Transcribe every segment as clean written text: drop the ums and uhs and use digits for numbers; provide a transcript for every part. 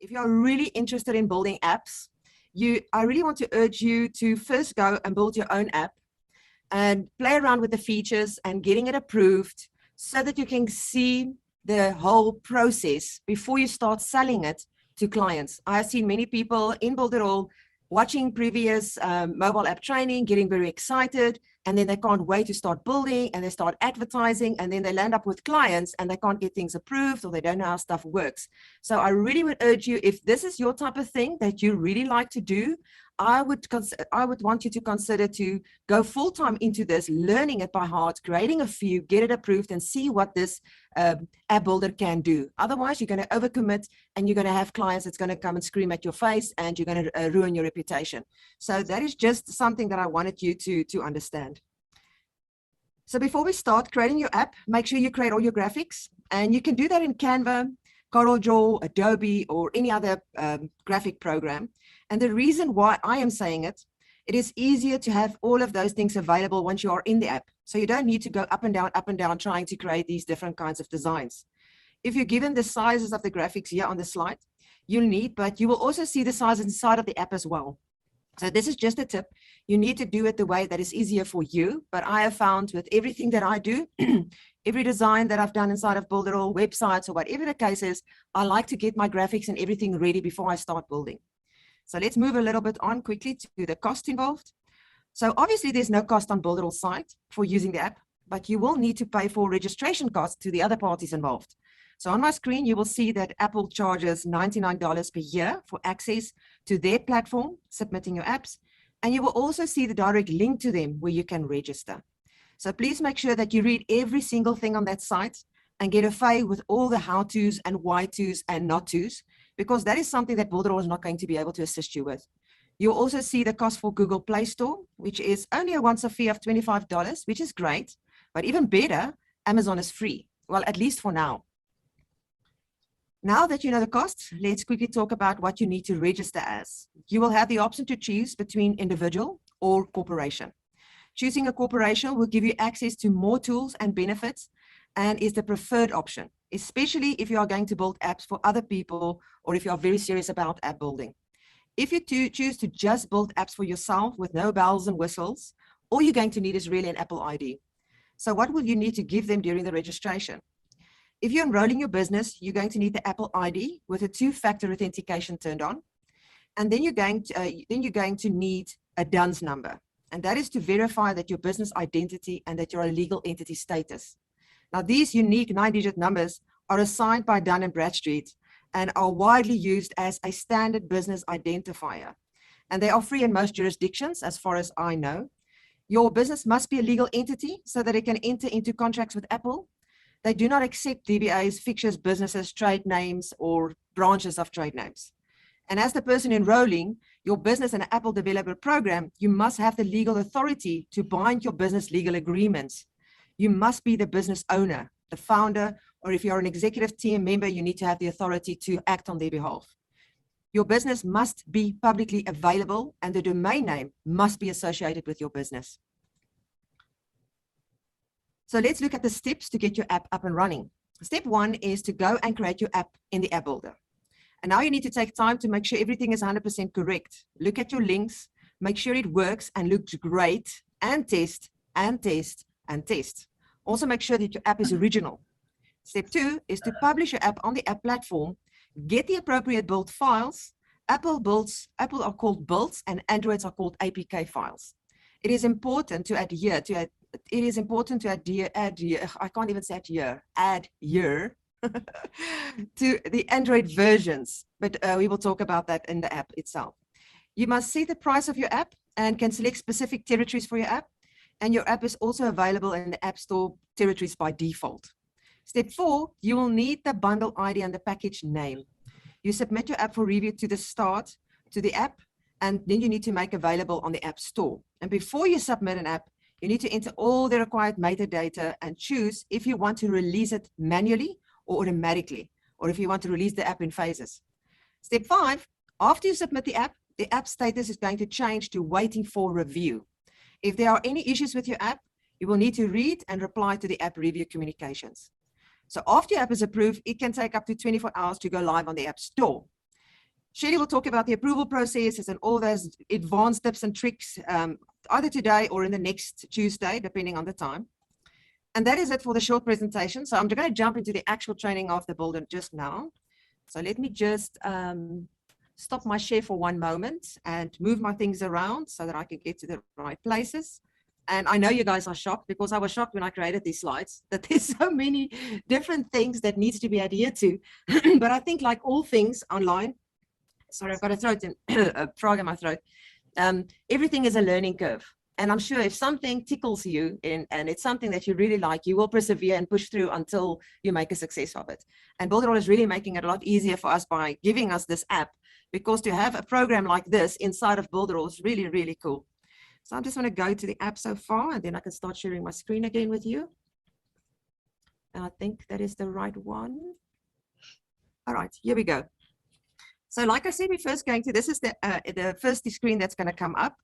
if you're really interested in building apps, I really want to urge you to first go and build your own app and play around with the features and getting it approved so that you can see the whole process before you start selling it to clients. I have seen many people in Builderall watching previous mobile app training, getting very excited, and then they can't wait to start building, and they start advertising, and then they land up with clients and they can't get things approved, or they don't know how stuff works. So I really would urge you, if this is your type of thing that you really like to do, I would want you to consider to go full-time into this, learning it by heart, creating a few, get it approved, and see what this app builder can do. Otherwise, you're going to overcommit, and you're going to have clients that's going to come and scream at your face, and you're going to ruin your reputation. So that is just something that I wanted you to understand. So before we start creating your app, make sure you create all your graphics, and you can do that in Canva, CorelDRAW, Adobe, or any other graphic program. And the reason why I am saying it, it is easier to have all of those things available once you are in the app. So you don't need to go up and down trying to create these different kinds of designs. If you're given the sizes of the graphics here on the slide, you'll need, but you will also see the size inside of the app as well. So this is just a tip. You need to do it the way that is easier for you. But I have found with everything that I do, every design that I've done inside of Builderall, websites, or whatever the case is, I like to get my graphics and everything ready before I start building. So let's move a little bit on quickly to the cost involved. So obviously there's no cost on Builderall's site for using the app, but you will need to pay for registration costs to the other parties involved. So on my screen, you will see that Apple charges $99 per year for access to their platform, submitting your apps. And you will also see the direct link to them where you can register. So please make sure that you read every single thing on that site and get a fay with all the how-tos and why-tos and not-tos, because that is something that Builderall is not going to be able to assist you with. You'll also see the cost for Google Play Store, which is only a once-off fee of $25, which is great, but even better, Amazon is free. Well, at least for now. Now that you know the costs, let's quickly talk about what you need to register as. You will have the option to choose between individual or corporation. Choosing a corporation will give you access to more tools and benefits and is the preferred option, especially if you are going to build apps for other people or if you are very serious about app building. If you choose to just build apps for yourself with no bells and whistles, all you're going to need is really an Apple ID. So what will you need to give them during the registration? If you're enrolling your business, you're going to need the Apple ID with a two-factor authentication turned on. And then you're going to need a DUNS number. And that is to verify that your business identity and that you're a legal entity status. Now, these unique 9-digit numbers are assigned by Dun & Bradstreet and are widely used as a standard business identifier. And they are free in most jurisdictions, as far as I know. Your business must be a legal entity so that it can enter into contracts with Apple. They do not accept DBAs, fixtures, businesses, trade names, or branches of trade names. And as the person enrolling your business in an Apple developer program, you must have the legal authority to bind your business legal agreements. You must be the business owner, the founder, or if you're an executive team member, you need to have the authority to act on their behalf. Your business must be publicly available, and the domain name must be associated with your business. So let's look at the steps to get your app up and running. Step 1 is to go and create your app in the app builder. And now you need to take time to make sure everything is 100% correct. Look at your links, make sure it works and looks great, and test, and test, and test. Also make sure that your app is original. Step 2 is to publish your app on the app platform, get the appropriate build files. Apple are called builds and Androids are called APK files. It is important to adhere to to the Android versions, but we will talk about that in the app itself. You must see the price of your app and can select specific territories for your app, and your app is also available in the App Store territories by default. Step 4, you will need the bundle ID and the package name. You submit your app for review to the app, and then you need to make available on the App Store. And before you submit an app, you need to enter all the required metadata and choose if you want to release it manually or automatically, or if you want to release the app in phases. Step 5, after you submit the app status is going to change to waiting for review. If there are any issues with your app, you will need to read and reply to the app review communications. So after your app is approved, it can take up to 24 hours to go live on the App Store. Shelly will talk about the approval processes and all those advanced tips and tricks either today or in the next Tuesday, depending on the time. And that is it for the short presentation. So I'm going to jump into the actual training of the builder just now. So let me just stop my share for one moment and move my things around so that I can get to the right places. And I know you guys are shocked, because I was shocked when I created these slides that there's so many different things that needs to be adhered to. But I think, like all things online, sorry, I've got a frog in my throat. Everything is a learning curve. And I'm sure if something tickles you and it's something that you really like, you will persevere and push through until you make a success of it. And Builderall is really making it a lot easier for us by giving us this app, because to have a program like this inside of Builderall is really, really cool. So I'm just going to go to the app so far, and then I can start sharing my screen again with you. And I think that is the right one. All right, here we go. So like I said, we're first going to, this is the first screen that's going to come up,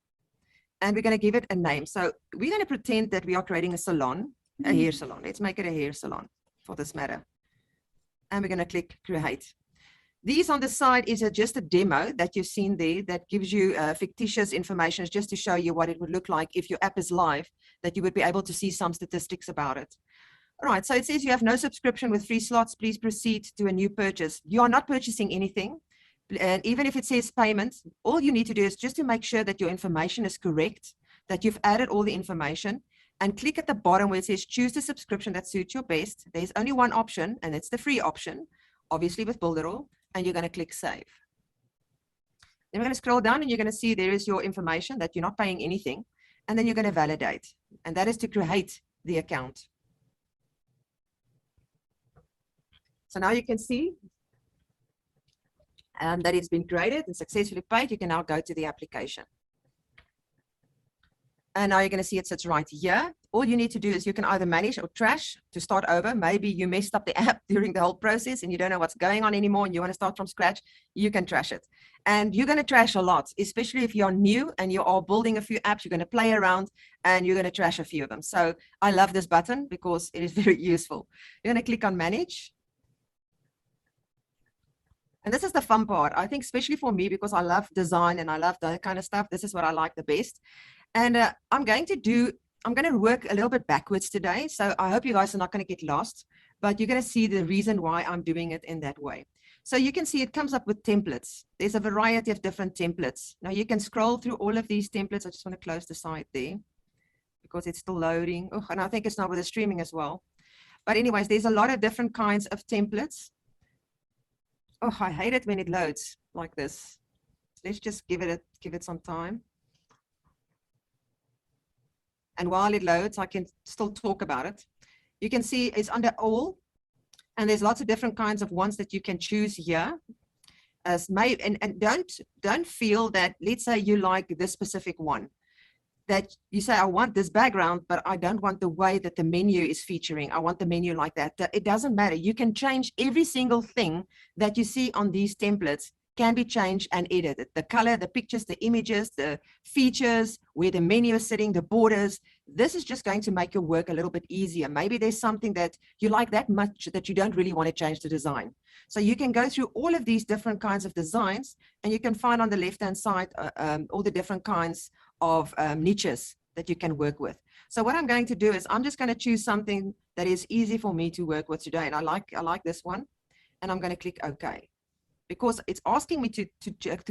and we're going to give it a name. So we're going to pretend that we are creating a salon, a hair salon. Let's make it a hair salon for this matter. And we're going to click create. These on the side is just a demo that you've seen there that gives you fictitious information, just to show you what it would look like if your app is live, that you would be able to see some statistics about it. All right, so it says you have no subscription with free slots. Please proceed to a new purchase. You are not purchasing anything. And even if it says payment, all you need to do is just to make sure that your information is correct, that you've added all the information, and click at the bottom where it says choose the subscription that suits your best. There's only one option, and it's the free option, obviously with Builderall. And you're going to click save. Then we're going to scroll down, and you're going to see there is your information that you're not paying anything. And then you're going to validate. And that is to create the account. So now you can see that it's been created and successfully paid. You can now go to the application. And now you're going to see it sits right here. All you need to do is you can either manage or trash to start over. Maybe you messed up the app during the whole process and you don't know what's going on anymore and you want to start from scratch. You can trash it. And you're going to trash a lot, especially if you're new and you are building a few apps. You're going to play around and you're going to trash a few of them. So I love this button because it is very useful. You're going to click on manage. And this is the fun part, I think, especially for me, because I love design and I love that kind of stuff. This is what I like the best. And I'm going to work a little bit backwards today. So I hope you guys are not going to get lost, but you're going to see the reason why I'm doing it in that way. So you can see it comes up with templates. There's a variety of different templates. Now you can scroll through all of these templates. I just want to close the site there because it's still loading. Oh, and I think it's not with the streaming as well. But anyways, there's a lot of different kinds of templates. Oh, I hate it when it loads like this. Let's just give it some time. And while it loads, I can still talk about it. You can see it's under all, and there's lots of different kinds of ones that you can choose here. And don't feel that, let's say you like this specific one, that you say, I want this background, but I don't want the way that the menu is featuring. I want the menu like that. It doesn't matter. You can change every single thing that you see on these templates can be changed and edited. The color, the pictures, the images, the features, where the menu is sitting, the borders. This is just going to make your work a little bit easier. Maybe there's something that you like that much that you don't really want to change the design. So you can go through all of these different kinds of designs, and you can find on the left-hand side all the different kinds of niches that you can work with. So what I'm going to do is I'm just going to choose something that is easy for me to work with today. And I like this one, and I'm going to click OK. Because it's asking me to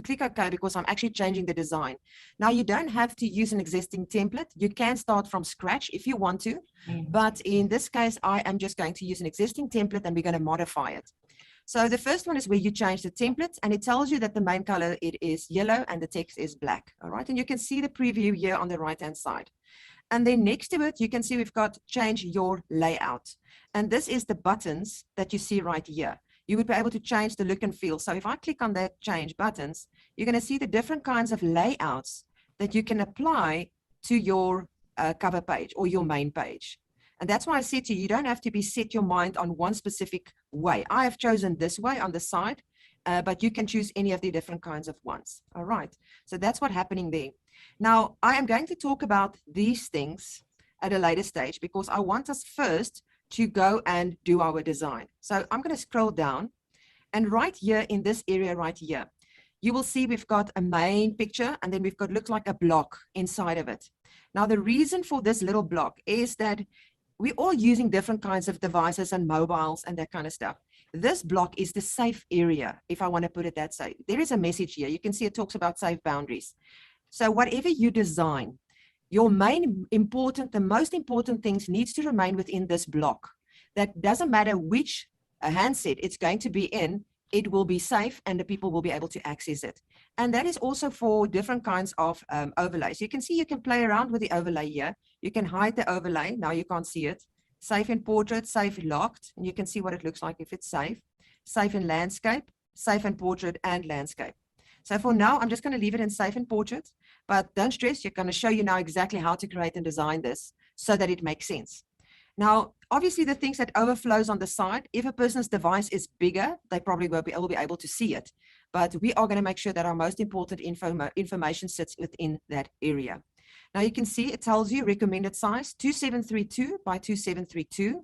click OK because I'm actually changing the design. Now, you don't have to use an existing template. You can start from scratch if you want to. But in this case, I am just going to use an existing template and we're going to modify it. So the first one is where you change the template, and it tells you that the main color, it is yellow and the text is black. All right. And you can see the preview here on the right-hand side. And then next to it, you can see we've got change your layout. And this is the buttons that you see right here. You would be able to change the look and feel. So if I click on that change buttons, you're going to see the different kinds of layouts that you can apply to your cover page or your main page. And that's why I said to you, you don't have to be set your mind on one specific way. I have chosen this way on the side, but you can choose any of the different kinds of ones. All right. So that's what's happening there. Now, I am going to talk about these things at a later stage because I want us first to go and do our design. So I'm going to scroll down, and right here in this area right here, you will see we've got a main picture, and then we've got, looks like a block inside of it. Now, the reason for this little block is that we're all using different kinds of devices and mobiles and that kind of stuff. This block is the safe area, if I want to put it that way. There is a message here. You can see it talks about safe boundaries. So whatever you design, your the most important things needs to remain within this block. That doesn't matter which handset it's going to be in, it will be safe and the people will be able to access it. And that is also for different kinds of overlays. You can see you can play around with the overlay here. You can hide the overlay. Now you can't see it. Safe in portrait, safe locked. And you can see what it looks like if it's safe. Safe in landscape, safe in portrait and landscape. So for now, I'm just going to leave it in safe in portrait, but don't stress, you're going to show you now exactly how to create and design this so that it makes sense. Now, obviously the things that overflows on the side, if a person's device is bigger, they probably will be able to see it. But we are going to make sure that our most important information sits within that area. Now you can see it tells you recommended size 2732 by 2732.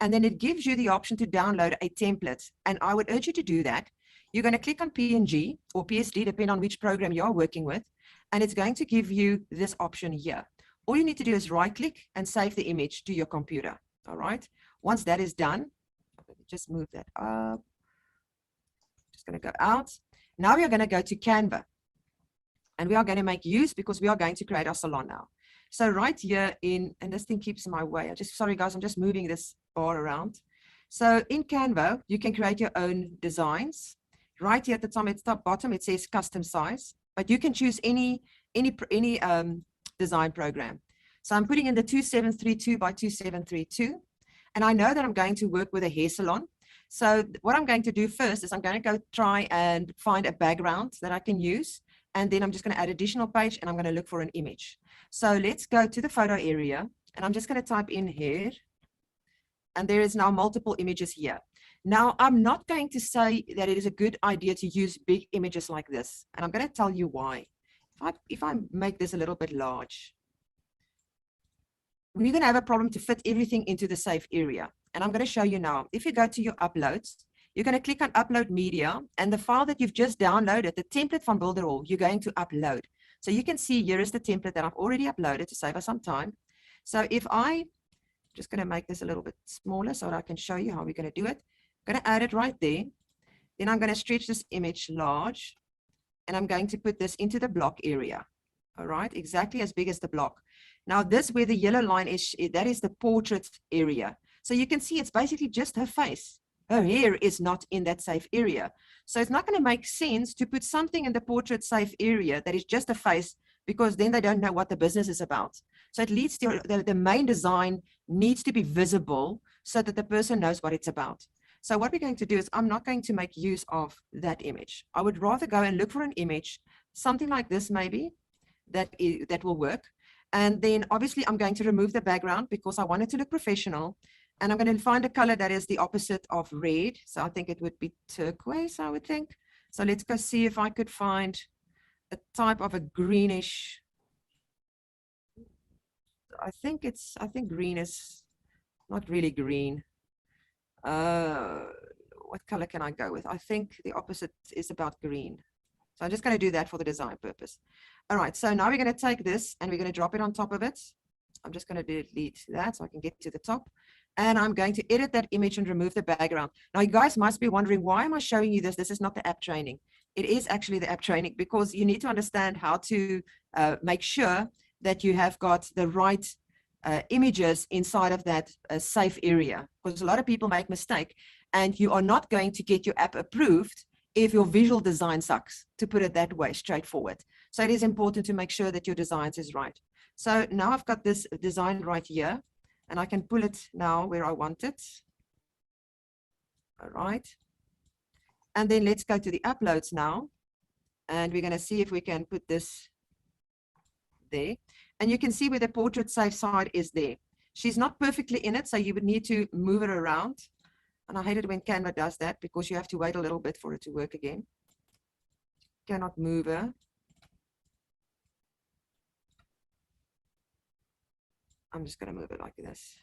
And then it gives you the option to download a template. And I would urge you to do that. You're going to click on PNG or PSD, depending on which program you are working with. And it's going to give you this option here. All you need to do is right click and save the image to your computer. All right. Once that is done, let me just move that up. Just going to go out. Now we are going to go to Canva. And we are going to make use because we are going to create our salon now. So right here in, and this thing keeps in my way. Sorry guys, I'm just moving this bar around. So in Canva, you can create your own designs. Right here at the top bottom, it says custom size, but you can choose any design program. So I'm putting in the 2732 by 2732. And I know that I'm going to work with a hair salon. So what I'm going to do first is I'm going to go try and find a background that I can use. And then I'm just going to add additional page and I'm going to look for an image. So let's go to the photo area and I'm just going to type in hair. And there is now multiple images here. Now, I'm not going to say that it is a good idea to use big images like this. And I'm going to tell you why. If I make this a little bit large, we're going to have a problem to fit everything into the safe area. And I'm going to show you now. If you go to your uploads, you're going to click on upload media and the file that you've just downloaded, the template from Builderall, you're going to upload. So you can see here is the template that I've already uploaded to save us some time. So if just going to make this a little bit smaller so that I can show you how we're going to do it. I'm going to add it right there. Then I'm going to stretch this image large and I'm going to put this into the block area. All right, exactly as big as the block. Now this where the yellow line is, that is the portrait area. So you can see it's basically just her face. Her hair is not in that safe area. So it's not going to make sense to put something in the portrait safe area that is just a face, because then they don't know what the business is about. So it leads to the main design needs to be visible so that the person knows what it's about. So what we're going to do is I'm not going to make use of that image. I would rather go and look for an image, something like this maybe, that will work. And then obviously I'm going to remove the background because I want it to look professional. And I'm going to find a color that is the opposite of red. So I think it would be turquoise, I would think. So let's go see if I could find a type of a greenish. I think green is not really green. What color can I go with? I think the opposite is about green. So I'm just going to do that for the design purpose. All right, so now we're going to take this and we're going to drop it on top of it. I'm just going to delete that so I can get to the top. And I'm going to edit that image and remove the background. Now, you guys must be wondering, why am I showing you this? This is not the app training. It is actually the app training because you need to understand how to make sure that you have got the right images inside of that safe area. Because a lot of people make mistake and you are not going to get your app approved if your visual design sucks, to put it that way, straightforward. So it is important to make sure that your designs is right. So now I've got this design right here. And I can pull it now where I want it. All right. And then let's go to the uploads now. And we're going to see if we can put this there. And you can see where the portrait safe side is there. She's not perfectly in it, so you would need to move it around. And I hate it when Canva does that because you have to wait a little bit for it to work again. You cannot move her. I'm just going to move it like this.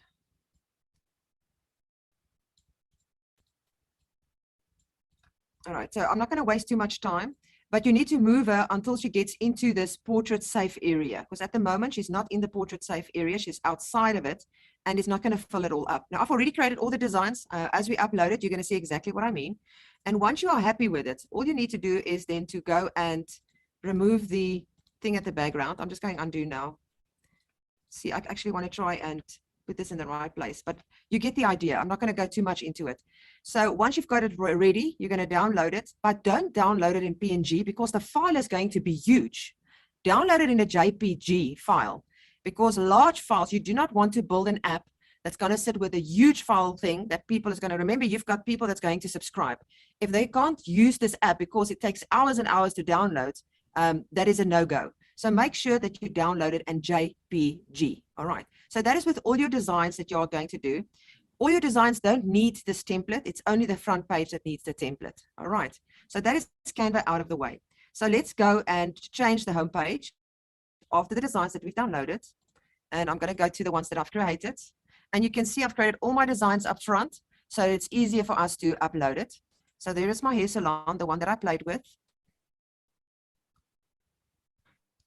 All right, so I'm not going to waste too much time, but you need to move her until she gets into this portrait safe area, because at the moment she's not in the portrait safe area, she's outside of it, and it's not going to fill it all up. Now, I've already created all the designs. As we upload it, you're going to see exactly what I mean. And once you are happy with it, all you need to do is then to go and remove the thing at the background. I'm just going undo now. See, I actually want to try and put this in the right place, but you get the idea. I'm not going to go too much into it. So once you've got it ready, you're going to download it, but don't download it in PNG because the file is going to be huge. Download it in a JPG file, because large files, you do not want to build an app that's going to sit with a huge file thing that people is going to remember. You've got people that's going to subscribe. If they can't use this app because it takes hours and hours to download, that is a no-go. So make sure that you download it in JPG. All right. So that is with all your designs that you are going to do. All your designs don't need this template. It's only the front page that needs the template. All right. So that is Canva out of the way. So let's go and change the home page after the designs that we've downloaded. And I'm going to go to the ones that I've created. And you can see I've created all my designs up front, so it's easier for us to upload it. So there is my hair salon, the one that I played with.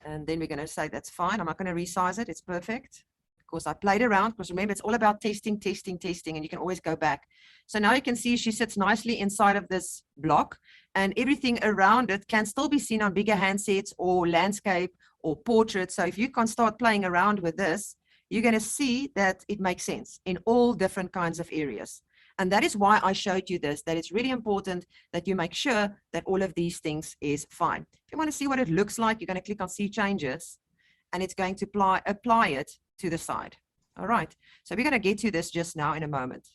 And then we're going to say that's fine. I'm not going to resize it. It's perfect. Of course, I played around, because remember, it's all about testing, testing, testing, and you can always go back. So now you can see she sits nicely inside of this block, and everything around it can still be seen on bigger handsets or landscape or portrait. So if you can start playing around with this, you're going to see that it makes sense in all different kinds of areas. And that is why I showed you this, that it's really important that you make sure that all of these things is fine. If you want to see what it looks like, you're going to click on See Changes, and it's going to apply it to the side. All right. So we're going to get to this just now in a moment.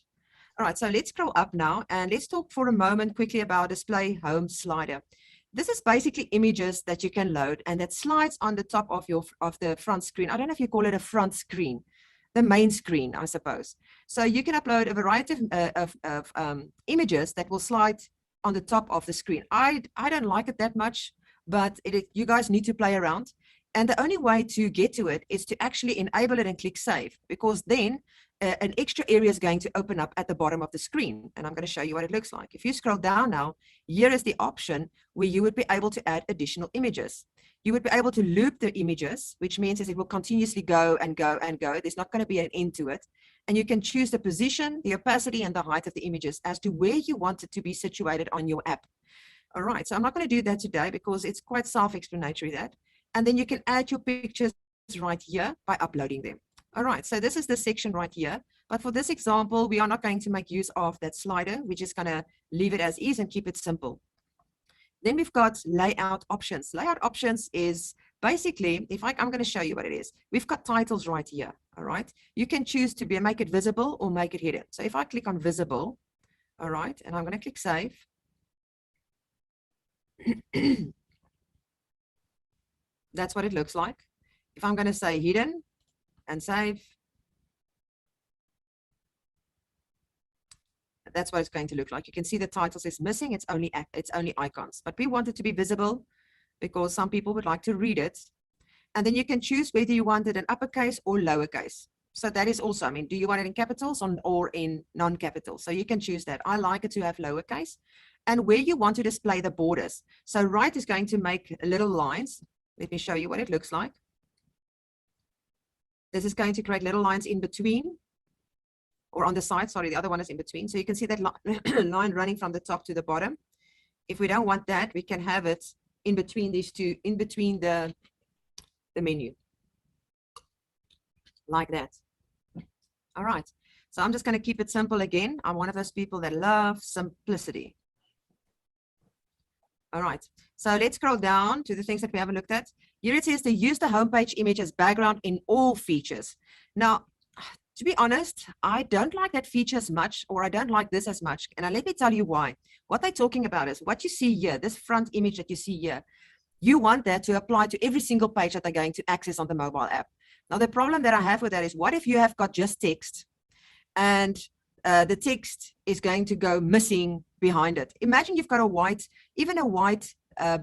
All right. So let's scroll up now, and let's talk for a moment quickly about Display Home Slider. This is basically images that you can load, and that slides on the top of the front screen. I don't know if you call it a front screen, the main screen, I suppose. So you can upload a variety of images that will slide on the top of the screen. I don't like it that much, but you guys need to play around. And the only way to get to it is to actually enable it and click Save, because then an extra area is going to open up at the bottom of the screen. And I'm going to show you what it looks like. If you scroll down now, here is the option where you would be able to add additional images. You would be able to loop the images, which means it will continuously go and go and go. There's not going to be an end to it. And you can choose the position, the opacity, and the height of the images as to where you want it to be situated on your app. All right, so I'm not going to do that today because it's quite self-explanatory that. And then you can add your pictures right here by uploading them. All right, so this is the section right here. But for this example, we are not going to make use of that slider. We're just going to leave it as is and keep it simple. Then we've got layout options. Layout options is basically, I'm going to show you what it is. We've got titles right here. All right, you can choose to make it visible or make it hidden. So if I click on visible, all right, and I'm going to click Save. That's what it looks like. If I'm going to say hidden and save, that's what it's going to look like. You can see the titles is missing. It's only icons, but we want it to be visible because some people would like to read it. And then you can choose whether you want it in uppercase or lowercase. So that is also, do you want it in capitals or in non-capital? So you can choose that. I like it to have lowercase. And where you want to display the borders. So right is going to make little lines. Let me show you what it looks like. This is going to create little lines in between, or on the side, sorry, the other one is in between. So you can see that line running from the top to the bottom. If we don't want that, we can have it in between these two, in between the menu, like that. All right, so I'm just going to keep it simple again. I'm one of those people that love simplicity. All right, so let's scroll down to the things that we haven't looked at. Here it says to use the homepage image as background in all features. Now, to be honest, I don't like that feature as much, or I don't like this as much. And let me tell you why. What they're talking about is what you see here, this front image that you see here. You want that to apply to every single page that they're going to access on the mobile app. Now, the problem that I have with that is, what if you have got just text and the text is going to go missing behind it? Imagine you've got a white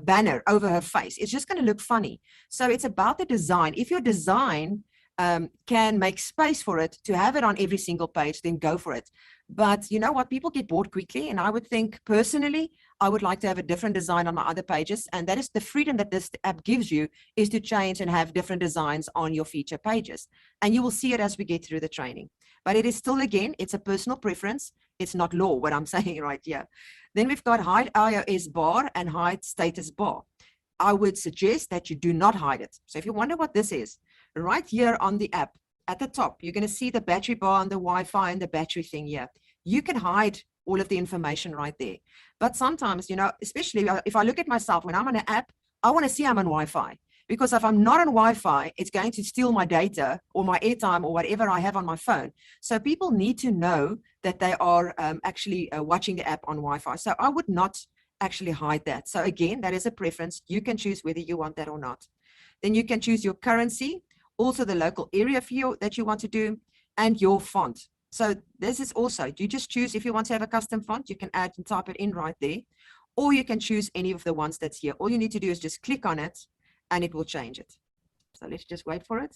banner over her face. It's just going to look funny. So it's about the design. If your design can make space for it to have it on every single page, then go for it. But you know what? People get bored quickly. And I would think personally, I would like to have a different design on my other pages. And that is the freedom that this app gives you, is to change and have different designs on your feature pages. And you will see it as we get through the training. But it is still, again, it's a personal preference. It's not law, what I'm saying right here. Then we've got hide iOS bar and hide status bar. I would suggest that you do not hide it. So if you wonder what this is, right here on the app, at the top, you're going to see the battery bar and the Wi-Fi and the battery thing here. You can hide all of the information right there. But sometimes, you know, especially if I look at myself, when I'm on an app, I want to see I'm on Wi-Fi. Because if I'm not on Wi-Fi, it's going to steal my data or my airtime or whatever I have on my phone. So people need to know that they are actually watching the app on Wi-Fi. So I would not actually hide that. So again, that is a preference. You can choose whether you want that or not. Then you can choose your currency, also the local area fee that you want to do, and your font. So this is also, you just choose if you want to have a custom font, you can add and type it in right there, or you can choose any of the ones that's here. All you need to do is just click on it and it will change it. So let's just wait for it.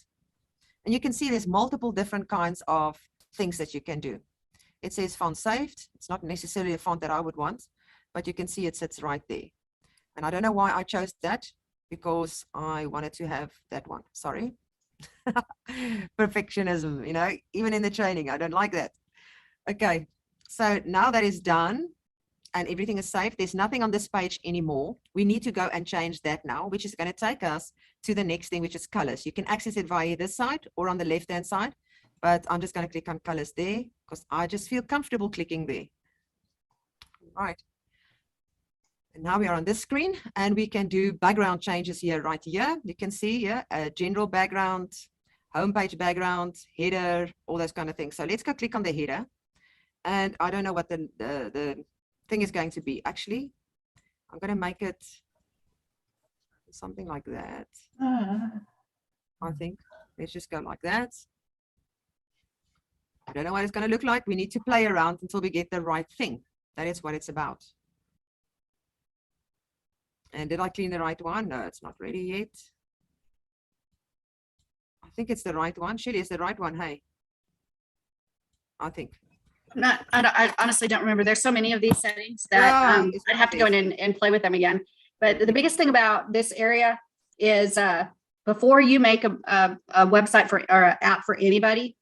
And you can see there's multiple different kinds of things that you can do. It says font saved. It's not necessarily a font that I would want, but you can see it sits right there. And I don't know why I chose that, because I wanted to have that one. Sorry. Perfectionism, you know, even in the training, I don't like that. Okay, so now that is done and everything is saved, there's nothing on this page anymore. We need to go and change that now, which is going to take us to the next thing, which is colors. You can access it via this side or on the left hand side, but I'm just going to click on colors there because I just feel comfortable clicking there. All right. And now we are on this screen and we can do background changes here, right here. You can see here a general background, homepage background, header, all those kind of things. So let's go click on the header. And I don't know what the thing is going to be. Actually, I'm going to make it something like that. I think let's just go like that. I don't know what it's going to look like. We need to play around until we get the right thing. That is what it's about. And did I clean the right one? No, it's not ready yet. I think it's the right one. Shirley, is the right one, hey? I think. I honestly don't remember. There's so many of these settings that I'd have to go in and play with them again. But the biggest thing about this area is before you make a website for or an app for anybody,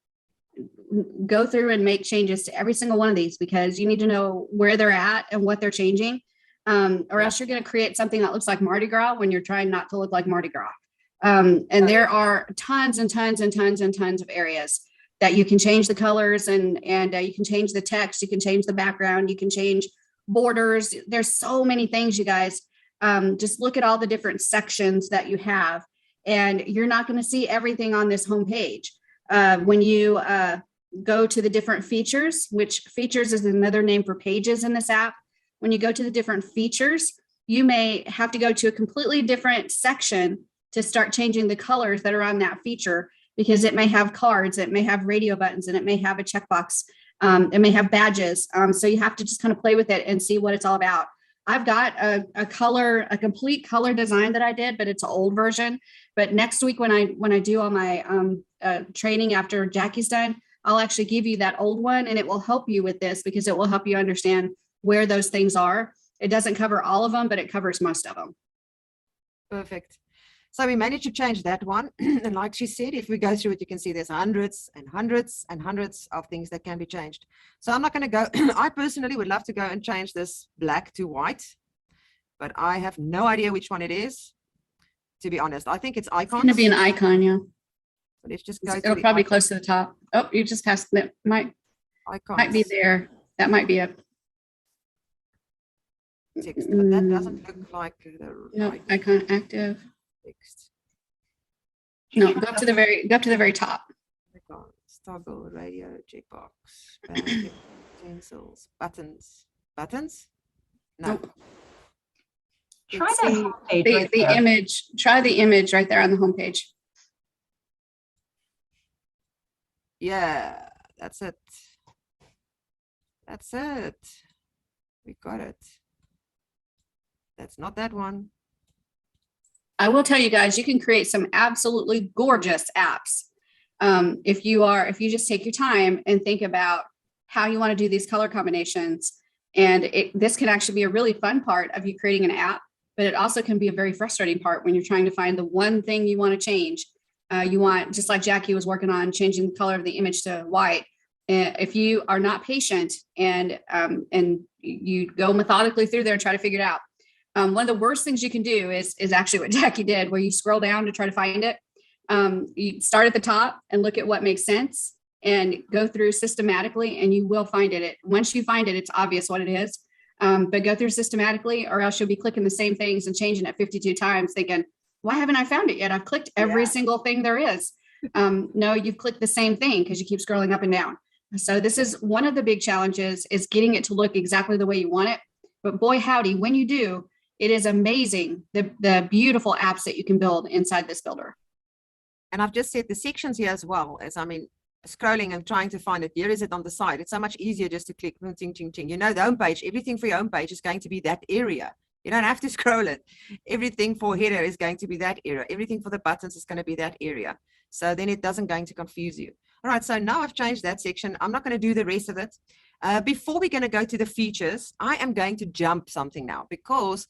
go through and make changes to every single one of these, because you need to know where they're at and what they're changing. Or else you're going to create something that looks like Mardi Gras when you're trying not to look like Mardi Gras. And there are tons and tons and tons and tons of areas that you can change the colors and you can change the text, you can change the background, you can change borders. There's so many things, you guys. Just look at all the different sections that you have, and you're not going to see everything on this homepage. When you go to the different features, which features is another name for pages in this app. When you go to the different features, you may have to go to a completely different section to start changing the colors that are on that feature, because it may have cards, it may have radio buttons, and it may have a checkbox. It may have badges. So you have to just kind of play with it and see what it's all about. I've got a complete color design that I did, but it's an old version. But next week when I do all my training after Jackie's done, I'll actually give you that old one, and it will help you with this, because it will help you understand where those things are. It doesn't cover all of them, but it covers most of them. Perfect. So we managed to change that one. And like she said, if we go through it, you can see there's hundreds and hundreds and hundreds of things that can be changed. So I'm not going to go. I personally would love to go and change this black to white, but I have no idea which one it is, to be honest. I think it's icons. It's going to be an icon, yeah. So let's just go. It'll probably close to the top. Oh, you just passed it. Might be there. That might be it. Text, but that doesn't look like the right icon active. Text. No, go up to the very top. Toggle, radio, checkbox, pencils, buttons. No. Nope. Try that homepage. The image. Try the image right there on the homepage. Yeah, that's it. That's it. We got it. That's not that one. I will tell you guys, you can create some absolutely gorgeous apps. If you just take your time and think about how you want to do these color combinations. And this can actually be a really fun part of you creating an app, but it also can be a very frustrating part when you're trying to find the one thing you want to change. You want, just like Jackie was working on changing the color of the image to white. If you are not patient and you go methodically through there and try to figure it out, one of the worst things you can do is actually what Jackie did, where you scroll down to try to find it. You start at the top and look at what makes sense and go through systematically, and you will find it. Once you find it, it's obvious what it is. But go through systematically, or else you'll be clicking the same things and changing it 52 times thinking, why haven't I found it yet? I've clicked every single thing there is. No, you've clicked the same thing because you keep scrolling up and down. So this is one of the big challenges, is getting it to look exactly the way you want it. But boy, howdy, when you do, it is amazing, the beautiful apps that you can build inside this builder. And I've just said the sections here as well, as scrolling and trying to find it. Here is it on the side. It's so much easier just to click, ting, ting, ting. You know, the home page, everything for your home page is going to be that area. You don't have to scroll it. Everything for header is going to be that area. Everything for the buttons is going to be that area. So then it doesn't going to confuse you. All right, so now I've changed that section. I'm not going to do the rest of it. Before we're going to go to the features, I am going to jump something now, because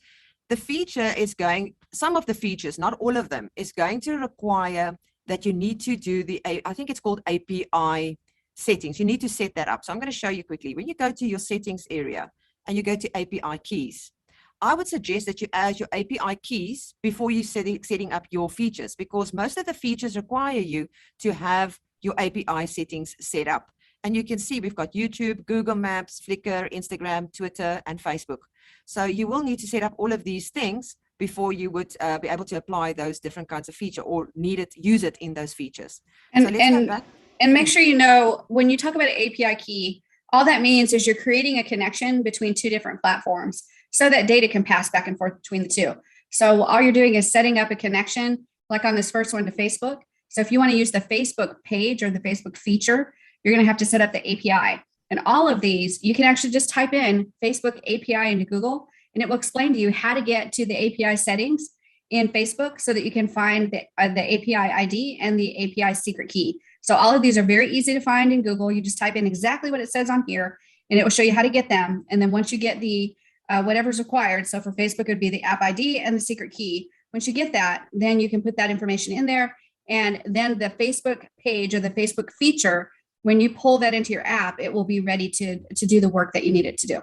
the feature is going, some of the features, not all of them, is going to require that you need to do I think it's called API settings. You need to set that up. So I'm going to show you quickly. When you go to your settings area and you go to API keys, I would suggest that you add your API keys before you setting up your features, because most of the features require you to have your API settings set up. And you can see we've got YouTube, Google Maps, Flickr, Instagram, Twitter, and Facebook. So you will need to set up all of these things before you would be able to apply those different kinds of feature or use it in those features. And, so let's go back. And make sure you know, when you talk about an API key, all that means is you're creating a connection between two different platforms so that data can pass back and forth between the two. So all you're doing is setting up a connection, like on this first one, to Facebook. So if you want to use the Facebook page or the Facebook feature, you're going to have to set up the API. And all of these, you can actually just type in Facebook API into Google, and it will explain to you how to get to the API settings in Facebook so that you can find the API ID and the API secret key. So all of these are very easy to find in Google. You just type in exactly what it says on here, and it will show you how to get them. And then once you get the whatever's required, so for Facebook, it would be the app ID and the secret key. Once you get that, then you can put that information in there. And then the Facebook page or the Facebook feature, when you pull that into your app, it will be ready to do the work that you need it to do.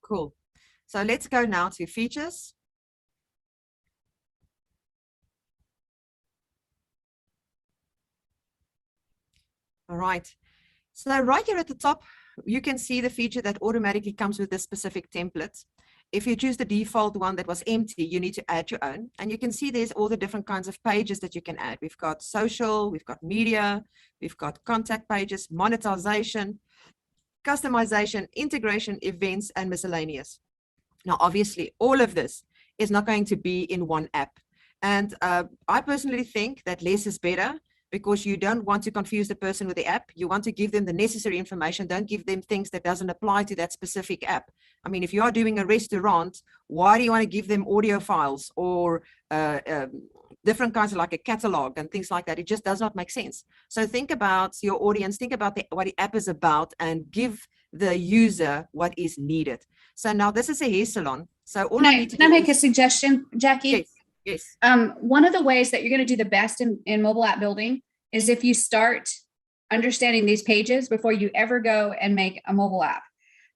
Cool. So let's go now to features. All right. So right here at the top, you can see the feature that automatically comes with this specific template. If you choose the default one that was empty, you need to add your own. And you can see there's all the different kinds of pages that you can add. We've got social, we've got media, we've got contact pages, monetization, customization, integration, events, and miscellaneous. Now, obviously, all of this is not going to be in one app. And I personally think that less is better, because you don't want to confuse the person with the app. You want to give them the necessary information. Don't give them things that doesn't apply to that specific app. I mean, if you are doing a restaurant, why do you want to give them audio files or different kinds of, like a catalog and things like that? It just does not make sense. So think about your audience, think about what the app is about, and give the user what is needed. So now this is a hair salon. So all I need to Can I make a suggestion, Jackie? Yes. Yes. One of the ways that you're going to do the best in mobile app building is if you start understanding these pages before you ever go and make a mobile app.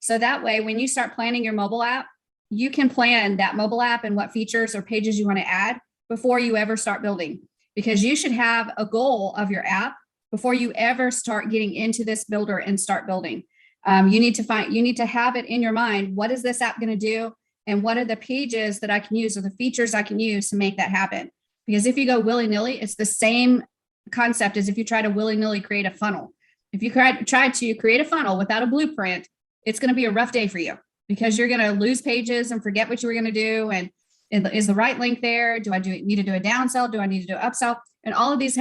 So that way, when you start planning your mobile app, you can plan that mobile app and what features or pages you want to add before you ever start building, because you should have a goal of your app before you ever start getting into this builder and start building. You need to have it in your mind. What is this app going to do? And what are the pages that I can use or the features I can use to make that happen? Because if you go willy-nilly, it's the same concept as if you try to willy-nilly create a funnel. If you try to create a funnel without a blueprint, it's going to be a rough day for you, because you're going to lose pages and forget what you were going to do. And is the right link there? Do I need to do a downsell? Do I need to do an upsell? And all of these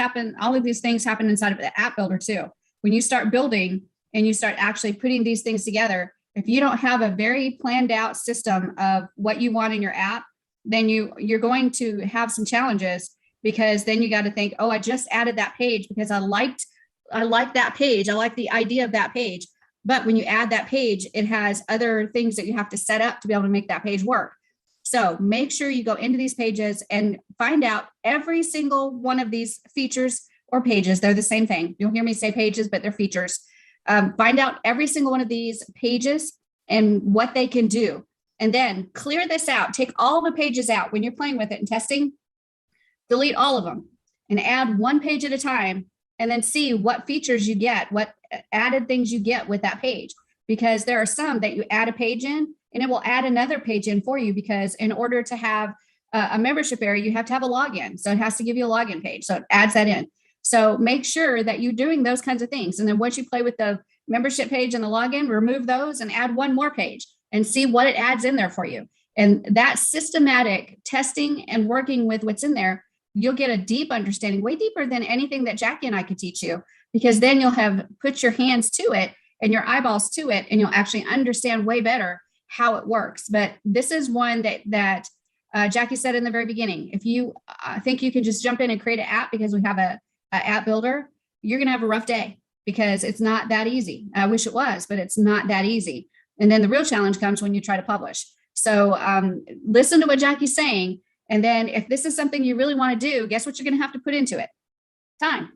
things happen inside of the app builder too. When you start building and you start actually putting these things together, if you don't have a very planned out system of what you want in your app, then you're going to have some challenges, because then you got to think, oh, I just added that page because I liked that page. I like the idea of that page. But when you add that page, it has other things that you have to set up to be able to make that page work. So make sure you go into these pages and find out every single one of these features or pages. They're the same thing. You'll hear me say pages, but they're features. Find out every single one of these pages and what they can do. And then clear this out. Take all the pages out when you're playing with it and testing. Delete all of them and add one page at a time, and then see what features you get, what added things you get with that page. Because there are some that you add a page in and it will add another page in for you, because in order to have a membership area, you have to have a login. So it has to give you a login page. So it adds that in. So make sure that you're doing those kinds of things. And then once you play with the membership page and the login, remove those and add one more page and see what it adds in there for you. And that systematic testing and working with what's in there, you'll get a deep understanding, way deeper than anything that Jackie and I could teach you, because then you'll have put your hands to it and your eyeballs to it, and you'll actually understand way better how it works. But this is one that Jackie said in the very beginning. If you think you can just jump in and create an app because we have a app builder, you're going to have a rough day, because it's not that easy. I wish it was, but it's not that easy. And then the real challenge comes when you try to publish. So listen to what Jackie's saying. And then if this is something you really want to do, guess what you're going to have to put into it? Time.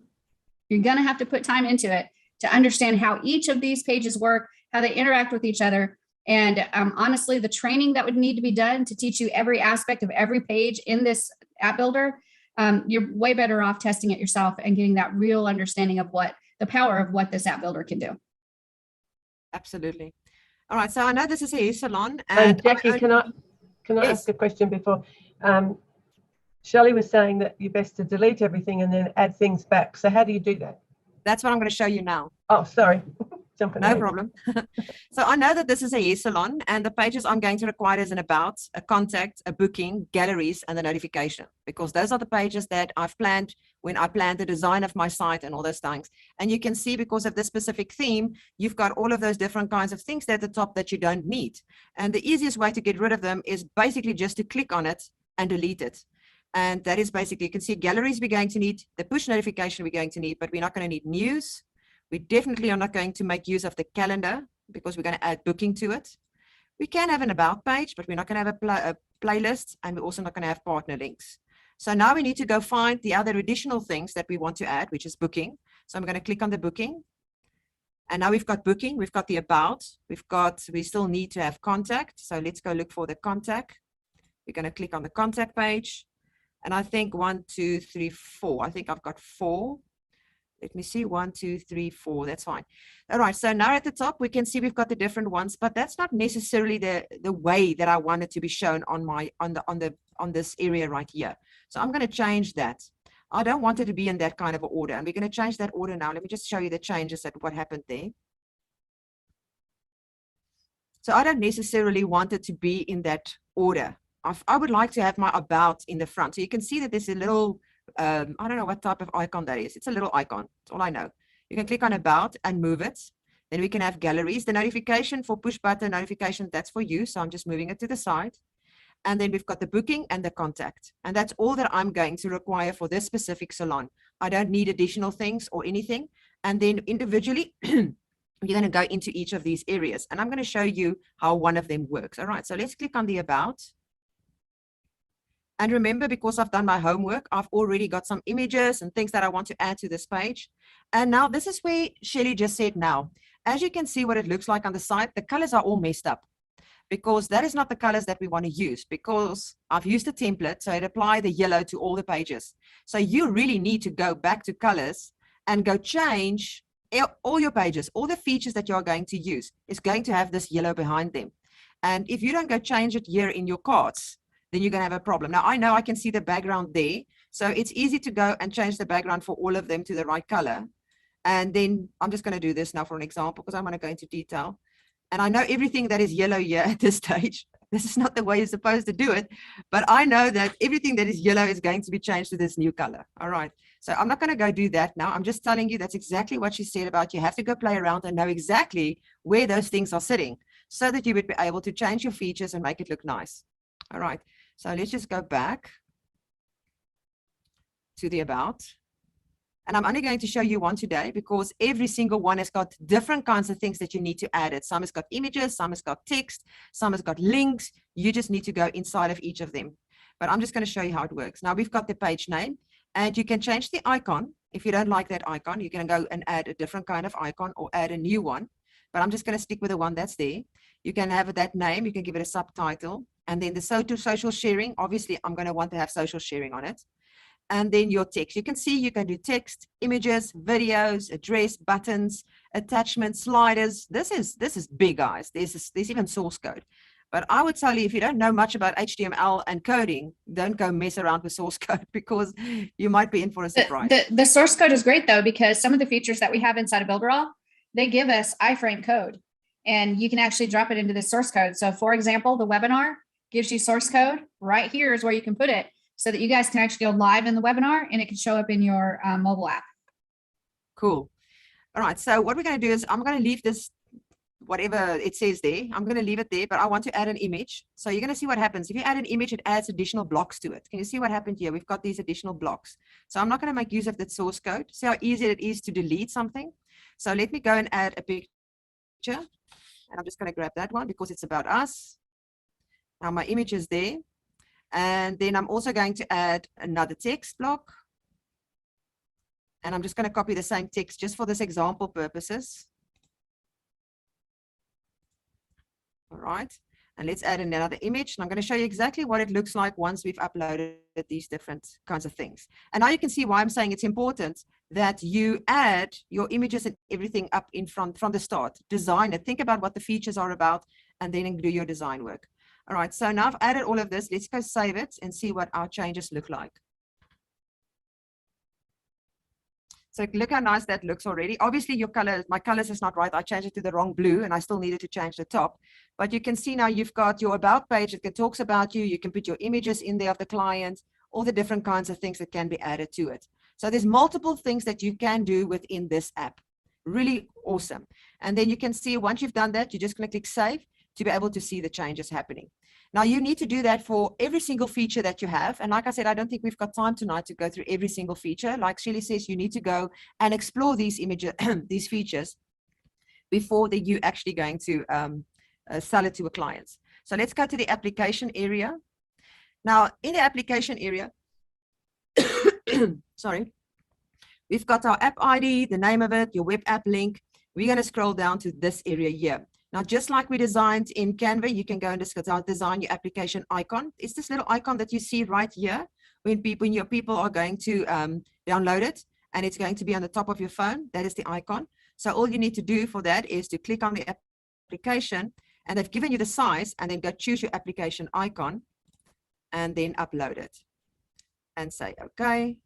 You're going to have to put time into it to understand how each of these pages work, how they interact with each other. And honestly, the training that would need to be done to teach you every aspect of every page in this app builder, you're way better off testing it yourself and getting that real understanding of what the power of what this app builder can do. Absolutely. All right. So I know this is a hair salon. And Jackie, can I Yes. ask a question before? Shelley was saying that you're best to delete everything and then add things back. So how do you do that? That's what I'm going to show you now. Oh, sorry. Jumping No ahead. problem. So I know that this is a hair salon, and the pages I'm going to require is an about, a contact, a booking, galleries, and the notification, because those are the pages that I've planned when I planned the design of my site and all those things. And you can see, because of this specific theme, you've got all of those different kinds of things there at the top that you don't need. And the easiest way to get rid of them is basically just to click on it and delete it. And that is basically, you can see galleries we're going to need, the push notification we're going to need, but we're not going to need news. We definitely are not going to make use of the calendar, because we're going to add booking to it. We can have an about page, but we're not going to have a playlist, and we're also not going to have partner links. So now we need to go find the other additional things that we want to add, which is booking. So I'm going to click on the booking. And now we've got booking, we've got the about, we still need to have contact. So let's go look for the contact. We're going to click on the contact page. And I think 1, 2, 3, 4. I think I've got 4. Let me see, 1, 2, 3, 4. That's fine. All right. So now at the top, we can see we've got the different ones, but that's not necessarily the way that I want it to be shown on this area right here. So I'm going to change that. I don't want it to be in that kind of order, and we're going to change that order now. Let me just show you the changes at what happened there. So I don't necessarily want it to be in that order. I would like to have my about in the front. So you can see that there's a little, I don't know what type of icon that is. It's a little icon. That's all I know. You can click on about and move it. Then we can have galleries. The notification for push button notification, that's for you. So I'm just moving it to the side. And then we've got the booking and the contact. And that's all that I'm going to require for this specific salon. I don't need additional things or anything. And then individually, you're going to go into each of these areas. And I'm going to show you how one of them works. All right, so let's click on the about. And remember, because I've done my homework, I've already got some images and things that I want to add to this page. And now this is where Shelley just said now. As you can see what it looks like on the side, the colors are all messed up, because that is not the colors that we want to use, because I've used a template, so it applied the yellow to all the pages. So you really need to go back to colors and go change all your pages. All the features that you're going to use is going to have this yellow behind them. And if you don't go change it here in your cards, then you're going to have a problem. Now, I know I can see the background there, so it's easy to go and change the background for all of them to the right color. And then I'm just going to do this now for an example, because I want to go into detail. And I know everything that is yellow here at this stage, this is not the way you're supposed to do it, but I know that everything that is yellow is going to be changed to this new color. All right. So I'm not going to go do that now. I'm just telling you that's exactly what she said about you have to go play around and know exactly where those things are sitting, so that you would be able to change your features and make it look nice. All right. So let's just go back to the about. And I'm only going to show you one today because every single one has got different kinds of things that you need to add it. Some has got images, some has got text, some has got links. You just need to go inside of each of them. But I'm just going to show you how it works. Now we've got the page name, and you can change the icon. If you don't like that icon, you can go and add a different kind of icon or add a new one. But I'm just going to stick with the one that's there. You can have that name, you can give it a subtitle, and then the social sharing. Obviously, I'm going to want to have social sharing on it. And then your text. You can see you can do text, images, videos, address, buttons, attachments, sliders. This is big, guys. There's even source code. But I would tell you, if you don't know much about HTML and coding, don't go mess around with source code because you might be in for a surprise. The source code is great, though, because some of the features that we have inside of Builderall, they give us iframe code, and you can actually drop it into the source code. So, for example, the webinar gives you source code. Right here is where you can put it so that you guys can actually go live in the webinar and it can show up in your mobile app. Cool. All right. So what we're going to do is I'm going to leave this, whatever it says there, I'm going to leave it there, but I want to add an image. So you're going to see what happens. If you add an image, it adds additional blocks to it. Can you see what happened here? We've got these additional blocks. So I'm not going to make use of that source code. See how easy it is to delete something. So let me go and add a picture. And I'm just going to grab that one because it's about us. Now my image is there. And then I'm also going to add another text block. And I'm just going to copy the same text just for this example purposes. All right. And let's add another image. And I'm going to show you exactly what it looks like once we've uploaded these different kinds of things. And now you can see why I'm saying it's important that you add your images and everything up in front from the start. Design it. Think about what the features are about and then do your design work. All right, so now I've added all of this. Let's go save it and see what our changes look like. So look how nice that looks already. Obviously, your color, my colors is not right. I changed it to the wrong blue, and I still needed to change the top. But you can see now you've got your about page that talks about you. You can put your images in there of the client, all the different kinds of things that can be added to it. So there's multiple things that you can do within this app. Really awesome. And then you can see once you've done that, you're just going to click save to be able to see the changes happening. Now you need to do that for every single feature that you have. And like I said, I don't think we've got time tonight to go through every single feature. Like Shirley says, you need to go and explore these images, these features before that you actually going to sell it to a client. So let's go to the application area. Now in the application area, sorry, we've got our app ID, the name of it, your web app link. We're going to scroll down to this area here. Now, just like we designed in Canva, you can go and design your application icon. It's this little icon that you see right here when your people are going to download it, and it's going to be on the top of your phone. That is the icon. So all you need to do for that is to click on the application, and they've given you the size, and then go choose your application icon, and then upload it, and say, okay.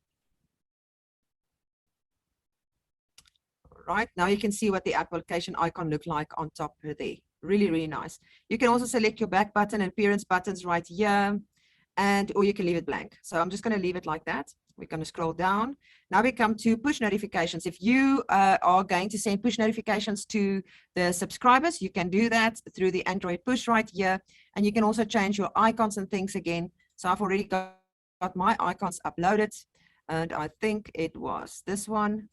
Right now you can see what the application icon look like on top there. Really, really nice. You can also select your back button and appearance buttons right here, or you can leave it blank. So I'm just going to leave it like that. We're going to scroll down. Now we come to push notifications. If you are going to send push notifications to the subscribers, you can do that through the Android push right here. And you can also change your icons and things again. So I've already got my icons uploaded, and I think it was this one.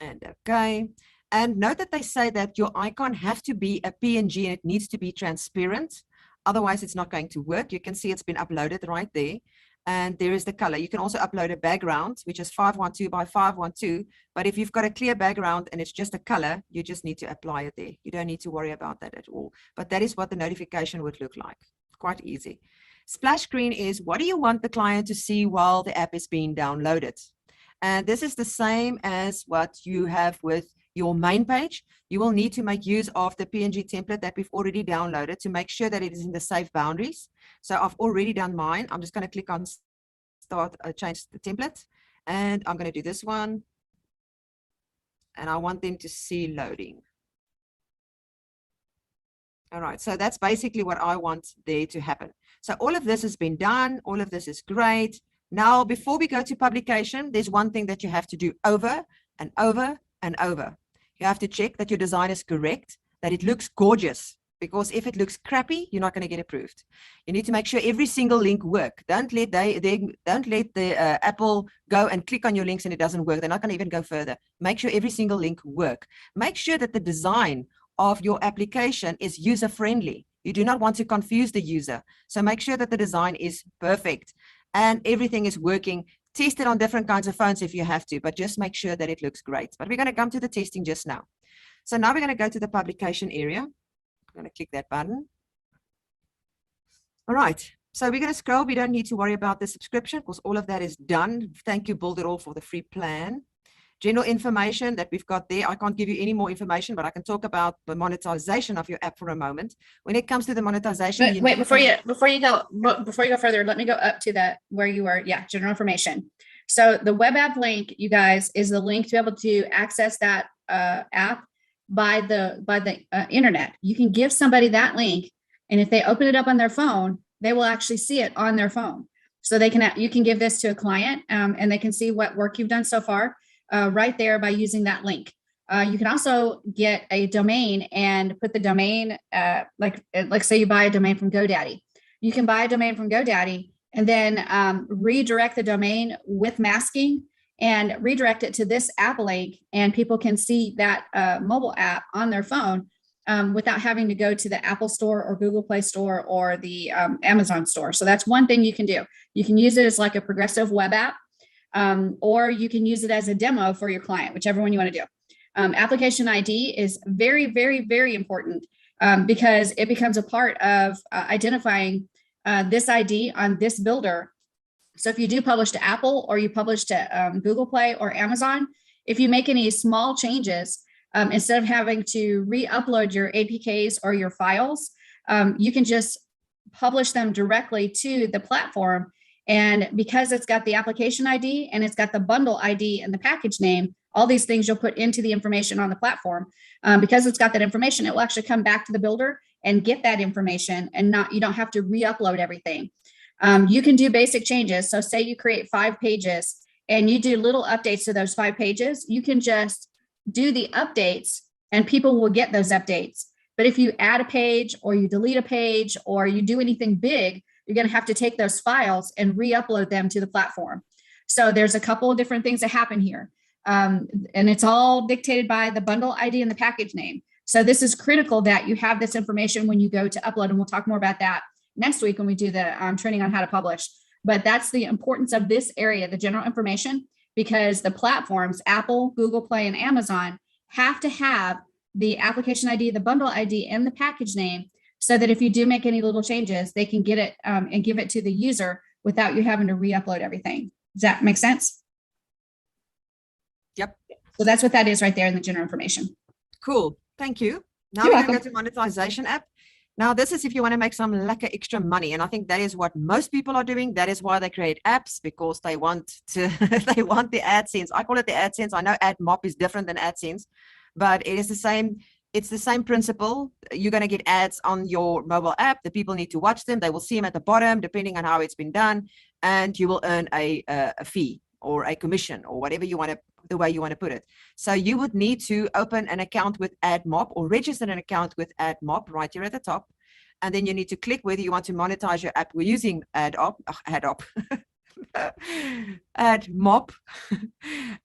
And okay, and note that they say that your icon have to be a PNG and it needs to be transparent, otherwise it's not going to work. You can see it's been uploaded right there, and there is the color. You can also upload a background, which is 512 by 512, but if you've got a clear background and it's just a color, you just need to apply it there. You don't need to worry about that at all, but that is what the notification would look like. Quite easy. Splash screen is what do you want the client to see while the app is being downloaded. And this is the same as what you have with your main page. You will need to make use of the PNG template that we've already downloaded to make sure that it is in the safe boundaries. So I've already done mine. I'm just going to click on start, change the template. And I'm going to do this one. And I want them to see loading. All right, so that's basically what I want there to happen. So all of this has been done. All of this is great. Now, before we go to publication, there's one thing that you have to do over and over and over. You have to check that your design is correct, that it looks gorgeous, because if it looks crappy, you're not going to get approved. You need to make sure every single link work. Don't let the Apple go and click on your links and it doesn't work. They're not going to even go further. Make sure every single link work. Make sure that the design of your application is user friendly. You do not want to confuse the user. So make sure that the design is perfect and everything is working. Test it on different kinds of phones if you have to, but just make sure that it looks great. But we're going to come to the testing just now. So now we're going to go to the publication area. I'm going to click that button. All right. So we're going to scroll. We don't need to worry about the subscription because all of that is done. Thank you, Builderall, for the free plan. General information that we've got there. I can't give you any more information, but I can talk about the monetization of your app for a moment. When it comes to the monetization, but wait, before you go further, let me go up to that where you were. Yeah, general information. So the web app link, you guys, is the link to be able to access that app by the internet. You can give somebody that link, and if they open it up on their phone, they will actually see it on their phone. So you can give this to a client, and they can see what work you've done so far. Right there by using that link. You can also get a domain and put the domain, like say you buy a domain from GoDaddy. You can buy a domain from GoDaddy and then redirect the domain with masking and redirect it to this app link, and people can see that mobile app on their phone without having to go to the Apple Store or Google Play Store or the Amazon Store. So that's one thing you can do. You can use it as like a progressive web app. Or you can use it as a demo for your client, whichever one you want to do. Application ID is very, very, very important because it becomes a part of identifying this ID on this builder. So if you do publish to Apple or you publish to Google Play or Amazon, if you make any small changes, instead of having to re-upload your APKs or your files, you can just publish them directly to the platform. And because it's got the application ID and it's got the bundle ID and the package name, all these things you'll put into the information on the platform. Because it's got that information, it will actually come back to the builder and get that information, and you don't have to re-upload everything. You can do basic changes. So say you create 5 pages and you do little updates to those 5 pages, you can just do the updates and people will get those updates. But if you add a page or you delete a page or you do anything big, you're going to have to take those files and re-upload them to the platform. So there's a couple of different things that happen here. And it's all dictated by the bundle ID and the package name. So this is critical that you have this information when you go to upload. And we'll talk more about that next week when we do the training on how to publish. But that's the importance of this area, the general information, because the platforms, Apple, Google Play, and Amazon, have to have the application ID, the bundle ID, and the package name, so that if you do make any little changes, they can get it and give it to the user without you having to re-upload everything. Does that make sense? Yep. So that's what that is right there in the general information. Cool. Thank you. Now You're we're going to welcome. go to monetization app. Now, this is if you want to make some lekker extra money. And I think that is what most people are doing. That is why they create apps, because they want to, they want the AdSense. I call it the AdSense. I know AdMob is different than AdSense, but it is the same. It's the same principle. You're going to get ads on your mobile app. The people need to watch them. They will see them at the bottom, depending on how it's been done. And you will earn a fee or a commission or whatever you want to, the way you want to put it. So you would need to open an account with AdMob or register an account with AdMob right here at the top. And then you need to click whether you want to monetize your app. We're using AdMob.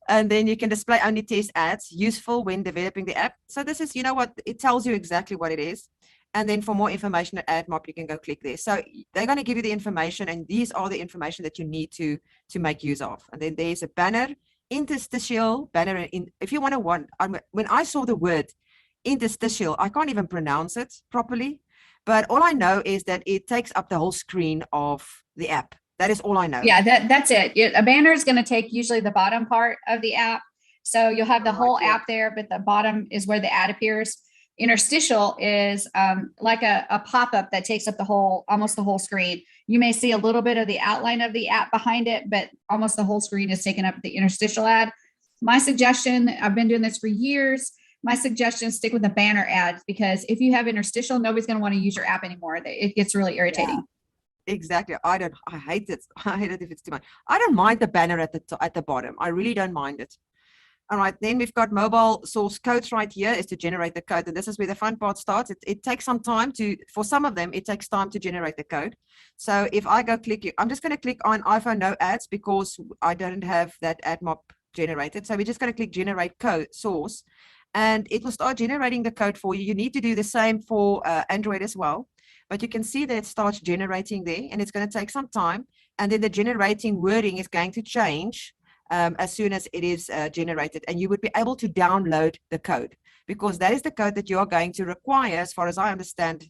And then you can display only test ads, useful when developing the app. So this is, you know what, it tells you exactly what it is. And then for more information at AdMob, you can go click there. So they're going to give you the information, and these are the information that you need to make use of. And then there's a banner, interstitial banner. If you want to when I saw the word interstitial, I can't even pronounce it properly. But all I know is that it takes up the whole screen of the app. That is all I know. Yeah, that's it. A banner is going to take usually the bottom part of the app. So you'll have the whole app there, but the bottom is where the ad appears. Interstitial is like a pop-up that takes up almost the whole screen. You may see a little bit of the outline of the app behind it, but almost the whole screen is taken up with the interstitial ad. My suggestion, I've been doing this for years. My suggestion is stick with the banner ads, because if you have interstitial, nobody's going to want to use your app anymore. It gets really irritating. Yeah, exactly. I hate it. I hate it if it's too much. I don't mind the banner at the bottom. I really don't mind it. All right, then we've got mobile source codes right here is to generate the code. And this is where the fun part starts. It takes some time for some of them, it takes time to generate the code. So if I go click, I'm just going to click on iPhone no ads because I don't have that ad mob generated. So we're just going to click generate code source and it will start generating the code for you. You need to do the same for Android as well. But you can see that it starts generating there and it's going to take some time. And then the generating wording is going to change as soon as it is generated, and you would be able to download the code because that is the code that you are going to require, as far as I understand,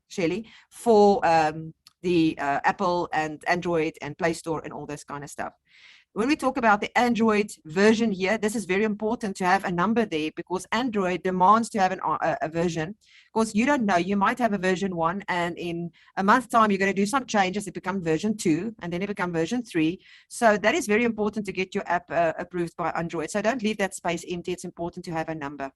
Shelley, for the Apple and Android and Play Store and all this kind of stuff. When we talk about the Android version here, this is very important to have a number there because Android demands to have a version because you don't know, you might have a version 1 and in a month's time, you're going to do some changes. It becomes version 2 and then it becomes version 3. So that is very important to get your app approved by Android. So don't leave that space empty. It's important to have a number.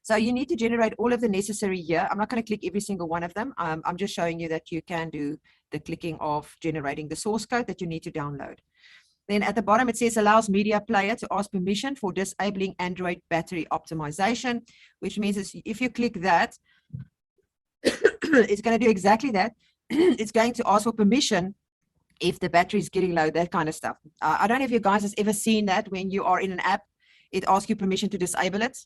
So you need to generate all of the necessary here. I'm not going to click every single one of them. I'm just showing you that you can do the clicking of generating the source code that you need to download. Then at the bottom, it says allows media player to ask permission for disabling Android battery optimization, which means if you click that, it's going to do exactly that. It's going to ask for permission if the battery is getting low, that kind of stuff. I don't know if you guys have ever seen that when you are in an app, it asks you permission to disable it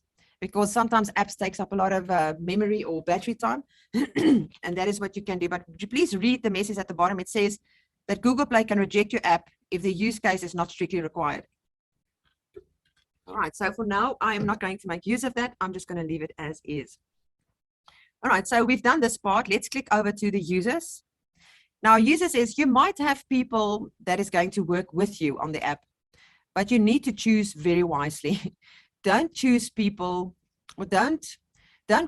because sometimes apps takes up a lot of memory or battery time. And that is what you can do. But please read the message at the bottom. It says that Google Play can reject your app if the use case is not strictly required. All right, so for now, I am not going to make use of that. I'm just going to leave it as is. All right, so we've done this part. Let's click over to the users. Now, users is you might have people that is going to work with you on the app, but you need to choose very wisely. Don't choose people, or don't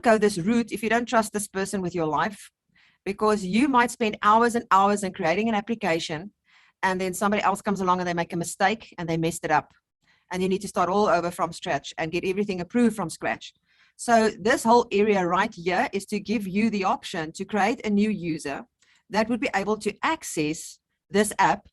go this route if you don't trust this person with your life, because you might spend hours and hours in creating an application and then somebody else comes along and they make a mistake and they messed it up. And you need to start all over from scratch and get everything approved from scratch. So this whole area right here is to give you the option to create a new user that would be able to access this app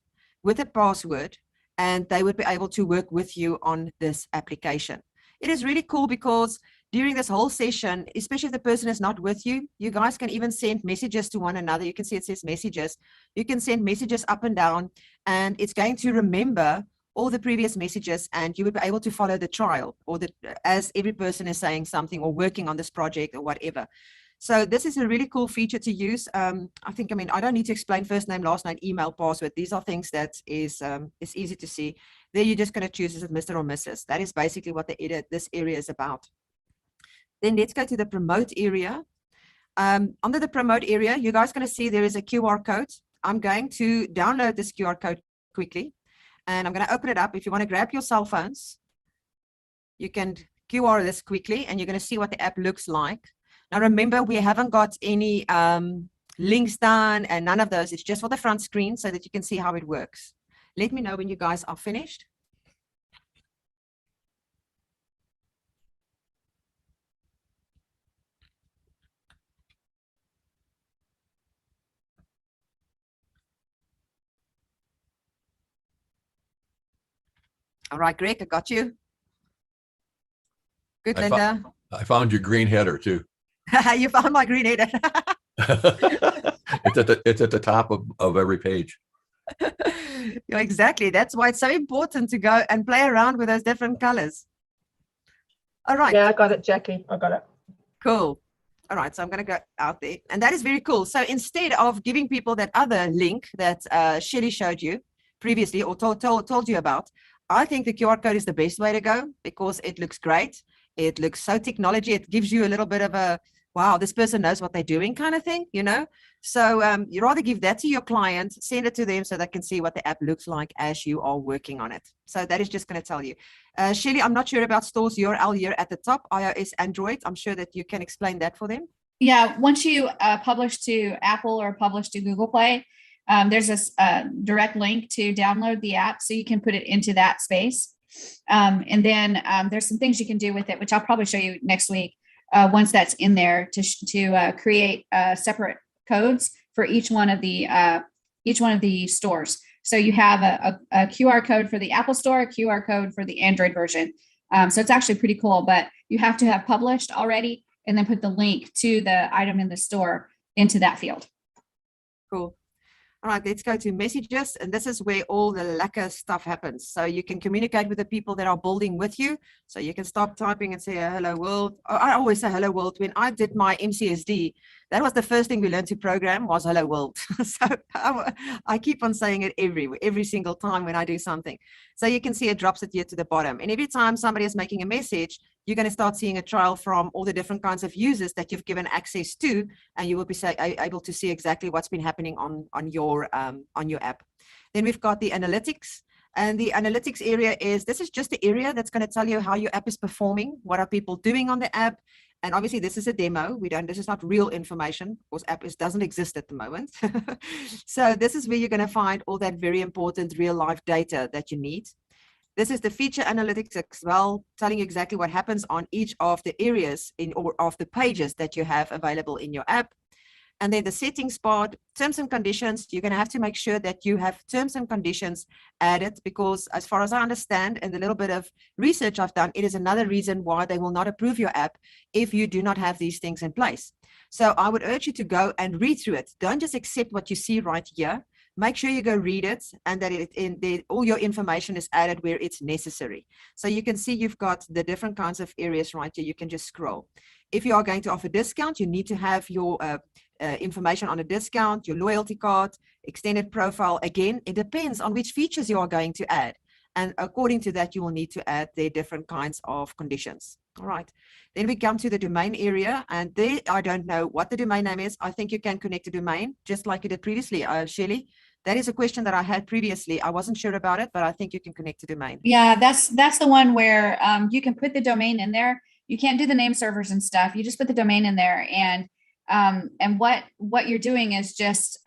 with a password, and they would be able to work with you on this application. It is really cool because during this whole session, especially if the person is not with you, you guys can even send messages to one another. You can see it says messages. You can send messages up and down, and it's going to remember all the previous messages, and you would be able to follow the trial or as every person is saying something or working on this project or whatever. So this is a really cool feature to use. I don't need to explain first name, last name, email, password. These are things that is easy to see. There you're just going to choose as a Mr. or Mrs. That is basically what this area is about. Then let's go to the promote area. Under the promote area, you guys are going to see there is a QR code. I'm going to download this QR code quickly, and I'm going to open it up. If you want to grab your cell phones, you can QR this quickly, and you're going to see what the app looks like. Now, remember, we haven't got any links done and none of those. It's just for the front screen so that you can see how it works. Let me know when you guys are finished. All right, Greg, I got you. Good, Linda. I found your green header too. You found my green header. It's at the top of every page. Yeah, exactly. That's why it's so important to go and play around with those different colors. All right. Yeah, I got it, Jackie. I got it. Cool. All right, so I'm going to go out there. And that is very cool. So instead of giving people that other link that Shelley showed you previously or told you about, I think the QR code is the best way to go because it looks great. It looks so technology. It gives you a little bit of a, wow, this person knows what they're doing kind of thing, you know? So you rather give that to your client, send it to them so they can see what the app looks like as you are working on it. So that is just going to tell you. Shelley, I'm not sure about stores URL here at the top, iOS, Android. I'm sure that you can explain that for them. Yeah, once you publish to Apple or publish to Google Play, there's this direct link to download the app so you can put it into that space. And then there's some things you can do with it, which I'll probably show you next week once that's in there to create separate codes for each one of the stores. So you have a QR code for the Apple Store, a QR code for the Android version. So it's actually pretty cool, but you have to have published already and then put the link to the item in the store into that field. Cool. All right, let's go to messages. And this is where all the lacquer stuff happens. So you can communicate with the people that are building with you. So you can stop typing and say, hello world. I always say hello world. When I did my MCSD, that was the first thing we learned to program was hello world. So I keep on saying it every single time when I do something. So you can see it drops it here to the bottom. And every time somebody is making a message, you're going to start seeing a trial from all the different kinds of users that you've given access to, and you will be able to see exactly what's been happening on your app. Then we've got the analytics, and the analytics area this is just the area that's going to tell you how your app is performing, what are people doing on the app. And obviously this is a demo. This is not real information because app doesn't exist at the moment. So this is where you're going to find all that very important real life data that you need. This is the feature analytics as well, telling you exactly what happens on each of the areas or of the pages that you have available in your app. And then the settings part, terms and conditions, you're going to have to make sure that you have terms and conditions added, because as far as I understand, and the little bit of research I've done, it is another reason why they will not approve your app if you do not have these things in place. So I would urge you to go and read through it. Don't just accept what you see right here. Make sure you go read it, and that all your information is added where it's necessary. So you can see you've got the different kinds of areas right here. You can just scroll. If you are going to offer discount, you need to have your information on a discount, your loyalty card, extended profile. Again, it depends on which features you are going to add. And according to that, you will need to add the different kinds of conditions. All right. Then we come to the domain area, and there I don't know what the domain name is. I think you can connect a domain just like you did previously, Shelley. That is a question that I had previously. I wasn't sure about it, but I think you can connect a domain. Yeah, that's the one where you can put the domain in there. You can't do the name servers and stuff. You just put the domain in there, and what you're doing is just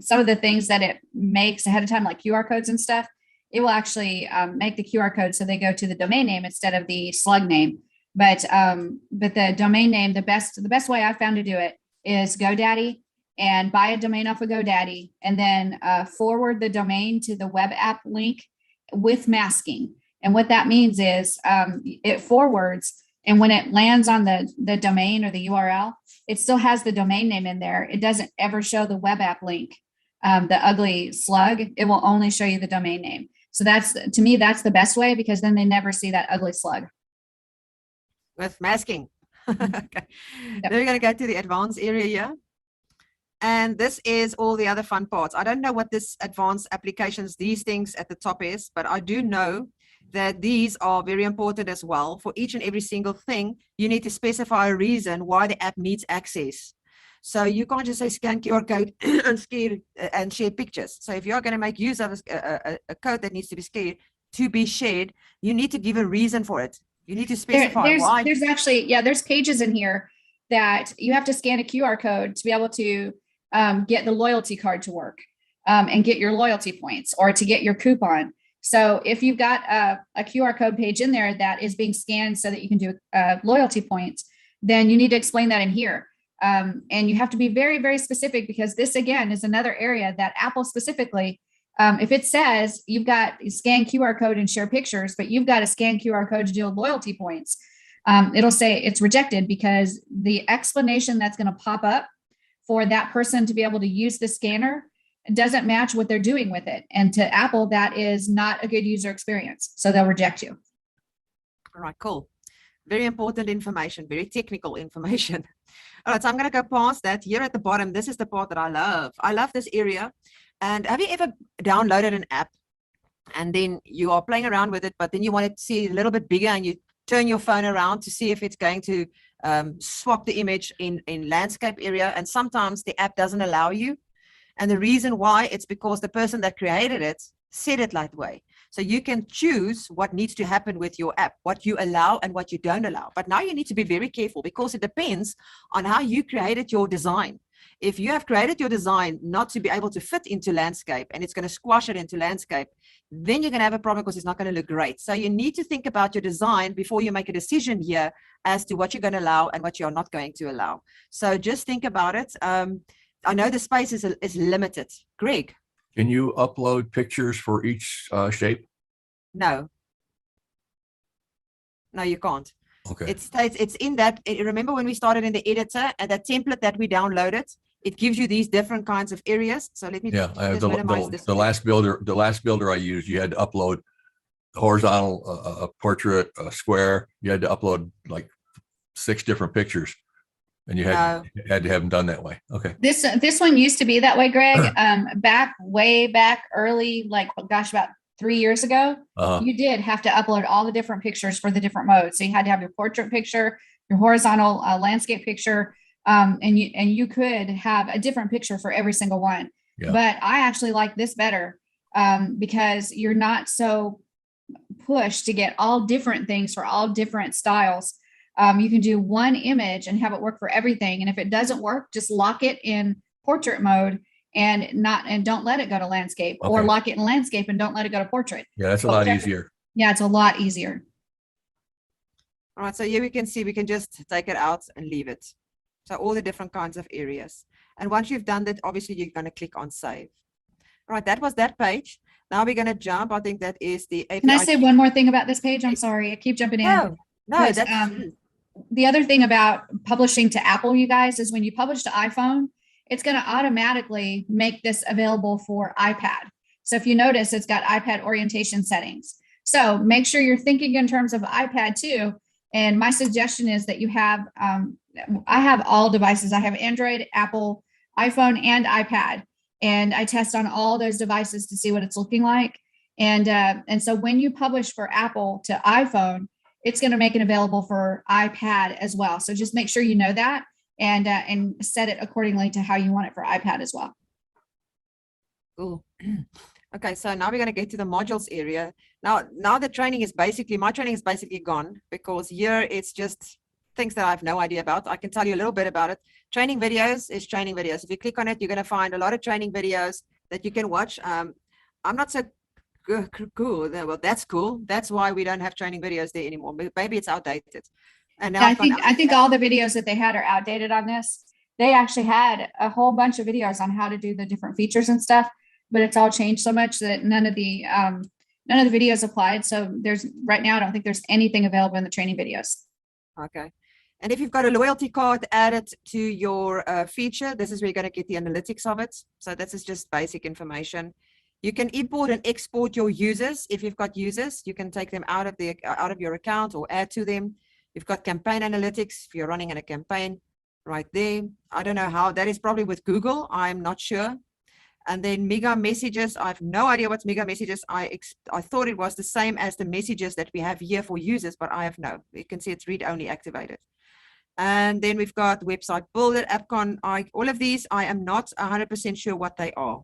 some of the things that it makes ahead of time, like QR codes and stuff. It will actually make the QR code so they go to the domain name instead of the slug name. But the domain name, the best way I found to do it is GoDaddy, and buy a domain off of GoDaddy, and then forward the domain to the web app link with masking. And what that means is it forwards, and when it lands on the domain or the URL, it still has the domain name in there. It doesn't ever show the web app link, the ugly slug. It will only show you the domain name. So to me, that's the best way, because then they never see that ugly slug. With masking. Okay. Yep. Then we're going to go to the advanced area here. And this is all the other fun parts. I don't know what this advanced applications, these things at the top is, but I do know that these are very important as well. For each and every single thing, you need to specify a reason why the app needs access. So you can't just say scan QR code and share pictures. So if you're going to make use of a code that needs to be shared, you need to give a reason for it. You need to specify why. There's actually, there's pages in here that you have to scan a QR code to be able to get the loyalty card to work and get your loyalty points, or to get your coupon. So if you've got a QR code page in there that is being scanned so that you can do loyalty points, then you need to explain that in here. And you have to be very, very specific, because this, again, is another area that Apple specifically, if it says you've got scan QR code and share pictures, but you've got to scan QR code to do loyalty points, it'll say it's rejected, because the explanation that's going to pop up for that person to be able to use the scanner doesn't match what they're doing with it. And to Apple, that is not a good user experience. So they'll reject you. All right, cool. Very important information, very technical information. All right, so I'm going to go past that. Here at the bottom, this is the part that I love. I love this area. And have you ever downloaded an app and then you are playing around with it, but then you want it to see a little bit bigger, and you turn your phone around to see if it's going to swap the image in landscape area, and sometimes the app doesn't allow you. And the reason why, it's because the person that created it said it that way. So you can choose what needs to happen with your app, what you allow and what you don't allow. But now you need to be very careful, because it depends on how you created your design. If you have created your design not to be able to fit into landscape, and it's going to squash it into landscape, then you're going to have a problem, because it's not going to look great. So you need to think about your design before you make a decision here as to what you're going to allow and what you're not going to allow. So just think about it. I know the space is limited. Greg? Can you upload pictures for each shape? No. No, you can't. Okay. It states it's in that. Remember when we started in the editor and that template that we downloaded, it gives you these different kinds of areas. So let me Yeah, I have just minimize this. the last builder I used, you had to upload horizontal, a portrait, a square. You had to upload like 6 different pictures, and you had to have them done that way. Okay. This one used to be that way, Greg. Way back early, like gosh, about 3 years ago, you did have to upload all the different pictures for the different modes. So you had to have your portrait picture, your horizontal landscape picture, and you could have a different picture for every single one. Yeah. But I actually like this better because you're not so pushed to get all different things for all different styles. You can do one image and have it work for everything. And if it doesn't work, just lock it in portrait mode and don't let it go to landscape, or lock it in landscape and don't let it go to portrait. Yeah, that's a lot easier. Yeah, it's a lot easier. All right, so here we can see we can just take it out and leave it. So all the different kinds of areas. And once you've done that, obviously you're going to click on save. All right, that was that page. Now we're going to jump. I think that is the API. Can I say one more thing about this page? I'm sorry, I keep jumping in. No, that's the other thing about publishing to Apple, you guys, is when you publish to iPhone, it's going to automatically make this available for iPad. So if you notice, it's got iPad orientation settings. So make sure you're thinking in terms of iPad too. And my suggestion is that you have, I have all devices. I have Android, Apple, iPhone, and iPad. And I test on all those devices to see what it's looking like. And so when you publish for Apple to iPhone, it's going to make it available for iPad as well. So just make sure you know that and set it accordingly to how you want it for iPad as well. Cool. Okay, so now we're going to get to the modules area. Now the training is basically, my training is basically gone, because here it's just things that I have no idea about. I can tell you a little bit about it. Training videos is training videos. If you click on it, you're going to find a lot of training videos that you can watch. I'm not so cool. Well, that's cool. That's why we don't have training videos there anymore. Maybe it's outdated. And now I think all the videos that they had are outdated on this. They actually had a whole bunch of videos on how to do the different features and stuff, but it's all changed so much that none of the videos applied. So right now, I don't think there's anything available in the training videos. Okay. And if you've got a loyalty card added to your feature, this is where you're going to get the analytics of it. So this is just basic information. You can import and export your users. If you've got users, you can take them out of your account or add to them. You've got campaign analytics if you're running in a campaign right there. I don't know how. That is probably with Google. I'm not sure. And then Mega Messages. I have no idea what's Mega Messages. I thought it was the same as the messages that we have here for users, but I have no. You can see it's read-only activated. And then we've got Website Builder, AppCon. All of these, I am not 100% sure what they are.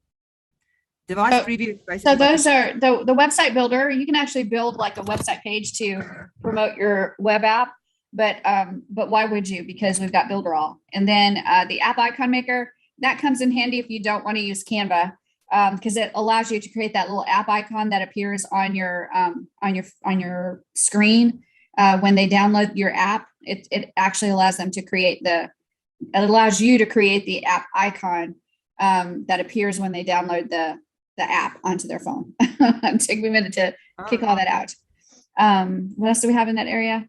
Device preview. So those are the website builder. You can actually build like a website page to promote your web app, but why would you? Because we've got Builderall. And then the app icon maker, that comes in handy if you don't want to use Canva, because it allows you to create that little app icon that appears on your screen when they download your app. It actually allows them to create it allows you to create the app icon that appears when they download the app onto their phone. It took me a minute to kick all that out. What else do we have in that area?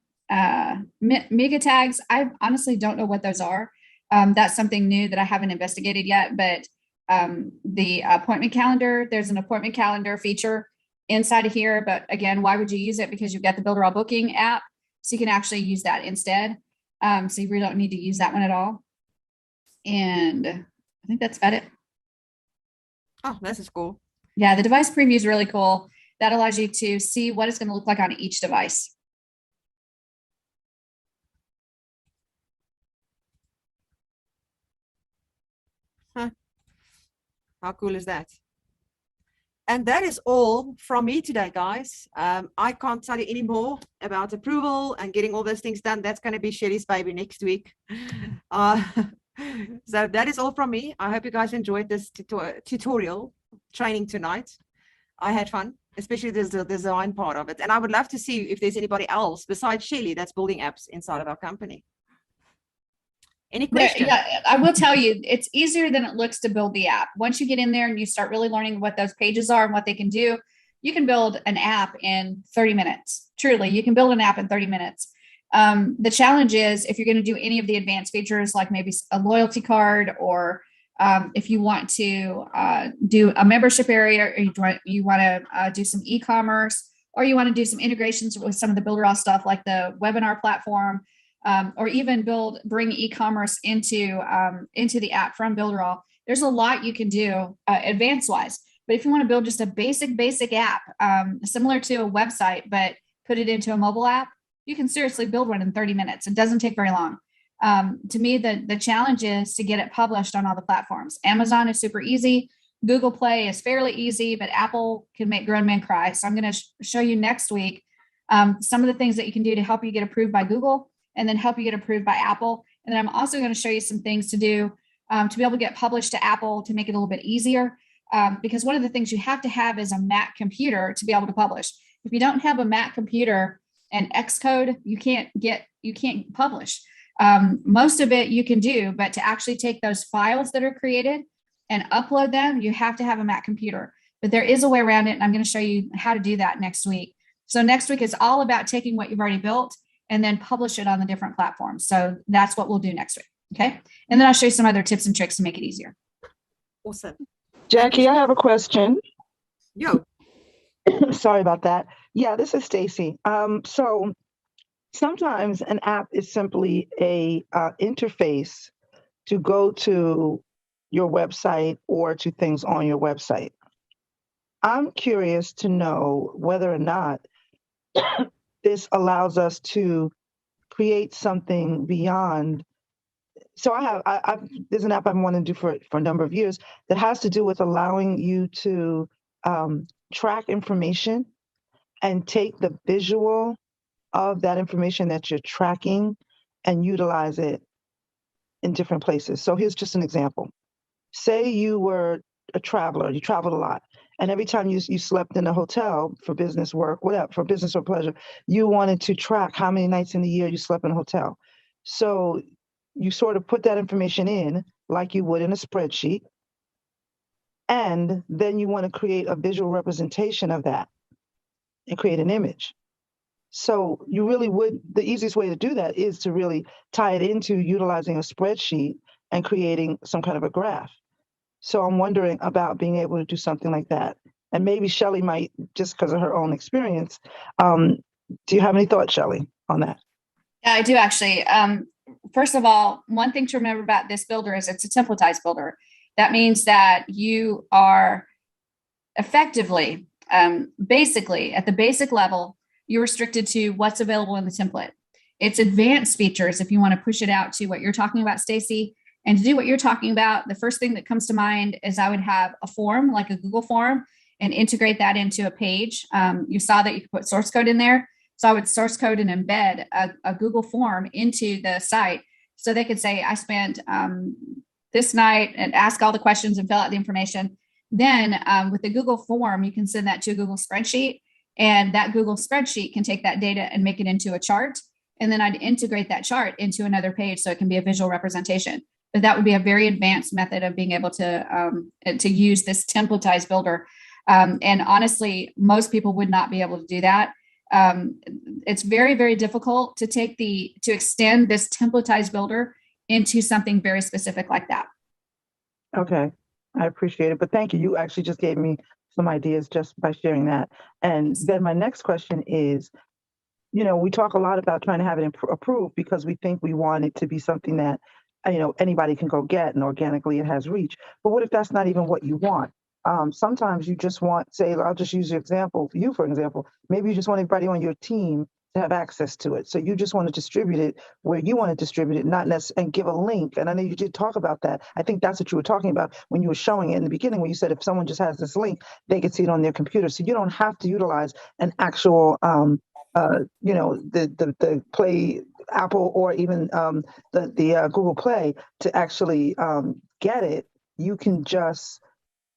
Mega tags. I honestly don't know what those are. That's something new that I haven't investigated yet, but the appointment calendar, there's an appointment calendar feature inside of here. But again, why would you use it? Because you've got the Builderall booking app, so you can actually use that instead. So you really don't need to use that one at all. And I think that's about it. Oh, this is cool. Yeah, the device preview is really cool. That allows you to see what it's going to look like on each device. Huh. How cool is that? And that is all from me today, guys. I can't tell you any more about approval and getting all those things done. That's going to be Sherry's baby next week. So that is all from me. I hope you guys enjoyed this tutorial training tonight. I had fun, especially the design part of it. And I would love to see if there's anybody else besides Shelly that's building apps inside of our company. Any questions? Yeah, I will tell you, it's easier than it looks to build the app. Once you get in there and you start really learning what those pages are and what they can do, you can build an app in 30 minutes. Truly, you can build an app in 30 minutes. The challenge is if you're going to do any of the advanced features, like maybe a loyalty card, or if you want to do a membership area, or you want to do some e-commerce, or you want to do some integrations with some of the Builderall stuff, like the webinar platform, or even bring e-commerce into the app from Builderall. There's a lot you can do advanced wise. But if you want to build just a basic app, similar to a website, but put it into a mobile app, you can seriously build one in 30 minutes. It doesn't take very long. To me, the challenge is to get it published on all the platforms. Amazon is super easy. Google Play is fairly easy, but Apple can make grown men cry. So I'm going to show you next week some of the things that you can do to help you get approved by Google and then help you get approved by Apple. And then I'm also going to show you some things to do to be able to get published to Apple to make it a little bit easier. Because one of the things you have to have is a Mac computer to be able to publish. If you don't have a Mac computer and Xcode, you can't publish. Most of it you can do, but to actually take those files that are created and upload them, you have to have a Mac computer. But there is a way around it, and I'm going to show you how to do that next week. So next week is all about taking what you've already built and then publish it on the different platforms. So that's what we'll do next week. Okay. And then I'll show you some other tips and tricks to make it easier. Awesome. Jackie, I have a question. Yo. Sorry about that. Yeah, this is Stacy. So sometimes an app is simply a interface to go to your website or to things on your website. I'm curious to know whether or not this allows us to create something beyond. So there's an app I've wanted to do for a number of years that has to do with allowing you to track information and take the visual of that information that you're tracking and utilize it in different places. So here's just an example. Say you were a traveler, you traveled a lot, and every time you slept in a hotel for business work, whatever, for business or pleasure, you wanted to track how many nights in the year you slept in a hotel. So you sort of put that information in like you would in a spreadsheet, and then you want to create a visual representation of that and create an image. So you really the easiest way to do that is to really tie it into utilizing a spreadsheet and creating some kind of a graph. So I'm wondering about being able to do something like that. And maybe Shelley might, just because of her own experience. Do you have any thoughts, Shelley, on that? Yeah, I do actually. First of all, one thing to remember about this builder is it's a templatized builder. That means that you are effectively, basically, at the basic level, you're restricted to what's available in the template. It's advanced features if you want to push it out to what you're talking about, Stacy. And to do what you're talking about, the first thing that comes to mind is I would have a form, like a Google form, and integrate that into a page. You saw that you could put source code in there. So I would source code and embed a Google form into the site. So they could say, I spent this night, and ask all the questions and fill out the information. Then with the Google form, you can send that to a Google spreadsheet. And that Google spreadsheet can take that data and make it into a chart. And then I'd integrate that chart into another page so it can be a visual representation. But that would be a very advanced method of being able to use this templatized builder. And honestly, most people would not be able to do that. It's very, very difficult to extend this templatized builder into something very specific like that. Okay, I appreciate it. But thank you. You actually just gave me some ideas just by sharing that. And then my next question is, we talk a lot about trying to have it approved because we think we want it to be something that, anybody can go get and organically it has reach. But what if that's not even what you want? Sometimes you just want, say, I'll just use your example, for example, maybe you just want everybody on your team to have access to it. So you just want to distribute it where you want to distribute it, not necessarily, and give a link. And I know you did talk about that. I think that's what you were talking about when you were showing it in the beginning, when you said if someone just has this link, they can see it on their computer. So you don't have to utilize an actual, the Play Apple or even the Google Play to actually get it. You can just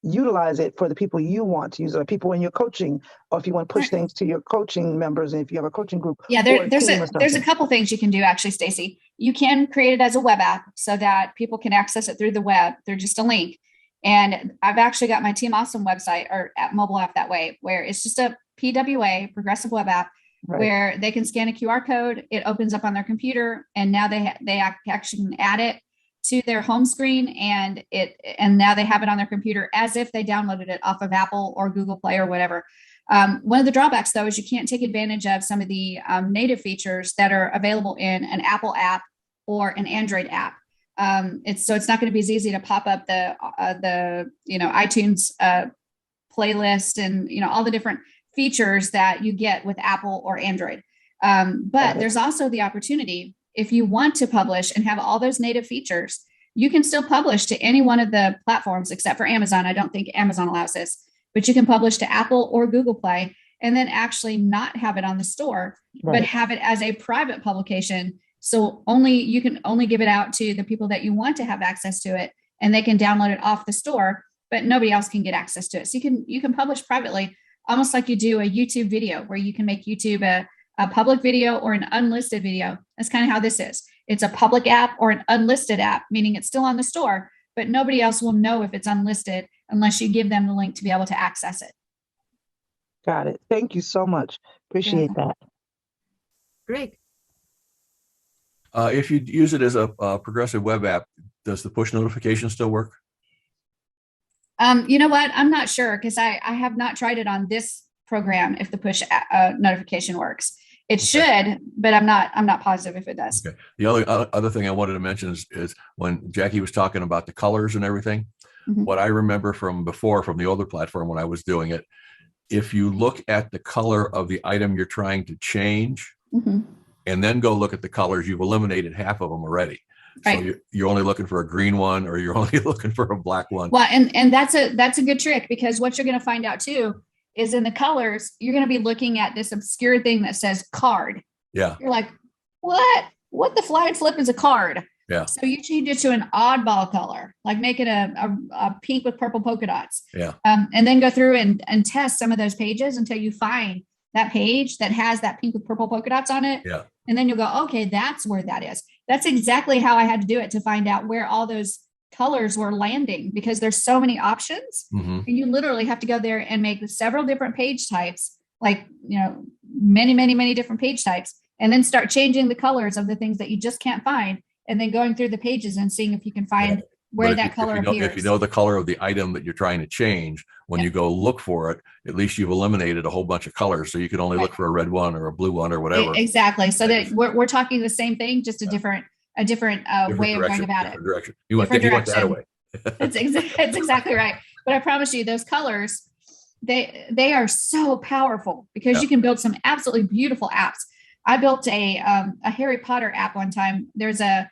utilize it for the people you want to use it, or people in your coaching, or if you want to push things to your coaching members, and if you have a coaching group. Yeah, there's a couple things you can do actually, Stacy. You can create it as a web app so that people can access it through the web. They're just a link. And I've actually got my Team Awesome website or mobile app that way, where it's just a PWA, progressive web app, Right. where they can scan a QR code. It opens up on their computer, and now they actually can add it to their home screen, and now they have it on their computer as if they downloaded it off of Apple or Google Play or whatever. One of the drawbacks, though, is you can't take advantage of some of the native features that are available in an Apple app or an Android app. It's not going to be as easy to pop up the iTunes playlist and all the different features that you get with Apple or Android. But there's also the opportunity, if you want to publish and have all those native features, you can still publish to any one of the platforms except for Amazon. I don't think Amazon allows this, but you can publish to Apple or Google Play and then actually not have it on the store, but have it as a private publication. So you can only give it out to the people that you want to have access to it, and they can download it off the store, but nobody else can get access to it. So you can publish privately, almost like you do a YouTube video, where you can make YouTube a public video or an unlisted video. That's kind of how this is. It's a public app or an unlisted app, meaning it's still on the store, but nobody else will know if it's unlisted unless you give them the link to be able to access it. Got it. Thank you so much. Appreciate that. Great. If you use it as a progressive web app, does the push notification still work? You know what? I'm not sure, because I have not tried it on this program if the push notification works. It should, but I'm not positive if it does. Okay. The other thing I wanted to mention is when Jackie was talking about the colors and everything, what I remember from before, from the older platform when I was doing it, if you look at the color of the item you're trying to change and then go look at the colors, you've eliminated half of them already. Right. So you're only looking for a green one, or you're only looking for a black one. Well, and that's a good trick, because what you're going to find out too is in the colors, you're going to be looking at this obscure thing that says card. Yeah. You're like, what the fly and flip is a card? Yeah. So you change it to an oddball color, like make it a pink with purple polka dots. Yeah. And then go through and test some of those pages until you find that page that has that pink with purple polka dots on it. Yeah. And then you'll go, okay, that's where that is. That's exactly how I had to do it, to find out where all those colors were landing, because there's so many options. And you literally have to go there and make several different page types, like, many, many, many different page types, and then start changing the colors of the things that you just can't find, and then going through the pages and seeing if you can find where that color appears. If you know the color of the item that you're trying to change, when you go look for it, at least you've eliminated a whole bunch of colors. So you can only look for a red one or a blue one or whatever. Exactly. So that we're talking the same thing, just a different way of going about it. Direction. You want that away. It's exactly right. But I promise you, those colors, they are so powerful, because you can build some absolutely beautiful apps. I built a Harry Potter app one time. There's a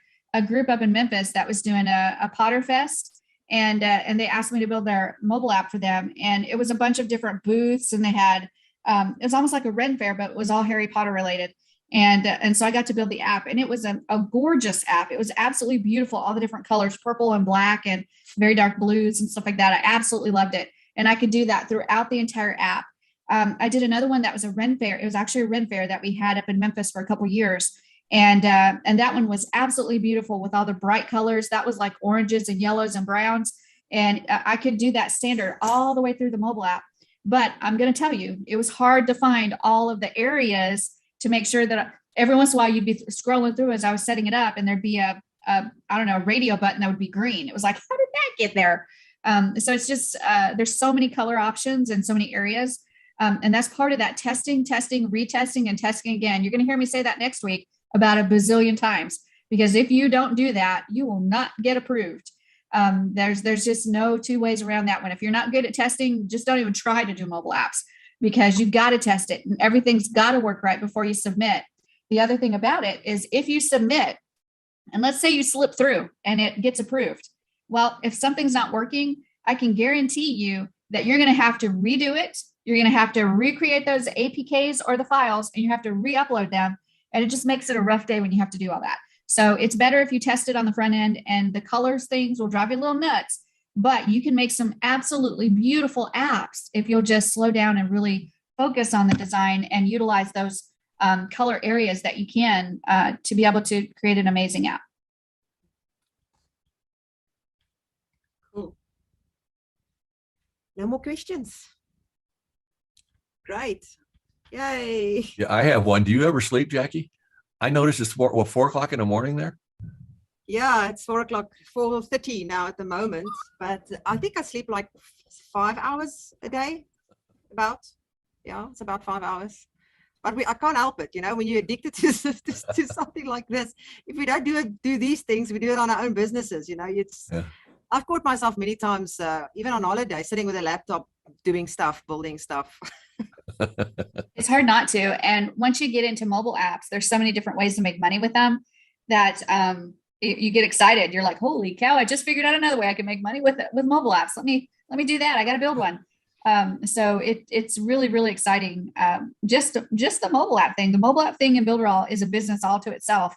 group up in Memphis that was doing a Potter Fest, and they asked me to build their mobile app for them. And it was a bunch of different booths, and they had it was almost like a Ren Fair, but it was all Harry Potter related. And so I got to build the app, and it was a gorgeous app. It was absolutely beautiful. All the different colors, purple and black and very dark blues and stuff like that. I absolutely loved it. And I could do that throughout the entire app. I did another one that was a Ren Fair. It was actually a Ren Fair that we had up in Memphis for a couple of years. And that one was absolutely beautiful with all the bright colors. That was like oranges and yellows and browns. And I could do that standard all the way through the mobile app. But I'm going to tell you, it was hard to find all of the areas to make sure that every once in a while you'd be scrolling through as I was setting it up, and there'd be a radio button that would be green. It was like, how did that get there? So it's just, there's so many color options and so many areas. And that's part of that testing, retesting, and testing again. You're going to hear me say that next week about a bazillion times, because if you don't do that, you will not get approved. There's just no two ways around that one. If you're not good at testing, just don't even try to do mobile apps, because you've got to test it, and everything's got to work right before you submit. The other thing about it is, if you submit, and let's say you slip through and it gets approved, well, if something's not working, I can guarantee you that you're going to have to redo it. You're going to have to recreate those APKs or the files, and you have to re-upload them. And it just makes it a rough day when you have to do all that. So it's better if you test it on the front end, and the colors things will drive you a little nuts, but you can make some absolutely beautiful apps if you'll just slow down and really focus on the design and utilize those color areas that you can to be able to create an amazing app. Cool. No more questions. Great. Yay. Yeah, I have one. Do you ever sleep, Jackie? I noticed it's 4 o'clock in the morning there. Yeah, it's 4:00, 4:30 now at the moment, but I think I sleep like 5 hours a day, about. Yeah, it's about 5 hours. But I can't help it, when you're addicted to something like this. If we don't do these things, we do it on our own businesses. Yeah. I've caught myself many times, even on holiday, sitting with a laptop, doing stuff, building stuff. It's hard not to. And once you get into mobile apps, there's so many different ways to make money with them that you get excited. You're like, holy cow, I just figured out another way I can make money with mobile apps. Let me do that. I got to build one. So it's really, really exciting. Just the mobile app thing. The mobile app thing in Builderall is a business all to itself.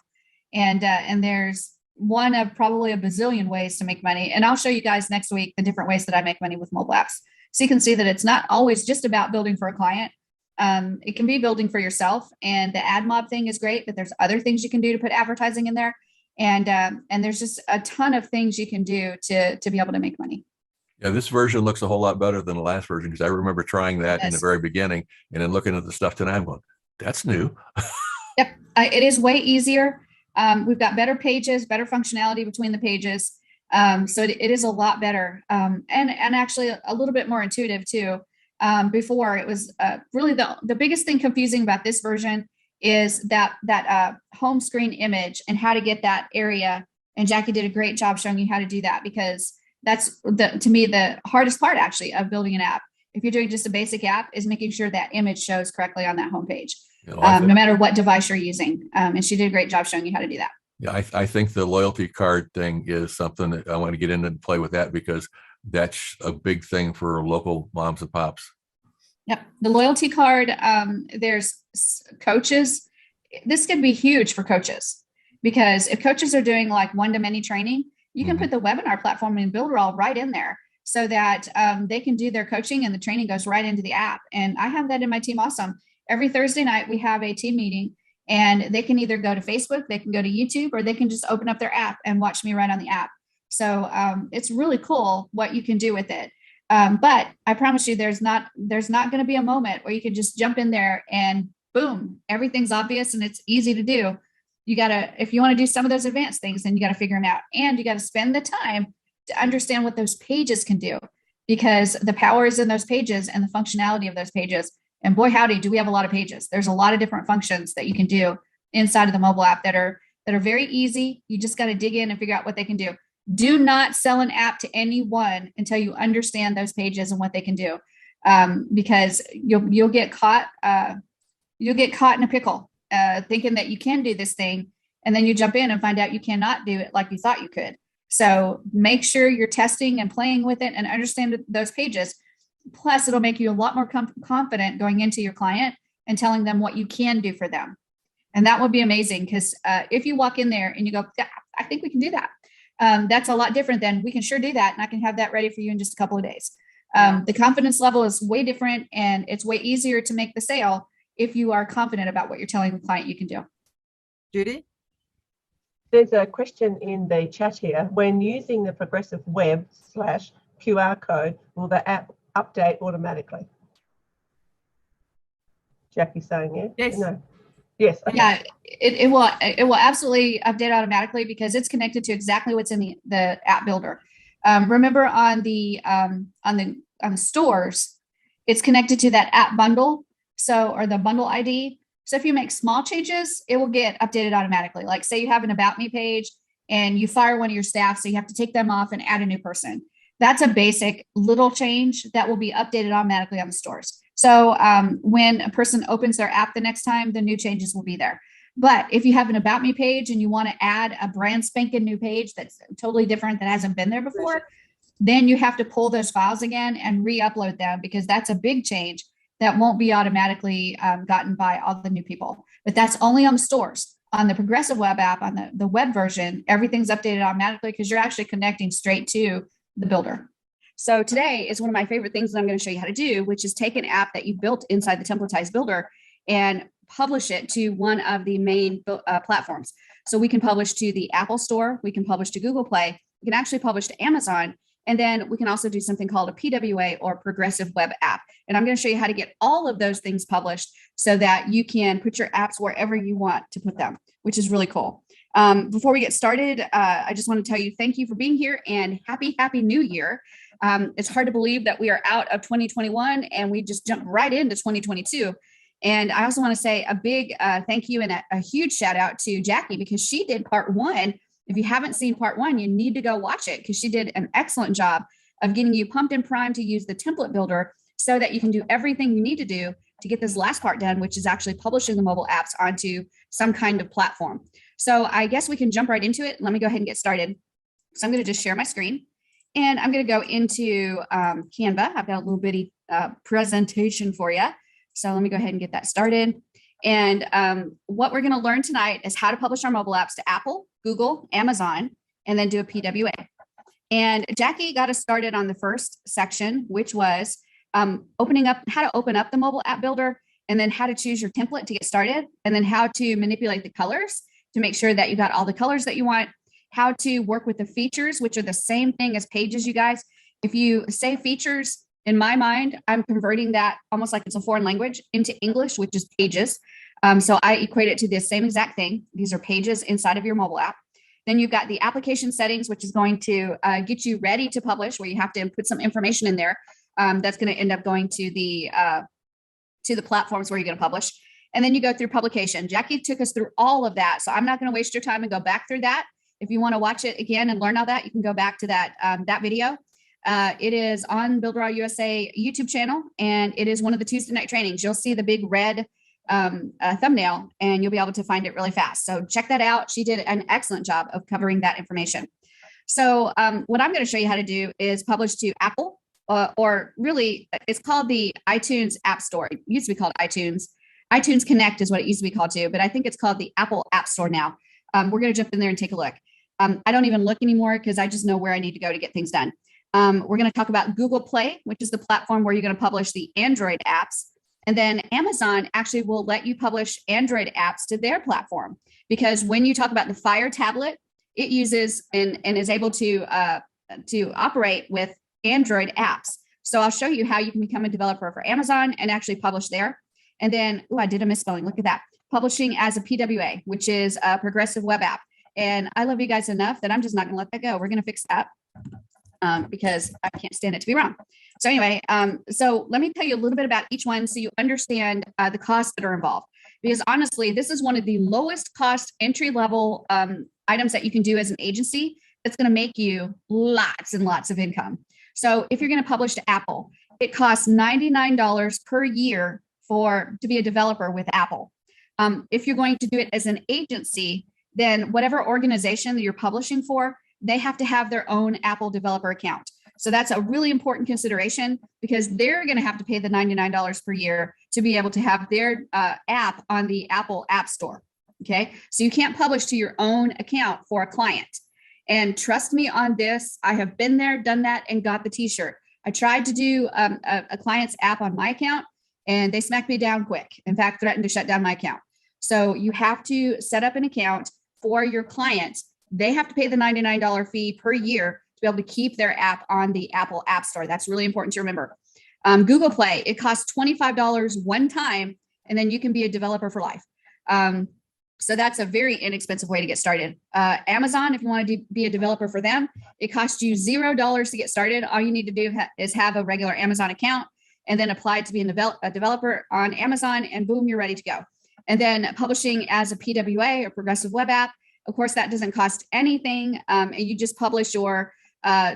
And there's one of probably a bazillion ways to make money. And I'll show you guys next week the different ways that I make money with mobile apps. So you can see that it's not always just about building for a client. It can be building for yourself, and the ad mob thing is great, but there's other things you can do to put advertising in there. And there's just a ton of things you can do to be able to make money. Yeah, this version looks a whole lot better than the last version, because I remember trying that in the very beginning and then looking at the stuff tonight. I'm going, that's new. Yep, it is way easier. We've got better pages, better functionality between the pages. So it is a lot better, and actually a little bit more intuitive too. Before it was really the biggest thing confusing about this version is that home screen image and how to get that area. And Jackie did a great job showing you how to do that, because that's to me the hardest part actually of building an app. If you're doing just a basic app, is making sure that image shows correctly on that homepage, no matter what device you're using. And she did a great job showing you how to do that. Yeah, I think the loyalty card thing is something that I want to get in and play with that, because that's a big thing for local moms and pops. Yep. The loyalty card, there's coaches. This could be huge for coaches, because if coaches are doing like one-to-many training, you can put the webinar platform in Builderall right in there, so that they can do their coaching and the training goes right into the app. And I have that in my Team Awesome. Every Thursday night, we have a team meeting, and they can either go to Facebook, they can go to YouTube, or they can just open up their app and watch me right on the app. So it's really cool what you can do with it. But I promise you, there's not going to be a moment where you can just jump in there and boom, everything's obvious and it's easy to do. You gotta, if you want to do some of those advanced things, then you got to figure them out, and you got to spend the time to understand what those pages can do, because the power is in those pages and the functionality of those pages. And boy, howdy, do we have a lot of pages. There's a lot of different functions that you can do inside of the mobile app that are very easy. You just got to dig in and figure out what they can do. Do not sell an app to anyone until you understand those pages and what they can do, because you'll get caught. You'll get caught in a pickle, thinking that you can do this thing, and then you jump in and find out you cannot do it like you thought you could. So make sure you're testing and playing with it and understand those pages. Plus, it'll make you a lot more confident going into your client and telling them what you can do for them. And that would be amazing, because if you walk in there and you go, yeah, I think we can do that. That's a lot different than we can sure do that. And I can have that ready for you in just a couple of days. The confidence level is way different, and it's way easier to make the sale if you are confident about what you're telling the client you can do. Judy? There's a question in the chat here. When using the progressive web / QR code, will the app update automatically? Jackie's saying yes. Yes. No. Yes. Okay. Yeah, it will absolutely update automatically, because it's connected to exactly what's in the app builder. Remember on the stores, it's connected to that app bundle, or the bundle ID. So if you make small changes, it will get updated automatically. Like say you have an About Me page and you fire one of your staff, so you have to take them off and add a new person. That's a basic little change that will be updated automatically on the stores. So when a person opens their app the next time, the new changes will be there. But if you have an About Me page and you want to add a brand spanking new page that's totally different, that hasn't been there before, then you have to pull those files again and re-upload them, because that's a big change that won't be automatically gotten by all the new people. But that's only on the stores. On the progressive web app, on the web version, everything's updated automatically, because you're actually connecting straight to the builder. So today is one of my favorite things that I'm going to show you how to do, which is take an app that you built inside the Templatized Builder and publish it to one of the main platforms. So we can publish to the Apple Store, we can publish to Google Play, we can actually publish to Amazon, And then we can also do something called a PWA or progressive web app. And I'm going to show you how to get all of those things published so that you can put your apps wherever you want to put them, which is really cool. Before we get started, I just want to tell you thank you for being here and happy New Year. It's hard to believe that we are out of 2021 and we just jumped right into 2022. And I also want to say a big thank you and a huge shout out to Jackie, because she did part 1. If you haven't seen part 1, you need to go watch it, because she did an excellent job of getting you pumped and primed to use the template builder so that you can do everything you need to do to get this last part done, which is actually publishing the mobile apps onto some kind of platform. So I guess we can jump right into it. Let me go ahead and get started. So I'm going to just share my screen and I'm going to go into Canva. I've got a little bitty presentation for you. So let me go ahead and get that started. And what we're going to learn tonight is how to publish our mobile apps to Apple, Google, Amazon, and then do a PWA. And Jackie got us started on the first section, which was how to open up the mobile app builder, and then how to choose your template to get started, and then how to manipulate the colors to make sure that you got all the colors that you want, how to work with the features, which are the same thing as pages, you guys. If you say features, in my mind, I'm converting that almost like it's a foreign language into English, which is pages. So I equate it to the same exact thing. These are pages inside of your mobile app. Then you've got the application settings, which is going to get you ready to publish, where you have to put some information in there. That's going to end up going to the platforms where you're going to publish. And then you go through publication. Jackie took us through all of that. So I'm not going to waste your time and go back through that. If you want to watch it again and learn all that, you can go back to that video. It is on Builderall USA YouTube channel, and it is one of the Tuesday night trainings. You'll see the big red thumbnail, and you'll be able to find it really fast. So check that out. She did an excellent job of covering that information. So what I'm going to show you how to do is publish to Apple, or really it's called the iTunes App Store. It used to be called iTunes. iTunes Connect is what it used to be called too, but I think it's called the Apple App Store now. We're going to jump in there and take a look. I don't even look anymore because I just know where I need to go to get things done. We're going to talk about Google Play, which is the platform where you're going to publish the Android apps. And then Amazon actually will let you publish Android apps to their platform, because when you talk about the Fire tablet, it uses and is able to operate with Android apps. So I'll show you how you can become a developer for Amazon and actually publish there. And then, I did a misspelling. Look at that. Publishing as a PWA, which is a progressive web app. And I love you guys enough that I'm just not going to let that go. We're going to fix that because I can't stand it to be wrong. So anyway, so let me tell you a little bit about each one so you understand the costs that are involved. Because honestly, this is one of the lowest cost entry level items that you can do as an agency that's going to make you lots and lots of income. So if you're going to publish to Apple, it costs $99 per year to be a developer with Apple. If you're going to do it as an agency, then whatever organization that you're publishing for, they have to have their own Apple developer account. So that's a really important consideration, because they're going to have to pay the $99 per year to be able to have their app on the Apple App Store. Okay, so you can't publish to your own account for a client. And trust me on this, I have been there, done that, and got the t-shirt. I tried to do a client's app on my account, and they smacked me down quick. In fact, threatened to shut down my account. So you have to set up an account for your client. They have to pay the $99 fee per year to be able to keep their app on the Apple App Store. That's really important to remember. Google Play, it costs $25 one time, and then you can be a developer for life. So that's a very inexpensive way to get started. Amazon, if you want to be a developer for them, it costs you $0 to get started. All you need to do is have a regular Amazon account and then apply to be a developer on Amazon, and boom, you're ready to go. And then publishing as a PWA or progressive web app, of course, that doesn't cost anything. And you just publish your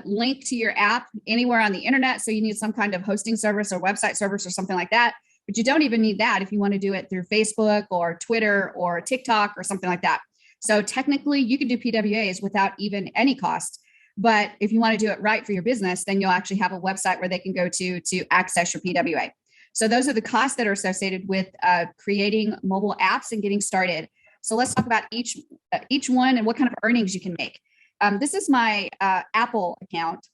link to your app anywhere on the internet. So you need some kind of hosting service or website service or something like that. But you don't even need that if you want to do it through Facebook or Twitter or TikTok or something like that. So technically, you can do PWAs without even any cost. But if you want to do it right for your business, then you'll actually have a website where they can go to access your PWA. So those are the costs that are associated with creating mobile apps and getting started. So let's talk about each one and what kind of earnings you can make. This is my Apple account,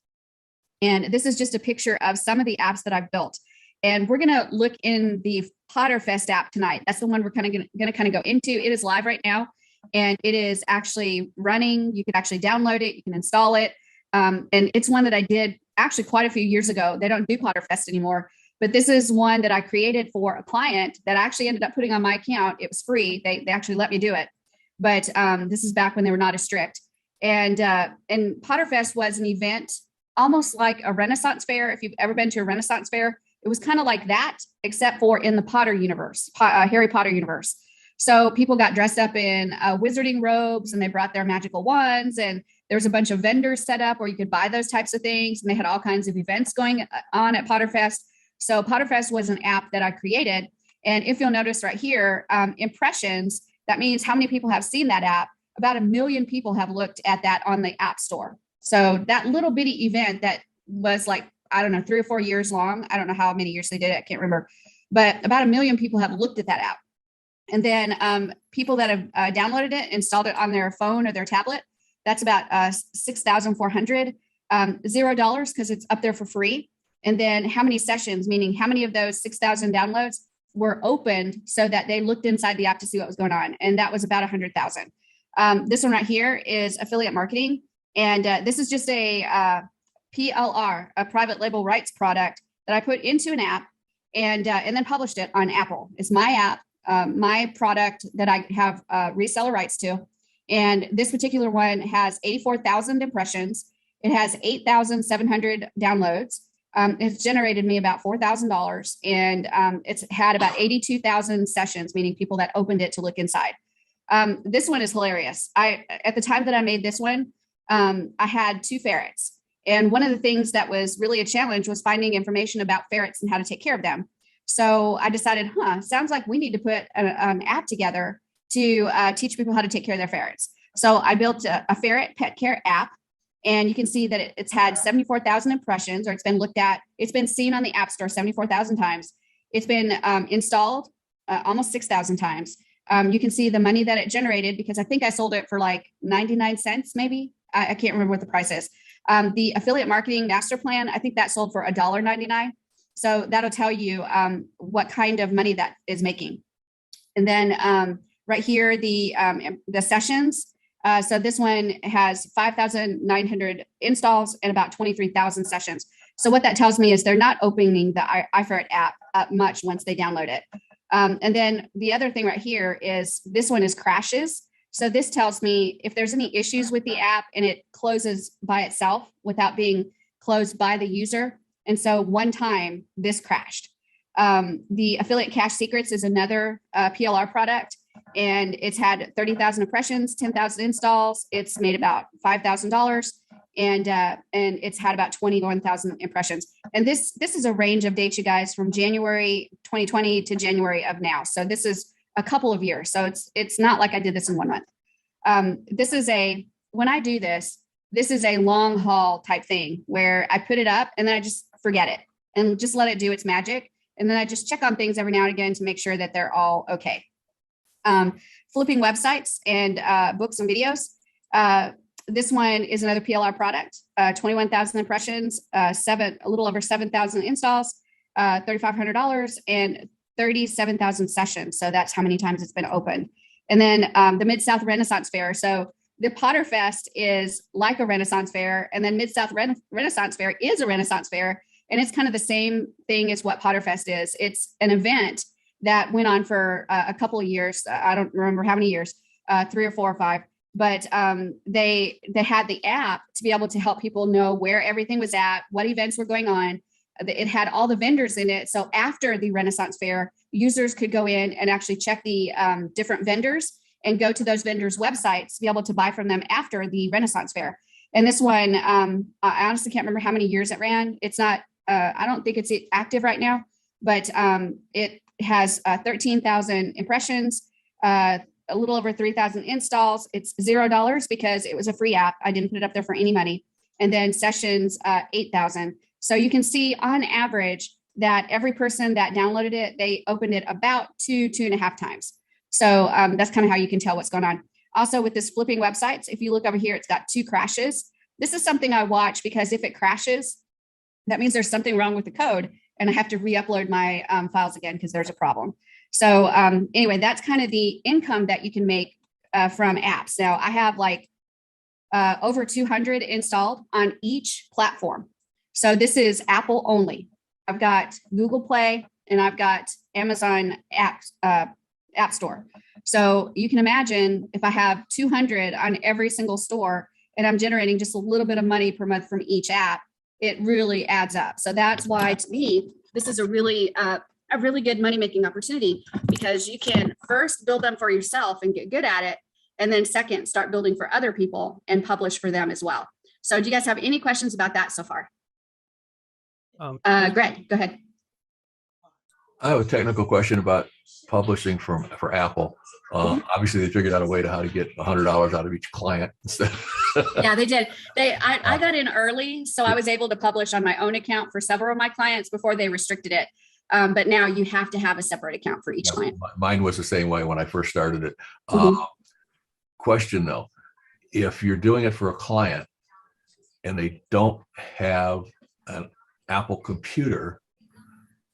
and this is just a picture of some of the apps that I've built. And we're going to look in the Potterfest app tonight. That's the one we're going to go into. It is live right now, and it is actually running. You can actually download it. You can install it. And it's one that I did actually quite a few years ago. They don't do Potterfest anymore, but this is one that I created for a client that I actually ended up putting on my account. It was free. They actually let me do it. But this is back when they were not as strict. And Potterfest was an event almost like a Renaissance fair. If you've ever been to a Renaissance fair, it was kind of like that, except for in the Potter universe, Harry Potter universe. So people got dressed up in wizarding robes and they brought their magical wands, and there was a bunch of vendors set up where you could buy those types of things. And they had all kinds of events going on at Potterfest. So Potterfest was an app that I created. And if you'll notice right here, impressions, that means how many people have seen that app. About 1 million people have looked at that on the App Store. So that little bitty event that was like, I don't know, 3 or 4 years long. I don't know how many years they did it. I can't remember. But about 1 million people have looked at that app. And then people that have downloaded it, installed it on their phone or their tablet, that's about 6,400. $0 because it's up there for free. And then how many sessions, meaning how many of those 6,000 downloads were opened so that they looked inside the app to see what was going on. And that was about 100,000. This one right here is affiliate marketing. And this is just a PLR, a private label rights product that I put into an app and then published it on Apple. It's my app, my product that I have reseller rights to. And this particular one has 84,000 impressions. It has 8,700 downloads. It's generated me about $4,000, and it's had about 82,000 sessions, meaning people that opened it to look inside. This one is hilarious. At the time that I made this one, I had 2 ferrets. And one of the things that was really a challenge was finding information about ferrets and how to take care of them. So I decided, sounds like we need to put an app together to teach people how to take care of their ferrets. So I built a ferret pet care app. And you can see that it's had 74,000 impressions, or it's been looked at. It's been seen on the App Store 74,000 times. It's been installed almost 6,000 times. You can see the money that it generated, because I think I sold it for like 99 cents, maybe. I can't remember what the price is. The affiliate marketing master plan, I think that sold for $1.99. So that'll tell you what kind of money that is making. And then right here, the sessions. So this one has 5,900 installs and about 23,000 sessions. So what that tells me is they're not opening the iFerret app up much once they download it. And then the other thing right here is this one is crashes. So this tells me if there's any issues with the app and it closes by itself without being closed by the user. And so one time this crashed. The Affiliate Cash Secrets is another PLR product. And it's had 30,000 impressions, 10,000 installs. It's made about $5,000, and it's had about 21,000 impressions. And this is a range of dates, you guys, from January 2020 to January of now. So this is a couple of years. So it's not like I did this in 1 month. When I do this is a long haul type thing where I put it up and then I just forget it and just let it do its magic. And then I just check on things every now and again to make sure that they're all okay. Flipping websites and books and videos. This one is another PLR product, 21,000 impressions, a little over 7,000 installs, $3,500 and 37,000 sessions. So that's how many times it's been opened. And then the Mid-South Renaissance Fair. So the Potterfest is like a Renaissance Fair, and then Mid-South Renaissance Fair is a Renaissance Fair. And it's kind of the same thing as what Potterfest is. It's an event that went on for a couple of years. I don't remember how many years, 3 or 4 or 5. But they had the app to be able to help people know where everything was at, what events were going on. It had all the vendors in it. So after the Renaissance Fair, users could go in and actually check the different vendors and go to those vendors' websites to be able to buy from them after the Renaissance Fair. And this one, I honestly can't remember how many years it ran. It's not, I don't think it's active right now, but it has 13,000 impressions, a little over 3,000 installs. It's $0 because it was a free app. I didn't put it up there for any money. And then sessions, 8,000. So you can see on average that every person that downloaded it, they opened it about 2.5 times. So that's kind of how you can tell what's going on. Also with this flipping websites, if you look over here, it's got 2 crashes. This is something I watch because if it crashes, that means there's something wrong with the code. And I have to re-upload my files again because there's a problem. So anyway, that's kind of the income that you can make from apps. Now I have like over 200 installed on each platform. So this is Apple only. I've got Google Play and I've got Amazon App Store. So you can imagine if I have 200 on every single store and I'm generating just a little bit of money per month from each app, it really adds up. So that's why, to me, this is a really good money-making opportunity, because you can first build them for yourself and get good at it. And then second, start building for other people and publish for them as well. So do you guys have any questions about that so far? Greg, go ahead. I have a technical question about publishing for Apple. Obviously, they figured out a way to how to get $100 out of each client instead. Yeah, they did. I got in early, so I was able to publish on my own account for several of my clients before they restricted it. But now you have to have a separate account for each client. Mine was the same way when I first started it. Mm-hmm. Question though, if you're doing it for a client and they don't have an Apple computer,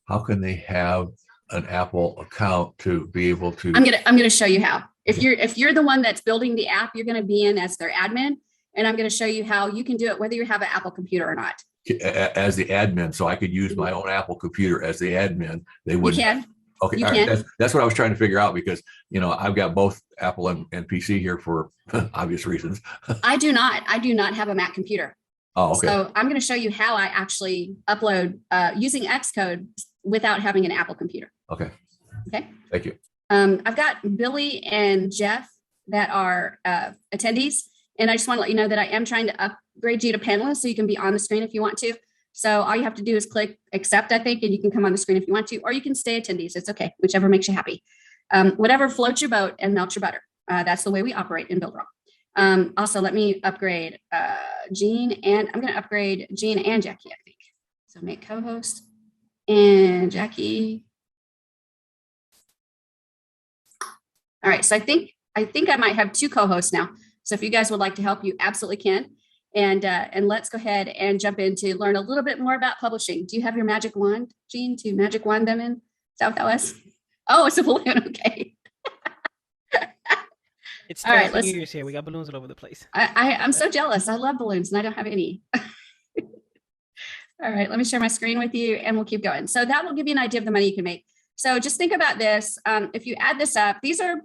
how can they have an Apple account to be able to? I'm gonna show you how. If you're the one that's building the app, you're gonna be in as their admin, and I'm gonna show you how you can do it whether you have an Apple computer or not. As the admin, so I could use my own Apple computer as the admin. They wouldn't. You can. Okay, You all right. can. That's what I was trying to figure out, because I've got both Apple and PC here for obvious reasons. I do not have a Mac computer. Oh, okay. So I'm going to show you how I actually upload using Xcode without having an Apple computer. Okay. Okay. Thank you. I've got Billy and Jeff that are attendees, and I just want to let you know that I am trying to upgrade you to panelist so you can be on the screen if you want to. So all you have to do is click accept, I think, and you can come on the screen if you want to, or you can stay attendees. It's okay, whichever makes you happy. Whatever floats your boat and melts your butter. That's the way we operate in Builderall. Also, let me upgrade Jean, and I'm going to upgrade Jean and Jackie, I think. So make co-host and Jackie. All right, so I think I might have 2 co-hosts now. So if you guys would like to help, you absolutely can. And let's go ahead and jump in to learn a little bit more about publishing. Do you have your magic wand, Jean, to magic wand them in? Is that what that was? Oh, it's a balloon. Okay. It's all right. New Year's here. We got balloons all over the place. I'm so jealous. I love balloons and I don't have any. All right, let me share my screen with you and we'll keep going. So that will give you an idea of the money you can make. So just think about this. If you add this up, these are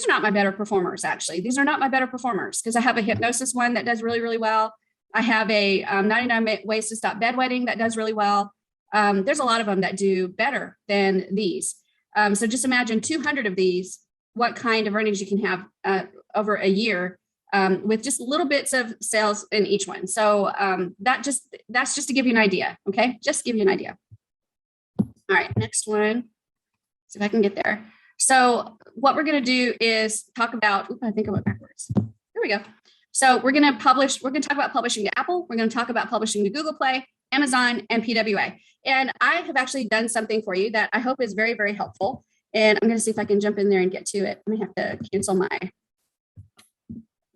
not my better performers, actually. These are not my better performers because I have a hypnosis one that does really, really well. I have a 99 ways to stop bedwetting that does really well. There's a lot of them that do better than these. So just imagine 200 of these, what kind of earnings you can have over a year with just little bits of sales in each one. So that's just to give you an idea, okay? Just give you an idea. All right, next one. See if I can get there. So what we're going to do is talk about, I think I went backwards. Here we go. So we're going to talk about publishing to Apple. We're going to talk about publishing to Google Play, Amazon, and PWA. And I have actually done something for you that I hope is very, very helpful. And I'm going to see if I can jump in there and get to it. I may have to cancel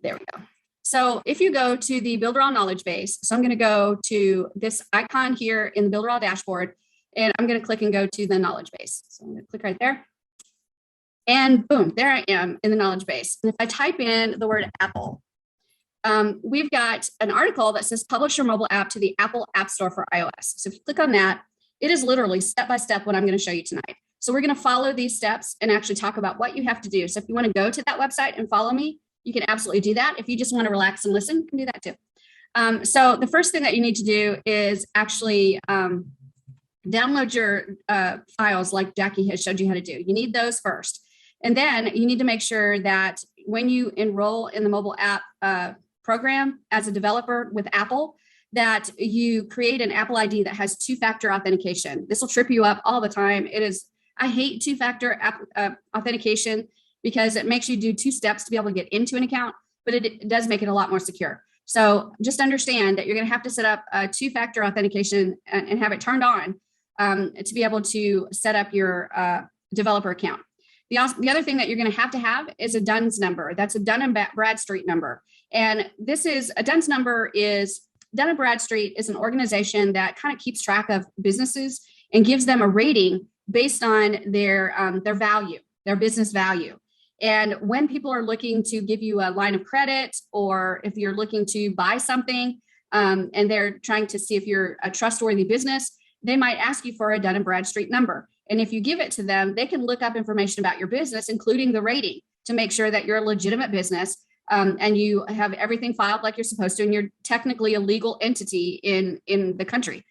there we go. So if you go to the Builderall knowledge base, so I'm going to go to this icon here in the Builderall dashboard, and I'm going to click and go to the knowledge base. So I'm going to click right there. And boom, there I am in the knowledge base. And if I type in the word Apple, we've got an article that says publish your mobile app to the Apple App Store for iOS. So if you click on that, it is literally step-by-step what I'm going to show you tonight. So we're going to follow these steps and actually talk about what you have to do. So if you want to go to that website and follow me, you can absolutely do that. If you just want to relax and listen, you can do that too. So the first thing that you need to do is actually download your files like Jackie has showed you how to do. You need those first. And then you need to make sure that when you enroll in the mobile app program as a developer with Apple, that you create an Apple ID that has 2-factor authentication. This will trip you up all the time. I hate 2-factor authentication because it makes you do 2 steps to be able to get into an account, but it does make it a lot more secure. So just understand that you're going to have to set up a 2-factor authentication and have it turned on to be able to set up your developer account. The other thing that you're going to have is a DUNS number. That's a Dun & Bradstreet number. And a DUNS number Dun & Bradstreet is an organization that kind of keeps track of businesses and gives them a rating based on their value, their business value. And when people are looking to give you a line of credit, or if you're looking to buy something, and they're trying to see if you're a trustworthy business, they might ask you for a Dun & Bradstreet number. And if you give it to them, they can look up information about your business, including the rating, to make sure that you're a legitimate business, and you have everything filed like you're supposed to, and you're technically a legal entity in the country.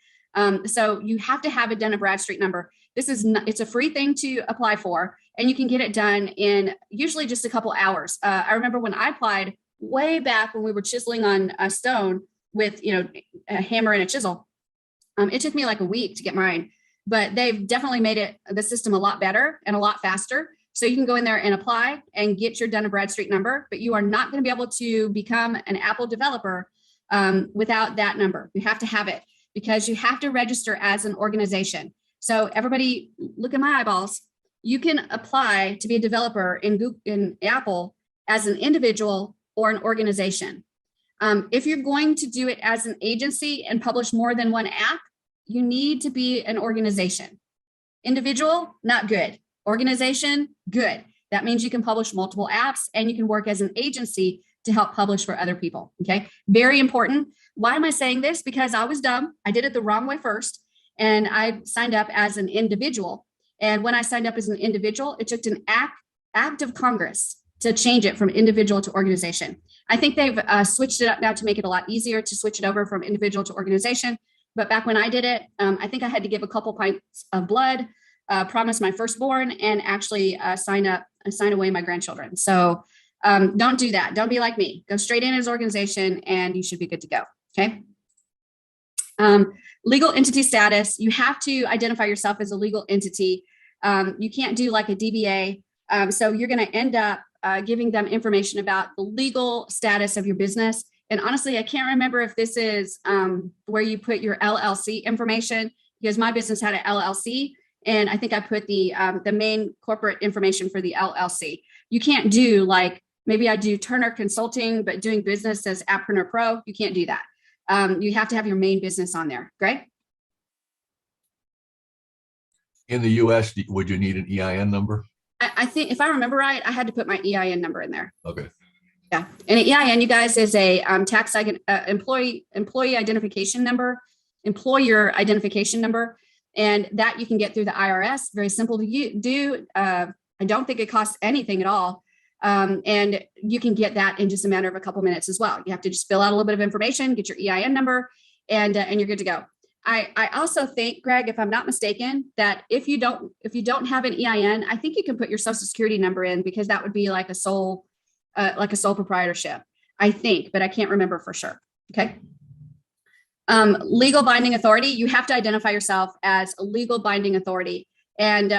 So you have to have a Dun & Bradstreet number. It's a free thing to apply for, and you can get it done in usually just a couple hours. I remember when I applied way back when we were chiseling on a stone with, a hammer and a chisel. It took me like a week to get mine, but they've definitely made the system a lot better and a lot faster. So you can go in there and apply and get your Dun & Bradstreet number, but you are not going to be able to become an Apple developer without that number. You have to have it because you have to register as an organization. So everybody, look at my eyeballs. You can apply to be a developer in Apple as an individual or an organization. If you're going to do it as an agency and publish more than one app, you need to be an organization. Individual, not good. Organization, good. That means you can publish multiple apps and you can work as an agency to help publish for other people. Okay, very important. Why am I saying this? Because I was dumb. I did it the wrong way first, and I signed up as an individual. And when I signed up as an individual, it took an act of Congress to change it from individual to organization. I think they've switched it up now to make it a lot easier to switch it over from individual to organization. But back when I did it, I think I had to give a couple pints of blood, promise my firstborn, and actually sign away my grandchildren. So don't do that. Don't be like me. Go straight in as organization and you should be good to go. Okay. Legal entity status. You have to identify yourself as a legal entity. You can't do like a DBA. So you're going to end up giving them information about the legal status of your business. And honestly, I can't remember if this is where you put your LLC information, because my business had an LLC, and I think I put the main corporate information for the LLC. You can't do like, maybe I do Turner Consulting, but doing business as Appreneur Pro. You can't do that. You have to have your main business on there. Great. In the US, would you need an EIN number? I think if I remember right, I had to put my EIN number in there. Okay. Yeah. And an EIN, you guys, is a employee identification number, employer identification number. And that you can get through the IRS. Very simple to do. I don't think it costs anything at all. And you can get that in just a matter of a couple minutes as well. You have to just fill out a little bit of information, get your EIN number, and you're good to go. I also think, Greg, if I'm not mistaken, that if you don't have an EIN, I think you can put your social security number in, because that would be like a sole proprietorship, I think, but I can't remember for sure. Okay. Legal binding authority. You have to identify yourself as a legal binding authority. And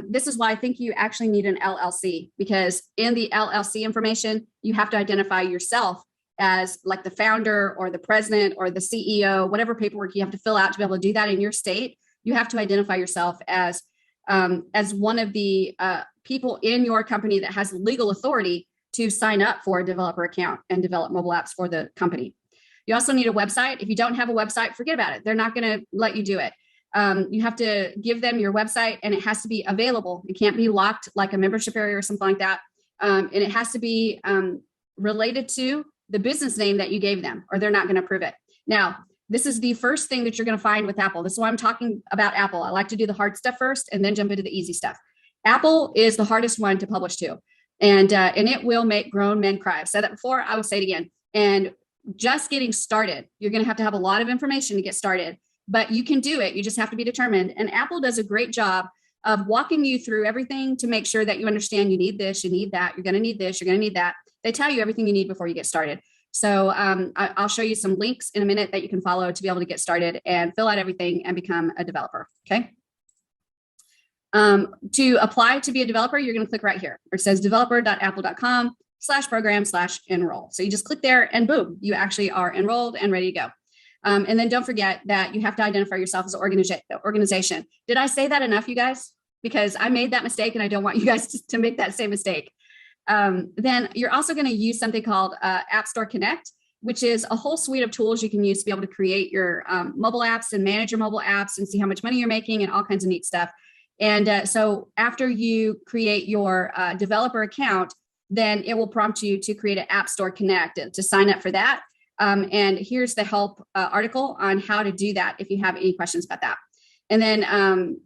this is why I think you actually need an LLC, because in the LLC information, you have to identify yourself as like the founder or the president or the CEO, whatever paperwork you have to fill out to be able to do that in your state. You have to identify yourself as one of the people in your company that has legal authority to sign up for a developer account and develop mobile apps for the company. You also need a website. If you don't have a website, forget about it. They're not going to let you do it. You have to give them your website, and it has to be available. It can't be locked like a membership area or something like that. And it has to be related to the business name that you gave them, or they're not going to approve it. Now, this is the first thing that you're going to find with Apple. This is why I'm talking about Apple. I like to do the hard stuff first and then jump into the easy stuff. Apple is the hardest one to publish to, and it will make grown men cry. I've said that before. I will say it again. And just getting started, you're going to have a lot of information to get started, but you can do it. You just have to be determined. And Apple does a great job of walking you through everything to make sure that you understand you need this, you need that, you're going to need this, you're going to need that. They tell you everything you need before you get started. So I'll show you some links in a minute that you can follow to be able to get started and fill out everything and become a developer. Okay. To apply to be a developer, you're going to click right here where it says developer.apple.com/program/enroll. So you just click there and boom, you actually are enrolled and ready to go. And then don't forget that you have to identify yourself as an organization. Did I say that enough, you guys? Because I made that mistake and I don't want you guys to make that same mistake. Then you're also going to use something called App Store Connect, which is a whole suite of tools you can use to be able to create your mobile apps and manage your mobile apps and see how much money you're making and all kinds of neat stuff. And so after you create your developer account, then it will prompt you to create an App Store Connect to sign up for that. And here's the help article on how to do that if you have any questions about that. And then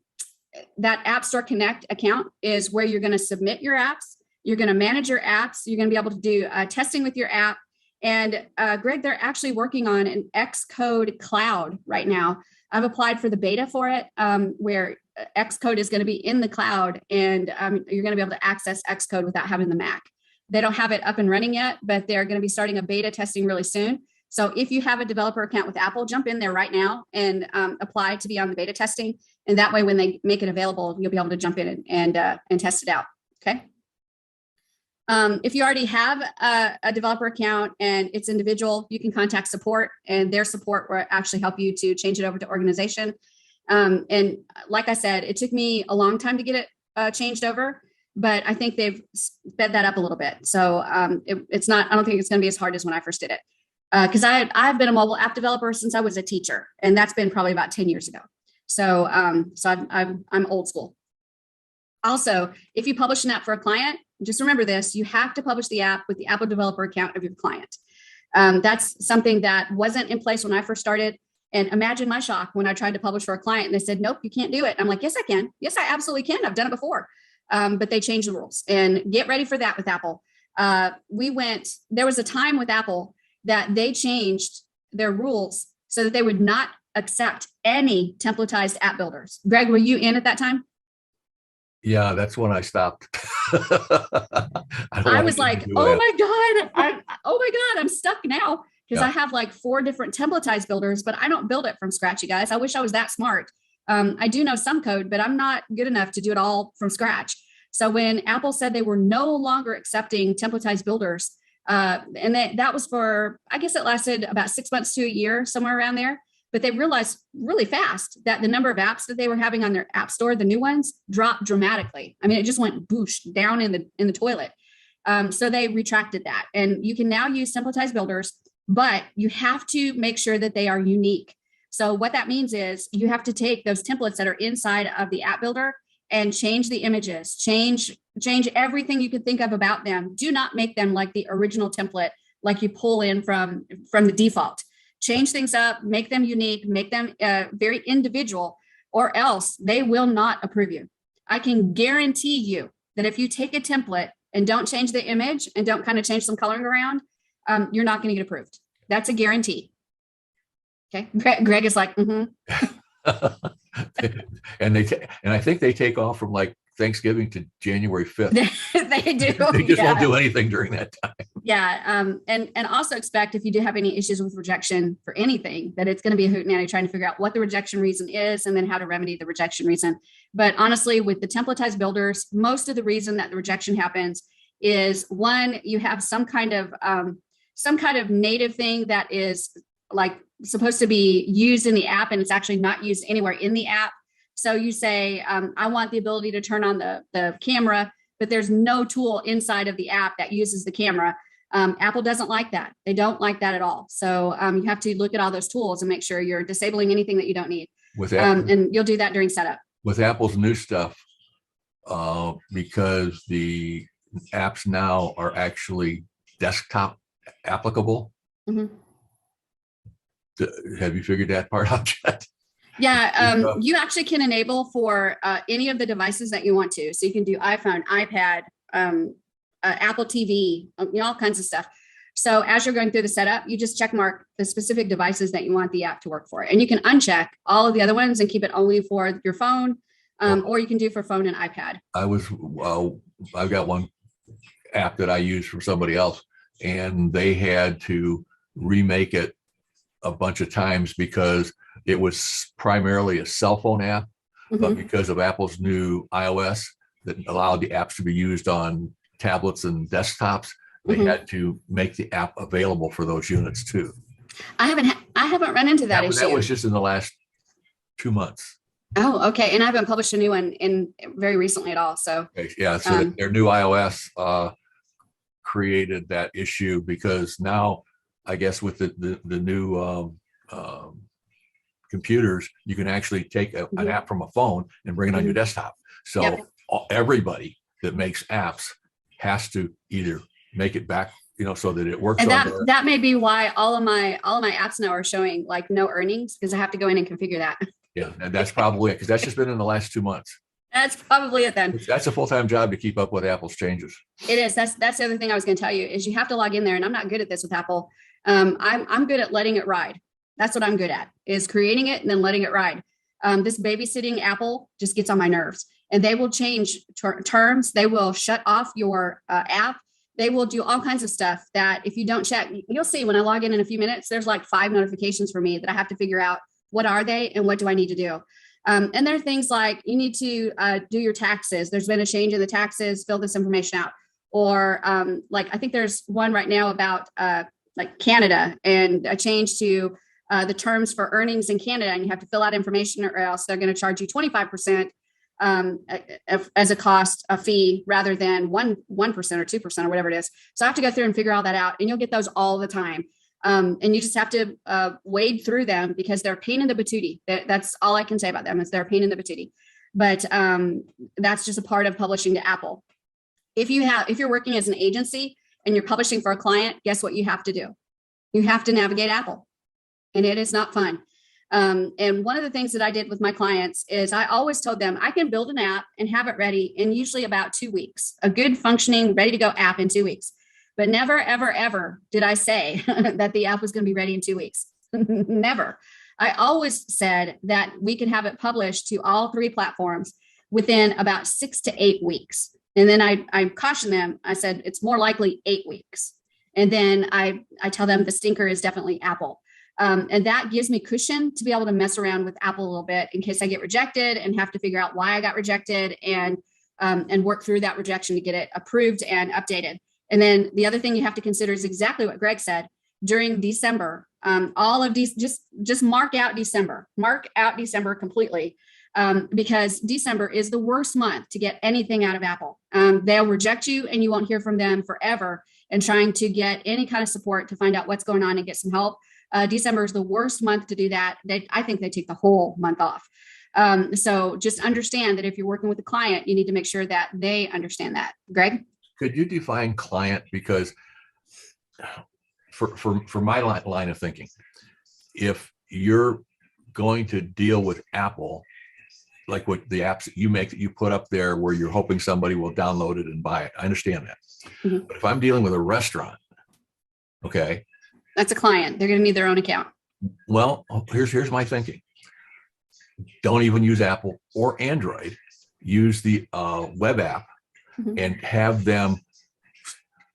that App Store Connect account is where you're going to submit your apps. You're going to manage your apps. You're going to be able to do testing with your app. And Greg, they're actually working on an Xcode cloud right now. I've applied for the beta for it, where Xcode is going to be in the cloud, and you're going to be able to access Xcode without having the Mac. They don't have it up and running yet, but they're going to be starting a beta testing really soon. So if you have a developer account with Apple, jump in there right now and apply to be on the beta testing. And that way, when they make it available, you'll be able to jump in and test it out. Okay. If you already have a developer account and it's individual, you can contact support, and their support will actually help you to change it over to organization. And like I said, it took me a long time to get it changed over, but I think they've sped that up a little bit. So it's not, I don't think it's going to be as hard as when I first did it. Because I've been a mobile app developer since I was a teacher, and that's been probably about 10 years ago. So I'm old school. Also, if you publish an app for a client, just remember this: you have to publish the app with the Apple developer account of your client. That's something that wasn't in place when I first started. And imagine my shock when I tried to publish for a client and they said, "Nope, you can't do it." I'm like, "Yes, I can. Yes, I absolutely can. I've done it before." But they changed the rules, and get ready for that with Apple. There was a time with Apple that they changed their rules so that they would not accept any templatized app builders. Greg, were you in at that time? Yeah, that's when I stopped. I was like, oh my God, I'm stuck now because I have like 4 different templatized builders, but I don't build it from scratch, you guys. I wish I was that smart. I do know some code, but I'm not good enough to do it all from scratch. So when Apple said they were no longer accepting templatized builders, and that was for, I guess it lasted about 6 months to a year, somewhere around there. But they realized really fast that the number of apps that they were having on their app store, the new ones, dropped dramatically. I mean, it just went boosh down in the toilet. So they retracted that. And you can now use templatized builders, but you have to make sure that they are unique. So what that means is you have to take those templates that are inside of the app builder and change the images, change everything you can think of about them. Do not make them like the original template, like you pull in from the default. Change things up, make them unique, make them very individual, or else they will not approve you. I can guarantee you that if you take a template and don't change the image and don't kind of change some coloring around, you're not going to get approved. That's a guarantee. Okay. Greg is like, And I think they take off from like Thanksgiving to January 5th. They do. They just won't do anything during that time. Yeah. And also expect, if you do have any issues with rejection for anything, that it's going to be a hootenanny trying to figure out what the rejection reason is and then how to remedy the rejection reason. But honestly, with the templatized builders, most of the reason that the rejection happens is, one, you have some kind of native thing that is like supposed to be used in the app and it's actually not used anywhere in the app. So you say, I want the ability to turn on the camera, but there's no tool inside of the app that uses the camera. Apple doesn't like that. They don't like that at all. So you have to look at all those tools and make sure you're disabling anything that you don't need. With Apple, and you'll do that during setup. With Apple's new stuff, because the apps now are actually desktop applicable. Mm-hmm. Have you figured that part out yet? Yeah, you actually can enable for any of the devices that you want to. So you can do iPhone, iPad, Apple TV, all kinds of stuff. So as you're going through the setup, you just check mark the specific devices that you want the app to work for. And you can uncheck all of the other ones and keep it only for your phone, or you can do for phone and iPad. I've got one app that I use for somebody else, and they had to remake it a bunch of times because it was primarily a cell phone app, but because of Apple's new iOS that allowed the apps to be used on tablets and desktops, they had to make the app available for those units too. I haven't run into that issue. That was just in the last 2 months. Oh, okay. And I haven't published a new one in very recently at all. So okay. Yeah, so their new iOS created that issue because now, I guess with the new computers, you can actually take an app from a phone and bring it on your desktop. So everybody that makes apps has to either make it back, so that it works And on there. that may be why all of my apps now are showing like no earnings, because I have to go in and configure that. Yeah, and that's probably it, because that's just been in the last 2 months. That's probably it then. That's a full-time job to keep up with Apple's changes. It is. That's the other thing I was going to tell you is you have to log in there, and I'm not good at this with Apple. I'm good at letting it ride. That's what I'm good at, is creating it and then letting it ride. This babysitting Apple just gets on my nerves, and they will change terms. They will shut off your app. They will do all kinds of stuff that if you don't check, you'll see when I log in a few minutes, there's like 5 notifications for me that I have to figure out what are they and what do I need to do. And there are things like you need to do your taxes. There's been a change in the taxes, fill this information out. Or like, I think there's one right now about like Canada and a change to the terms for earnings in Canada. And you have to fill out information or else they're going to charge you 25% as a fee rather than 1% or 2% or whatever it is. So I have to go through and figure all that out, and you'll get those all the time. And you just have to wade through them because they're a pain in the patootie. That's all I can say about them is they're a pain in the patootie. But that's just a part of publishing to Apple. If you're working as an agency and you're publishing for a client, guess what you have to do? You have to navigate Apple, and it is not fun. And one of the things that I did with my clients is I always told them I can build an app and have it ready in usually about 2 weeks, a good functioning, ready to go app in 2 weeks. But never, ever, ever did I say that the app was going to be ready in 2 weeks. Never. I always said that we could have it published to all 3 platforms within about 6 to 8 weeks. And then I cautioned them. I said, it's more likely 8 weeks. And then I tell them the stinker is definitely Apple. And that gives me cushion to be able to mess around with Apple a little bit in case I get rejected and have to figure out why I got rejected and work through that rejection to get it approved and updated. And then the other thing you have to consider is exactly what Greg said. During December, all of these, just mark out December completely, because December is the worst month to get anything out of Apple. They'll reject you and you won't hear from them forever. And trying to get any kind of support to find out what's going on and get some help. December is the worst month to do that. I think they take the whole month off. So just understand that if you're working with a client, you need to make sure that they understand that. Greg? Could you define client? Because for my line of thinking, if you're going to deal with Apple, like what the apps that you make that you put up there where you're hoping somebody will download it and buy it, I understand that. Mm-hmm. But if I'm dealing with a restaurant, okay. That's a client. They're going to need their own account. Well, here's my thinking. Don't even use Apple or Android. Use the web app. Mm-hmm. And have them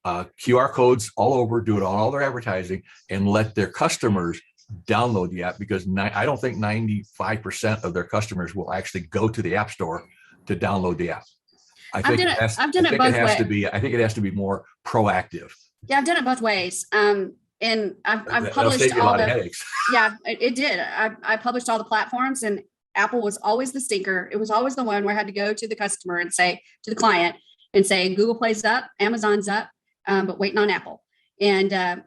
QR codes all over, do it on all their advertising, and let their customers download the app, because I don't think 95% of their customers will actually go to the App Store to download the app. I think it has to be more proactive. Yeah, I've done it both ways. And I've published all the headaches. Yeah, it did. I published all the platforms, and Apple was always the stinker. It was always the one where I had to go to the customer and say to the client and say, Google Play's up, Amazon's up, but waiting on Apple. And I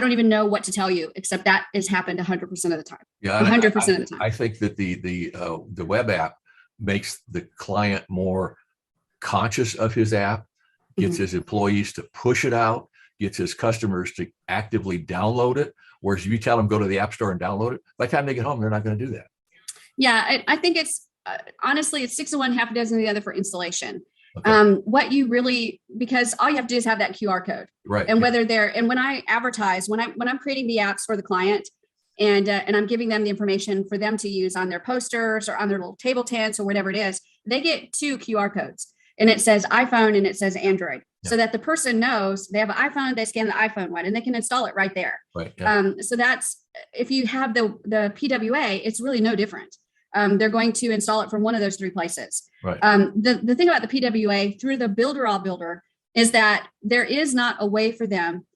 don't even know what to tell you, except that has happened 100% of the time. Yeah, 100% of the time. I think that the web app makes the client more conscious of his app, gets his employees to push it out, gets his customers to actively download it. Whereas if you tell them go to the App Store and download it, by the time they get home, they're not going to do that. Yeah, I think it's honestly, it's 6 of one, half a dozen of the other for installation. Okay. Because all you have to do is have that QR code, right? And whether and when I advertise, when I'm creating the apps for the client, and I'm giving them the information for them to use on their posters or on their little table tents or whatever it is, they get 2 QR codes, and it says iPhone and it says Android, so that the person knows they have an iPhone, they scan the iPhone one, and they can install it right there. Right. Yeah. So that's, if you have the PWA, it's really no different. They're going to install it from one of those 3 places. Right. The thing about the PWA through the Builderall builder is that there is not a way for them.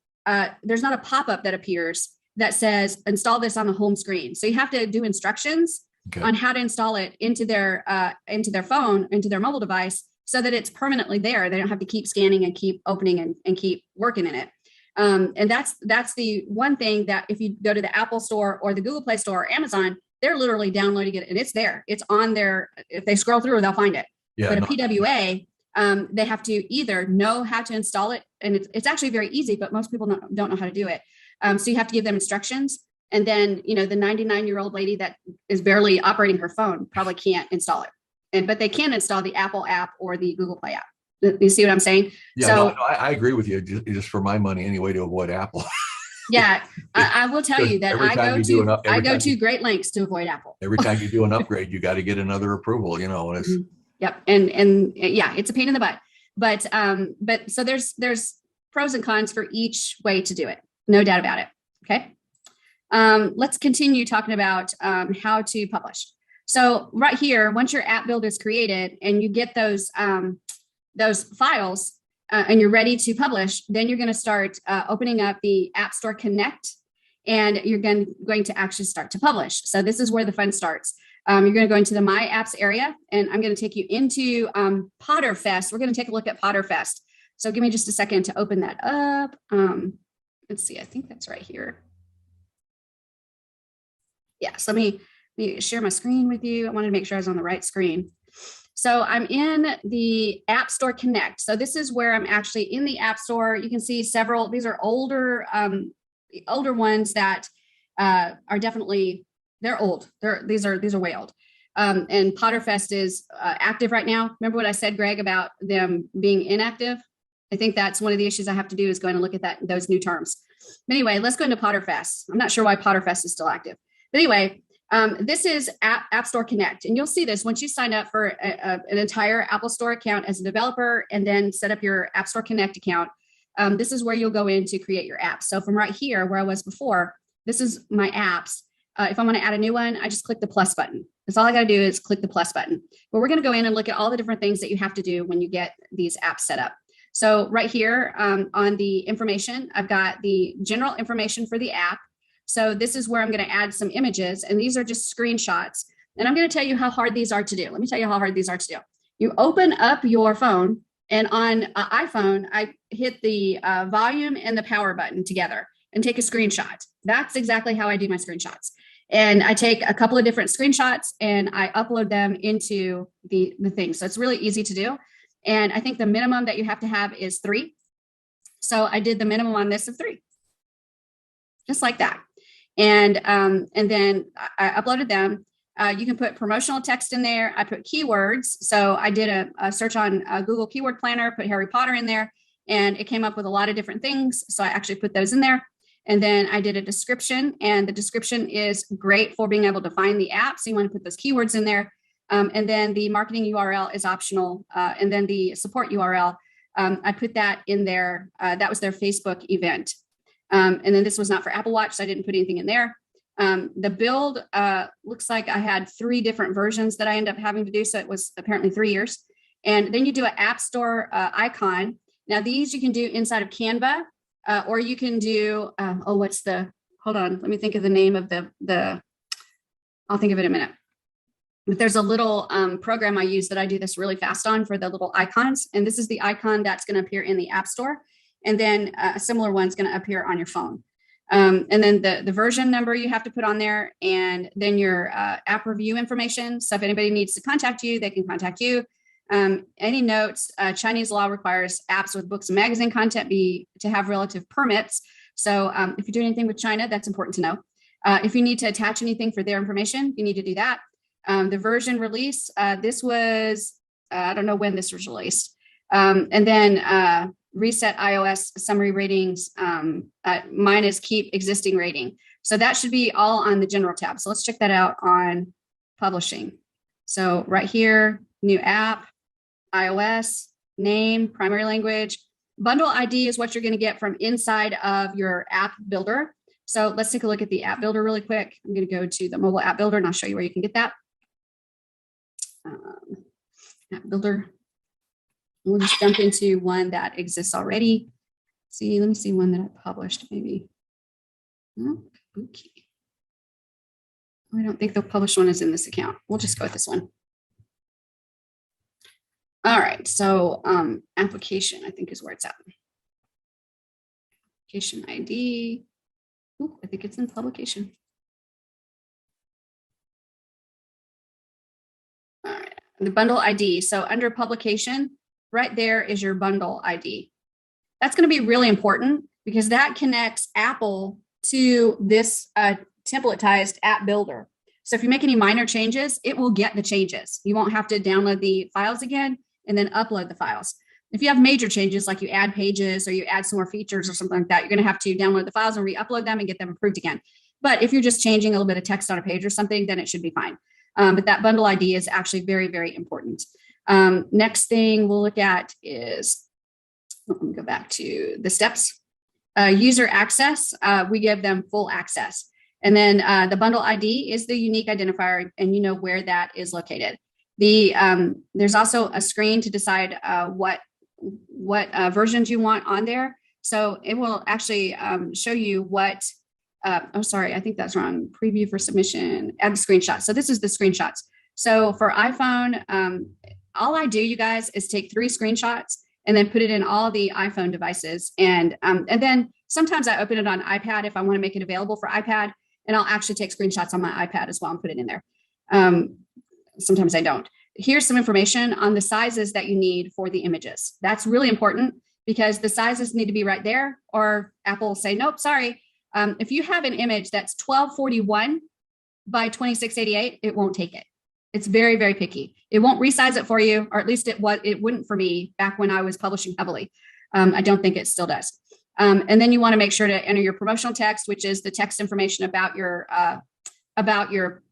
There's not a pop-up that appears that says install this on the home screen. So you have to do instructions on how to install it into their phone, into their mobile device, so that it's permanently there. They don't have to keep scanning and keep opening and keep working in it. And that's the one thing that if you go to the Apple Store or the Google Play Store or Amazon, they're literally downloading it and it's there. It's on there. If they scroll through, they'll find it. Yeah, but a PWA, they have to either know how to install it, and it's actually very easy, but most people don't know how to do it. So you have to give them instructions. And then, the 99-year-old lady that is barely operating her phone probably can't install it. But they can install the Apple app or the Google Play app. You see what I'm saying? Yeah, so, no, I agree with you. Just for my money anyway, to avoid Apple. Yeah, I will tell you that I go to great lengths to avoid Apple. Every time you do an upgrade, you got to get another approval, and it's Yep. And yeah, it's a pain in the butt. But so there's pros and cons for each way to do it. No doubt about it. Okay. Let's continue talking about how to publish. So right here, once your app builder is created and you get those files and you're ready to publish, then you're going to start opening up the App Store Connect, and you're going to actually start to publish. So this is where the fun starts. You're going to go into the My Apps area, and I'm going to take you into Potterfest. We're going to take a look at Potterfest. So give me just a second to open that up. Let's see, I think that's right here. Yeah, so let me share my screen with you. I wanted to make sure I was on the right screen. So I'm in the App Store Connect. So this is where I'm actually in the App Store. You can see several, these are older ones that are definitely, they're old. These are way old. And Potterfest is active right now. Remember what I said, Greg, about them being inactive? I think that's one of the issues I have to do, is go in and look at those new terms. But anyway, let's go into Potterfest. I'm not sure why Potterfest is still active. But anyway, this is App Store Connect. And you'll see this once you sign up for an entire Apple Store account as a developer and then set up your App Store Connect account. This is where you'll go in to create your apps. So from right here, where I was before, this is my apps. If I want to add a new one, I just click the plus button. That's all I got to do is click the plus button. But we're going to go in and look at all the different things that you have to do when you get these apps set up. So right here on the information, I've got the general information for the app. So this is where I'm going to add some images, and these are just screenshots. And I'm going to tell you how hard these are to do. Let me tell you how hard these are to do. You open up your phone, and on iPhone, I hit the volume and the power button together and take a screenshot. That's exactly how I do my screenshots. And I take a couple of different screenshots and I upload them into the thing. So it's really easy to do. And I think the minimum that you have to have is 3. So I did the minimum on this of 3, just like that. And then I uploaded them. You can put promotional text in there. I put keywords. So I did a search on Google Keyword Planner, put Harry Potter in there, and it came up with a lot of different things. So I actually put those in there. And then I did a description, and the description is great for being able to find the app. So you want to put those keywords in there. And then the marketing URL is optional. And then the support URL, I put that in there. That was their Facebook event. And then this was not for Apple Watch, so I didn't put anything in there. The build looks like I had 3 different versions that I ended up having to do. So it was apparently 3 years. And then you do an App Store icon. Now these you can do inside of Canva, or you can do, hold on, let me think of the name of I'll think of it in a minute. But there's a little program I use that I do this really fast on for the little icons. And this is the icon that's going to appear in the App Store. And then a similar one's going to appear on your phone. And then the version number you have to put on there, and then your app review information. So if anybody needs to contact you, they can contact you. Any notes, Chinese law requires apps with books and magazine content to have relative permits. So if you're doing anything with China, that's important to know. If you need to attach anything for their information, you need to do that. The version release, this was, I don't know when this was released. And then reset iOS summary ratings. Mine is keep existing rating. So that should be all on the general tab. So let's check that out on publishing. So right here, new app, iOS, name, primary language. Bundle ID is what you're going to get from inside of your app builder. So let's take a look at the app builder really quick. I'm going to go to the mobile app builder and I'll show you where you can get that. App builder. We'll just jump into one that exists already. Let me see one that I published maybe. Okay. I don't think the published one is in this account. We'll just go with this one. All right, so application, I think is where it's at. Application ID. Ooh, I think it's in publication. All right, the bundle ID. So under publication, right there is your bundle ID. That's going to be really important because that connects Apple to this templatized app builder. So if you make any minor changes, it will get the changes. You won't have to download the files again and then upload the files. If you have major changes, like you add pages or you add some more features or something like that, you're going to have to download the files and re-upload them and get them approved again. But if you're just changing a little bit of text on a page or something, then it should be fine. But that bundle ID is actually very, very important. Next thing we'll look at is, let me go back to the steps. User access, we give them full access. And then the bundle ID is the unique identifier, and you know where that is located. There's also a screen to decide what versions you want on there. So it will actually show you what, oh, sorry, I think that's wrong. Preview for submission, add screenshots. So this is the screenshots. So for iPhone, all I do, you guys, is take 3 screenshots and then put it in all the iPhone devices. And then sometimes I open it on iPad if I want to make it available for iPad, and I'll actually take screenshots on my iPad as well and put it in there. Sometimes I don't. Here's some information on the sizes that you need for the images. That's really important because the sizes need to be right there, or Apple will say, nope, sorry. If you have an image that's 1241 by 2688, it won't take it. It's very, very picky. It won't resize it for you, or at least it wouldn't for me back when I was publishing heavily. I don't think it still does. And then you want to make sure to enter your promotional text, which is the text information about your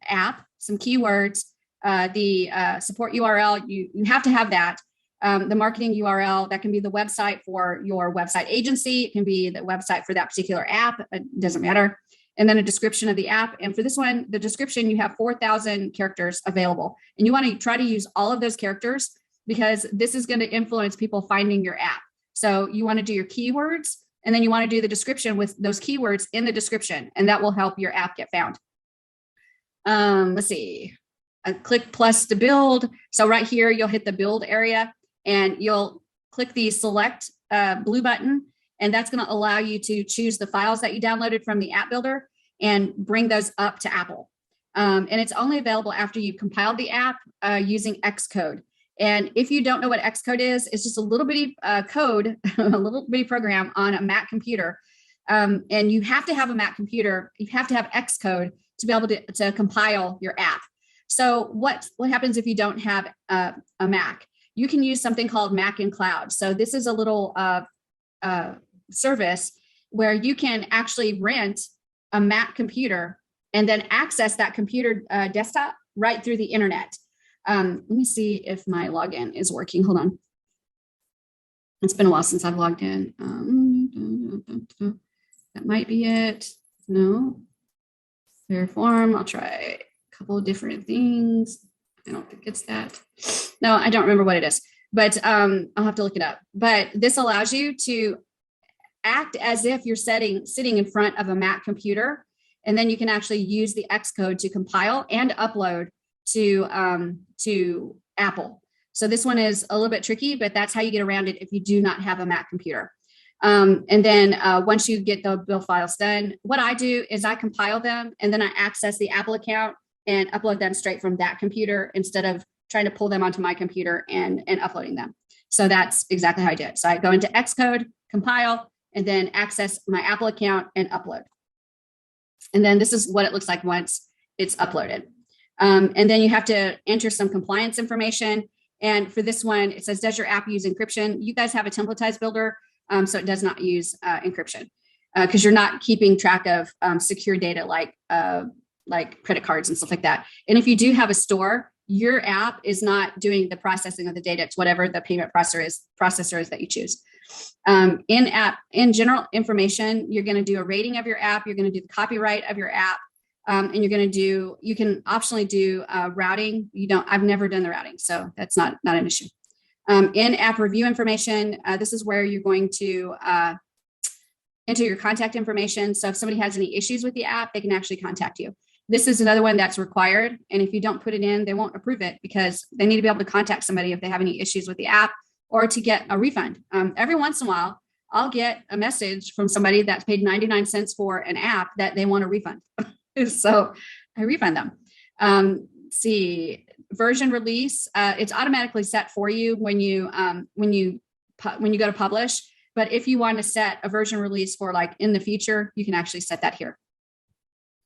app, some keywords, the support URL. You have to have that. The marketing URL, that can be the website for your website agency. It can be the website for that particular app. It doesn't matter. And then a description of the app. And for this one, the description, you have 4,000 characters available. And you want to try to use all of those characters because this is going to influence people finding your app. So you want to do your keywords, and then you want to do the description with those keywords in the description, and that will help your app get found. Let's see. Click plus to build. So right here, you'll hit the build area and you'll click the select blue button. And that's going to allow you to choose the files that you downloaded from the app builder and bring those up to Apple. And it's only available after you've compiled the app using Xcode. And if you don't know what Xcode is, it's just a little bitty code, a little bitty program on a Mac computer. And you have to have a Mac computer. You have to have Xcode to be able to compile your app. So what happens if you don't have a Mac? You can use something called Mac in Cloud. So this is a little service where you can actually rent a Mac computer and then access that computer desktop right through the internet. Let me see if my login is working. Hold on. It's been a while since I've logged in. That might be it. No. Verify. I'll try a couple of different things. I don't think it's that. No, I don't remember what it is, but I'll have to look it up. But this allows you to act as if you're sitting in front of a Mac computer, and then you can actually use the Xcode to compile and upload to Apple. So this one is a little bit tricky, but that's how you get around it if you do not have a Mac computer. And then once you get the build files done, what I do is I compile them and then I access the Apple account and upload them straight from that computer instead of trying to pull them onto my computer and uploading them. So that's exactly how I do it. So I go into Xcode, compile, and then access my Apple account and upload. And then this is what it looks like once it's uploaded. And then you have to enter some compliance information. And for this one, it says, does your app use encryption? You guys have a templatized builder, so it does not use encryption because you're not keeping track of secure data like credit cards and stuff like that. And if you do have a store, your app is not doing the processing of the data. It's whatever the payment processor is that you choose. In general information, you're going to do a rating of your app. You're going to do the copyright of your app. And you can optionally do routing. I've never done the routing, so that's not an issue. In-app review information, this is where you're going to enter your contact information. So if somebody has any issues with the app, they can actually contact you. This is another one that's required. And if you don't put it in, they won't approve it because they need to be able to contact somebody if they have any issues with the app or to get a refund. Every once in a while, I'll get a message from somebody that's paid 99 cents for an app that they want a refund. So I refund them. See, version release, it's automatically set for you when you go to publish. But if you want to set a version release for like in the future, you can actually set that here.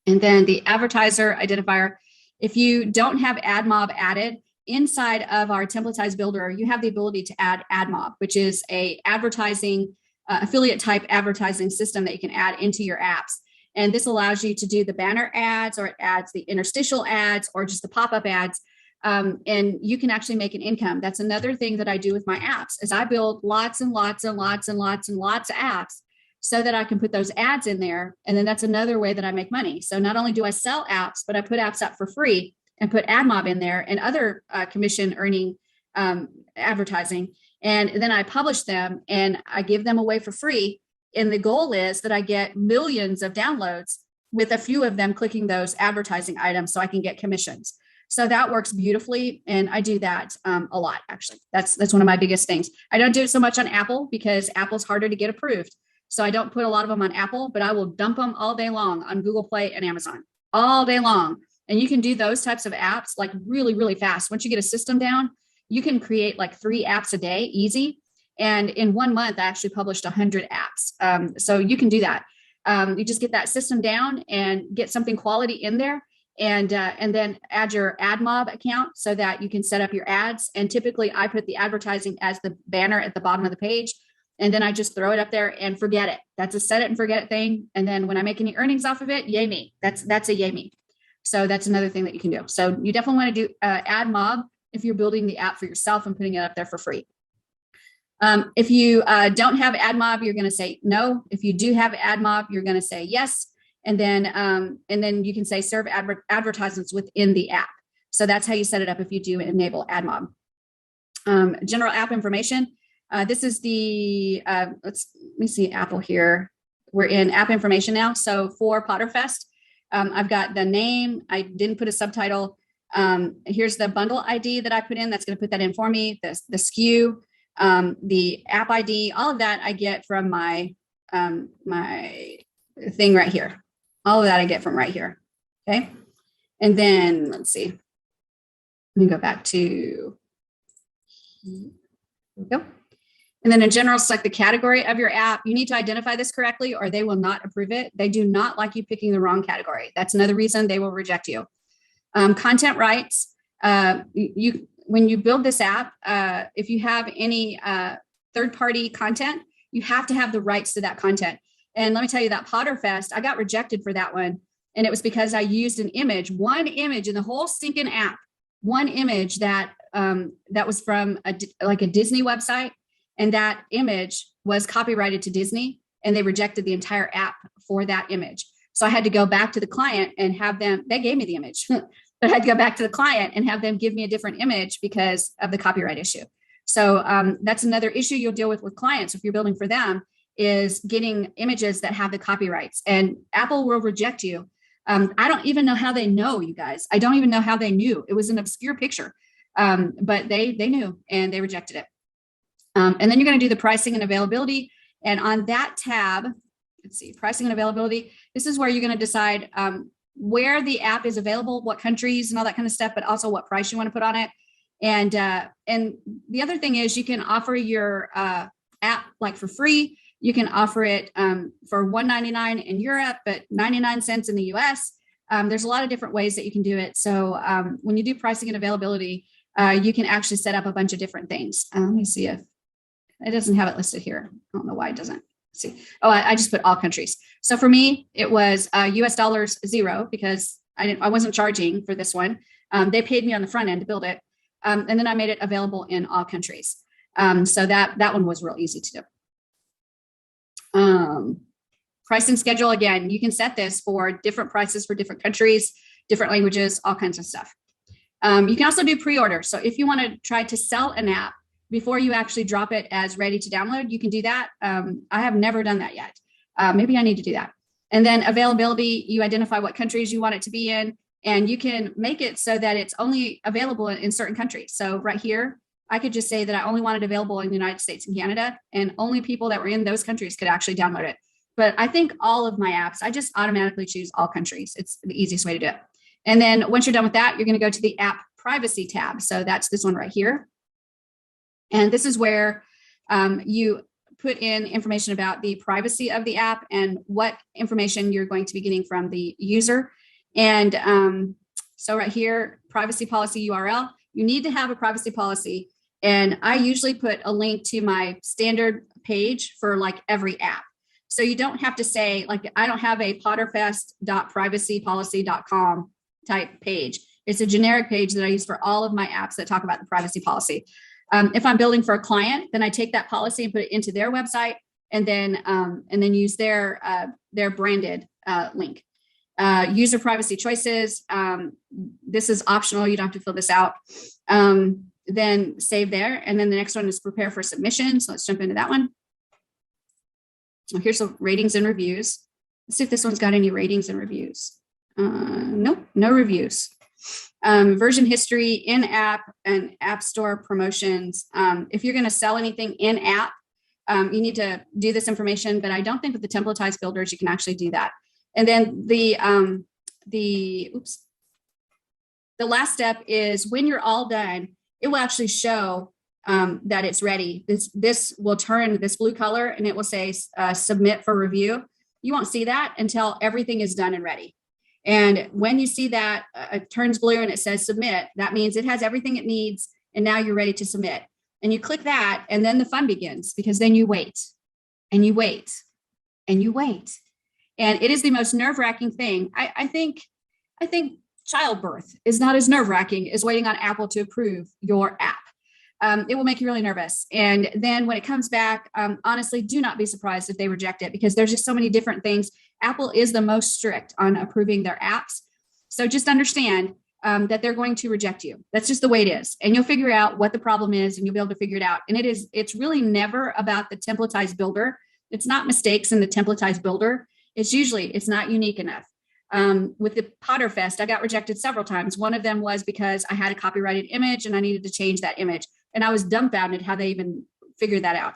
And then the advertiser identifier, if you don't have AdMob added inside of our templatized builder, you have the ability to add AdMob, which is a advertising affiliate type advertising system that you can add into your apps. And this allows you to do the banner ads, or it adds the interstitial ads, or just the pop-up ads. And you can actually make an income. That's another thing that I do with my apps, is I build lots and lots and lots and lots and lots of apps so that I can put those ads in there. And then that's another way that I make money. So not only do I sell apps, but I put apps up for free and put AdMob in there and other commission earning advertising. And then I publish them and I give them away for free. And the goal is that I get millions of downloads with a few of them clicking those advertising items so I can get commissions. So that works beautifully. And I do that a lot, actually. That's one of my biggest things. I don't do it so much on Apple because Apple's harder to get approved. So I don't put a lot of them on Apple, but I will dump them all day long on Google Play and Amazon all day long. And you can do those types of apps like really, really fast. Once you get a system down, you can create like 3 apps a day, easy. And in 1 month, I actually published 100 apps. So you can do that. You just get that system down and get something quality in there, and then add your AdMob account so that you can set up your ads. And typically I put the advertising as the banner at the bottom of the page. And then I just throw it up there and forget it. That's a set it and forget it thing. And then when I make any earnings off of it, yay me. That's a yay me. So that's another thing that you can do. So you definitely want to do AdMob if you're building the app for yourself and putting it up there for free. If you don't have AdMob, you're going to say no. If you do have AdMob, you're going to say yes. And then you can say serve advertisements within the app. So that's how you set it up if you do enable AdMob. General app information. This is the, let me see Apple here. We're in app information now. So for Potterfest, I've got the name. I didn't put a subtitle. Here's the bundle ID that I put in. That's going to put that in for me. The SKU, the app ID, all of that I get from my my thing right here. All of that I get from right here. Okay. And then let's see. Let me go back to, here we go. And then in general, select the category of your app. You need to identify this correctly or they will not approve it. They do not like you picking the wrong category. That's another reason they will reject you. Content rights. When you build this app, if you have any third-party content, you have to have the rights to that content. And let me tell you that Potterfest, I got rejected for that one. And it was because I used an image, one image in the whole stinking app, one image that that was from a Disney website. And that image was copyrighted to Disney, and they rejected the entire app for that image. So I had to go back to the client and have them, they gave me the image, but I had to go back to the client and have them give me a different image because of the copyright issue. So that's another issue you'll deal with clients if you're building for them, is getting images that have the copyrights, and Apple will reject you. I don't even know how they know, you guys. I don't even know how they knew. It was an obscure picture, but they knew and they rejected it. And then you're going to do the pricing and availability. And on that tab, let's see, pricing and availability, this is where you're going to decide where the app is available, what countries and all that kind of stuff, but also what price you want to put on it. And the other thing is you can offer your app like for free. You can offer it for $1.99 in Europe, but 99 cents in the US. There's a lot of different ways that you can do it. So when you do pricing and availability, you can actually set up a bunch of different things. Let me see if it doesn't have it listed here. I don't know why it doesn't. Let's see. Oh, I just put all countries. So for me, it was US dollars 0 because I wasn't charging for this one. They paid me on the front end to build it. And then I made it available in all countries. So that one was real easy to do. Pricing schedule, again, you can set this for different prices for different countries, different languages, all kinds of stuff. You can also do pre-order. So if you want to try to sell an app before you actually drop it as ready to download, you can do that. I have never done that yet. Maybe I need to do that. And then availability, you identify what countries you want it to be in, and you can make it so that it's only available in certain countries. So right here, I could just say that I only want it available in the United States and Canada, and only people that were in those countries could actually download it. But I think all of my apps, I just automatically choose all countries. It's the easiest way to do it. And then once you're done with that, you're going to go to the app privacy tab. So that's this one right here. And this is where you put in information about the privacy of the app and what information you're going to be getting from the user. And so right here, privacy policy URL, you need to have a privacy policy. And I usually put a link to my standard page for like every app. So you don't have to say, like, I don't have a potterfest.privacypolicy.com type page. It's a generic page that I use for all of my apps that talk about the privacy policy. If I'm building for a client, then I take that policy and put it into their website, and then use their branded link. User privacy choices. This is optional. You don't have to fill this out. Then save there. And then the next one is prepare for submission. So let's jump into that one. So here's the ratings and reviews. Let's see if this one's got any ratings and reviews. Nope, no reviews. Version history, in-app, and app store promotions. If you're going to sell anything in-app, you need to do this information, but I don't think with the templatized builders you can actually do that. And then the last step is when you're all done, it will actually show that it's ready. This will turn this blue color and it will say submit for review. You won't see that until everything is done and ready. And when you see that it turns blue and it says submit, that means it has everything it needs and now you're ready to submit. And you click that and then the fun begins, because then you wait and you wait and you wait. And it is the most nerve-wracking thing. I think childbirth is not as nerve-wracking as waiting on Apple to approve your app. It will make you really nervous. And then when it comes back, honestly, do not be surprised if they reject it, because there's just so many different things. Apple is the most strict on approving their apps. So just understand that they're going to reject you. That's just the way it is. And you'll figure out what the problem is and you'll be able to figure it out. And it's really never about the templatized builder. It's not mistakes in the templatized builder. It's not unique enough. With the Potterfest, I got rejected several times. One of them was because I had a copyrighted image and I needed to change that image. And I was dumbfounded how they even figured that out.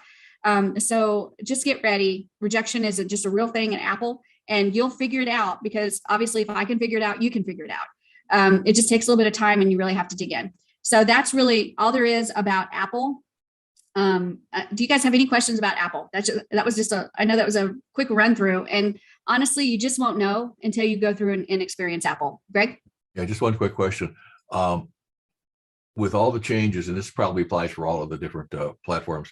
So just get ready. Rejection is just a real thing in Apple, and you'll figure it out, because obviously if I can figure it out, you can figure it out. It just takes a little bit of time and you really have to dig in. So that's really all there is about Apple. Do you guys have any questions about Apple? I know that was a quick run through, and honestly, you just won't know until you go through and experience Apple. Greg? Yeah, just one quick question. With all the changes, and this probably applies for all of the different platforms,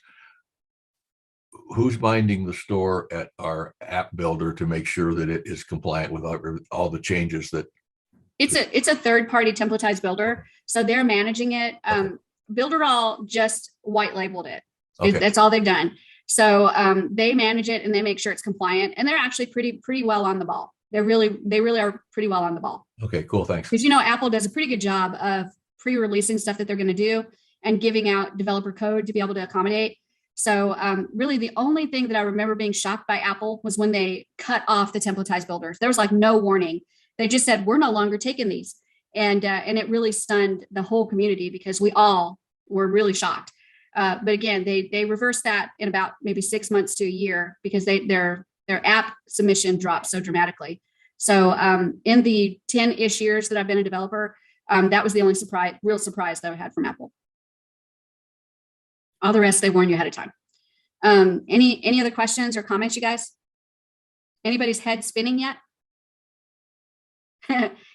who's binding the store at our app builder to make sure that it is compliant with all the changes that? It's a third-party templatized builder, so they're managing it. Okay. Builderall just white labeled it. Okay. That's all they've done. So they manage it and they make sure it's compliant, and they're actually pretty well on the ball. They really are pretty well on the ball. Okay, cool, thanks. Because Apple does a pretty good job of pre-releasing stuff that they're going to do and giving out developer code to be able to accommodate. So really the only thing that I remember being shocked by Apple was when they cut off the templatized builders. There was like no warning. They just said, we're no longer taking these. And it really stunned the whole community, because we all were really shocked. But again, they reversed that in about maybe 6 months to a year, because their app submission dropped so dramatically. So in the 10-ish years that I've been a developer, that was the only real surprise that I had from Apple. All the rest, they warn you ahead of time. Any other questions or comments, you guys? Anybody's head spinning yet?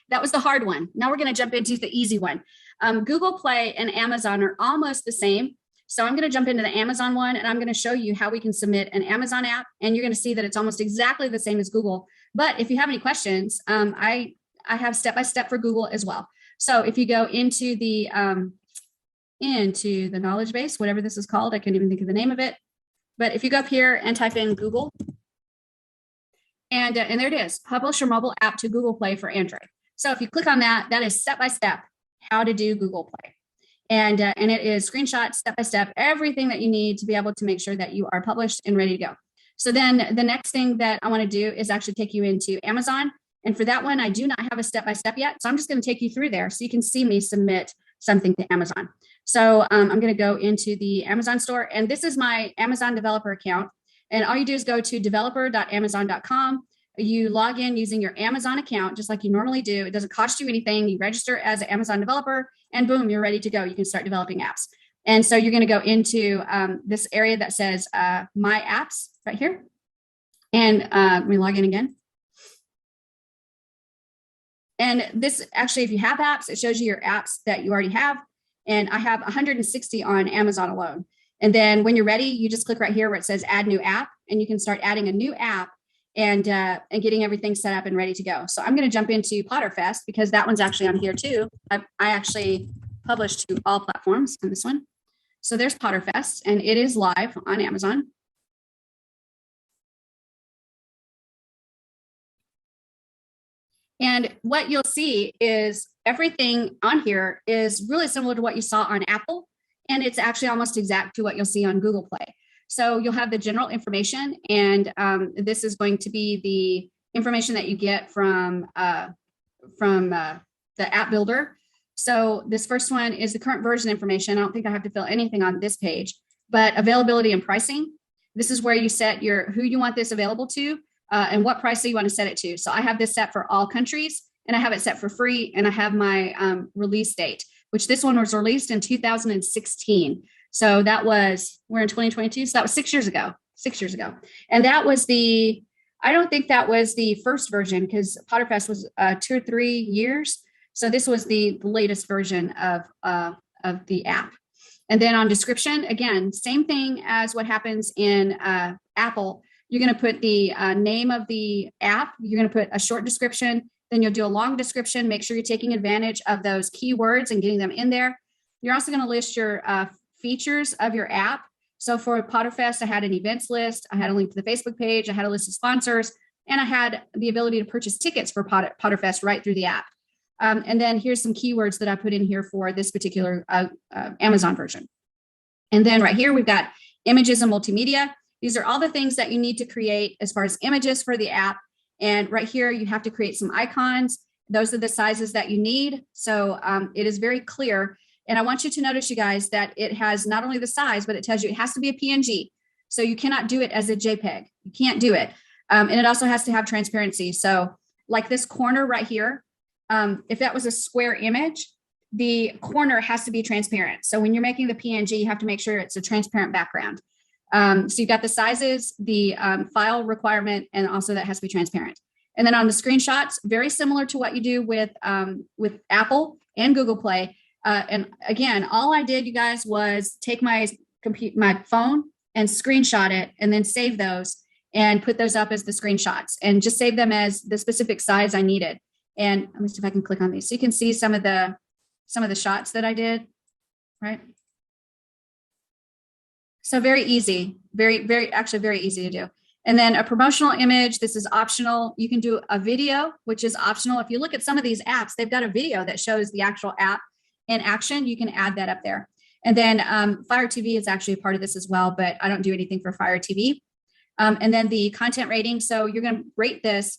That was the hard one. Now we're going to jump into the easy one. Google Play and Amazon are almost the same. So I'm going to jump into the Amazon one, and I'm going to show you how we can submit an Amazon app. And you're going to see that it's almost exactly the same as Google. But if you have any questions, I have step-by-step for Google as well. So if you go into the knowledge base, whatever this is called, I can't even think of the name of it. But if you go up here and type in Google, and there it is, publish your mobile app to Google Play for Android. So if you click on that, that is step-by-step how to do Google Play. And it is screenshot, step-by-step, everything that you need to be able to make sure that you are published and ready to go. So then the next thing that I want to do is actually take you into Amazon. And for that one, I do not have a step-by-step yet. So I'm just going to take you through there so you can see me submit something to Amazon. So I'm going to go into the Amazon store, and this is my Amazon developer account. And all you do is go to developer.amazon.com. You log in using your Amazon account, just like you normally do. It doesn't cost you anything. You register as an Amazon developer and boom, you're ready to go. You can start developing apps. And so you're going to go into this area that says My Apps right here. And let me log in again. And this actually, if you have apps, it shows you your apps that you already have. And I have 160 on Amazon alone. And then when you're ready, you just click right here where it says Add New App, and you can start adding a new app and getting everything set up and ready to go. So I'm going to jump into Potterfest because that one's actually on here too. I actually published to all platforms on this one. So there's Potterfest, and it is live on Amazon. And what you'll see is everything on here is really similar to what you saw on Apple, and it's actually almost exact to what you'll see on Google Play. So you'll have the general information, and this is going to be the information that you get from the app builder. So this first one is the current version information. I don't think I have to fill anything on this page, but availability and pricing. This is where you set who you want this available to and what price you want to set it to. So I have this set for all countries, and I have it set for free, and I have my release date, which this one was released in 2016. So that was, we're in 2022. So that was 6 years ago, 6 years ago. And that was I don't think that was the first version because Potterfest was 2 or 3 years. So this was the latest version of the app. And then on description, again, same thing as what happens in Apple. You're going to put the name of the app. You're going to put a short description. Then you'll do a long description. Make sure you're taking advantage of those keywords and getting them in there. You're also going to list your features of your app. So for Potterfest, I had an events list. I had a link to the Facebook page. I had a list of sponsors, and I had the ability to purchase tickets for Potterfest right through the app. And then here's some keywords that I put in here for this particular Amazon version. And then right here, we've got images and multimedia. These are all the things that you need to create as far as images for the app. And right here, you have to create some icons. Those are the sizes that you need. So it is very clear. And I want you to notice, you guys, that it has not only the size, but it tells you it has to be a PNG. So you cannot do it as a JPEG. You can't do it. And it also has to have transparency. So like this corner right here, if that was a square image, the corner has to be transparent. So when you're making the PNG, you have to make sure it's a transparent background. So you've got the sizes, the file requirement, and also that has to be transparent. And then on the screenshots, very similar to what you do with Apple and Google Play. And again, all I did, you guys, was take my phone and screenshot it, and then save those and put those up as the screenshots, and just save them as the specific size I needed. And let me see if I can click on these so you can see some of the shots that I did, right? So very easy, actually very easy to do. And then a promotional image, this is optional. You can do a video, which is optional. If you look at some of these apps, they've got a video that shows the actual app in action. You can add that up there. And then Fire TV is actually a part of this as well, but I don't do anything for Fire TV. And then the content rating. So you're going to rate this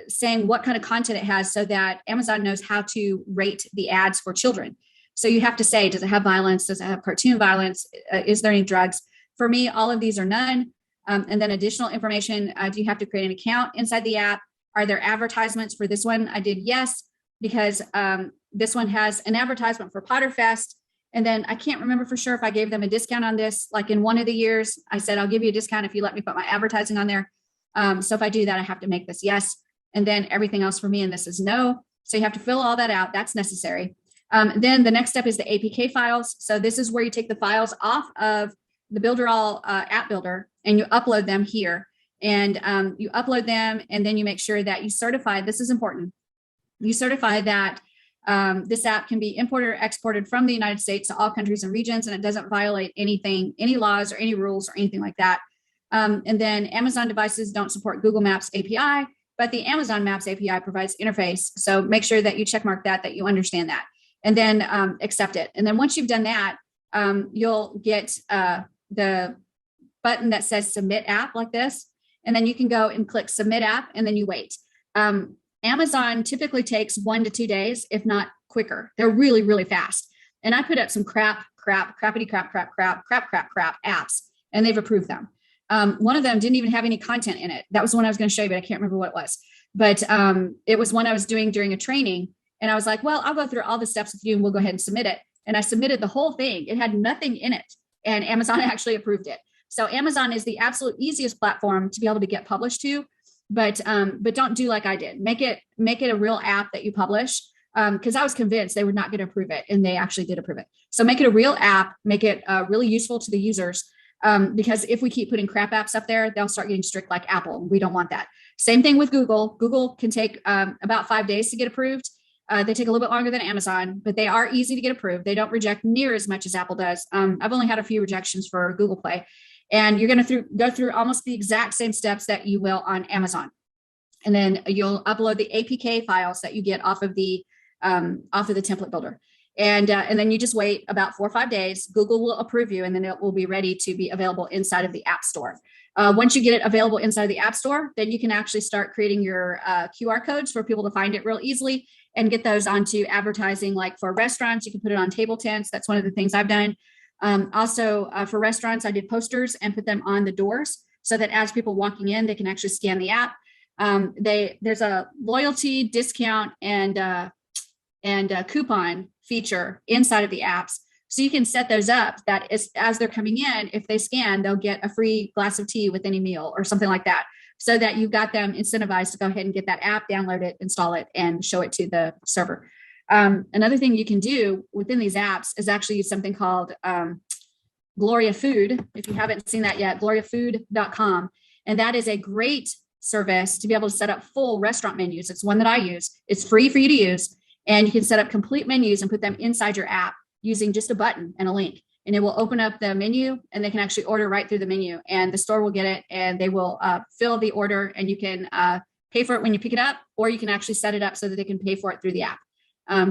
saying what kind of content it has so that Amazon knows how to rate the ads for children. So you have to say, does it have violence? Does it have cartoon violence? Is there any drugs? For me, all of these are none. And then additional information, do you have to create an account inside the app? Are there advertisements for this one? I did yes, because this one has an advertisement for Potterfest. And then I can't remember for sure if I gave them a discount on this. Like in one of the years, I said, I'll give you a discount if you let me put my advertising on there. So if I do that, I have to make this yes. And then everything else for me, and this is no. So you have to fill all that out. That's necessary. Then the next step is the APK files. So this is where you take the files off of the Builderall app builder and you upload them here. And you upload them, and then you make sure that you certify, this is important, you certify that this app can be imported or exported from the United States to all countries and regions, and it doesn't violate anything, any laws or any rules or anything like that. And then Amazon devices don't support Google Maps API, but the Amazon Maps API provides interface. So make sure that you check mark that you understand that, and then accept it. And then once you've done that, you'll get the button that says submit app like this. And then you can go and click submit app, and then you wait. Amazon typically takes 1 to 2 days, if not quicker. They're really, really fast. And I put up some crappity crap apps, and they've approved them. One of them didn't even have any content in it. That was the one I was going to show you, but I can't remember what it was. But it was one I was doing during a training. And I was like, well, I'll go through all the steps with you and we'll go ahead and submit it. And I submitted the whole thing. It had nothing in it. And Amazon actually approved it. So Amazon is the absolute easiest platform to be able to get published to. But don't do like I did. Make it a real app that you publish. Because I was convinced they were not going to approve it, and they actually did approve it. So make it a real app, make it really useful to the users. Because if we keep putting crap apps up there, they'll start getting strict like Apple. We don't want that. Same thing with Google. Google can take about 5 days to get approved. They take a little bit longer than Amazon, but they are easy to get approved. They don't reject near as much as Apple does. I've only had a few rejections for Google Play, and you're going to go through almost the exact same steps that you will on Amazon. And then you'll upload the APK files that you get off of the template builder. And then you just wait about 4 or 5 days. Google will approve you, and then it will be ready to be available inside of the App Store. Once you get it available inside of the App Store, then you can actually start creating your QR codes for people to find it real easily and get those onto advertising. Like for restaurants, you can put it on table tents. That's one of the things I've done. Also for restaurants, I did posters and put them on the doors so that as people walking in, they can actually scan the app. There's a loyalty discount and coupon feature inside of the apps. So you can set those up that as they're coming in, if they scan, they'll get a free glass of tea with any meal or something like that, so that you've got them incentivized to go ahead and get that app, download it, install it, and show it to the server. Another thing you can do within these apps is actually use something called Gloria Food. If you haven't seen that yet, gloriafood.com. And that is a great service to be able to set up full restaurant menus. It's one that I use. It's free for you to use. And you can set up complete menus and put them inside your app using just a button and a link. And it will open up the menu, and they can actually order right through the menu. And the store will get it, and they will fill the order, and you can pay for it when you pick it up, or you can actually set it up so that they can pay for it through the app.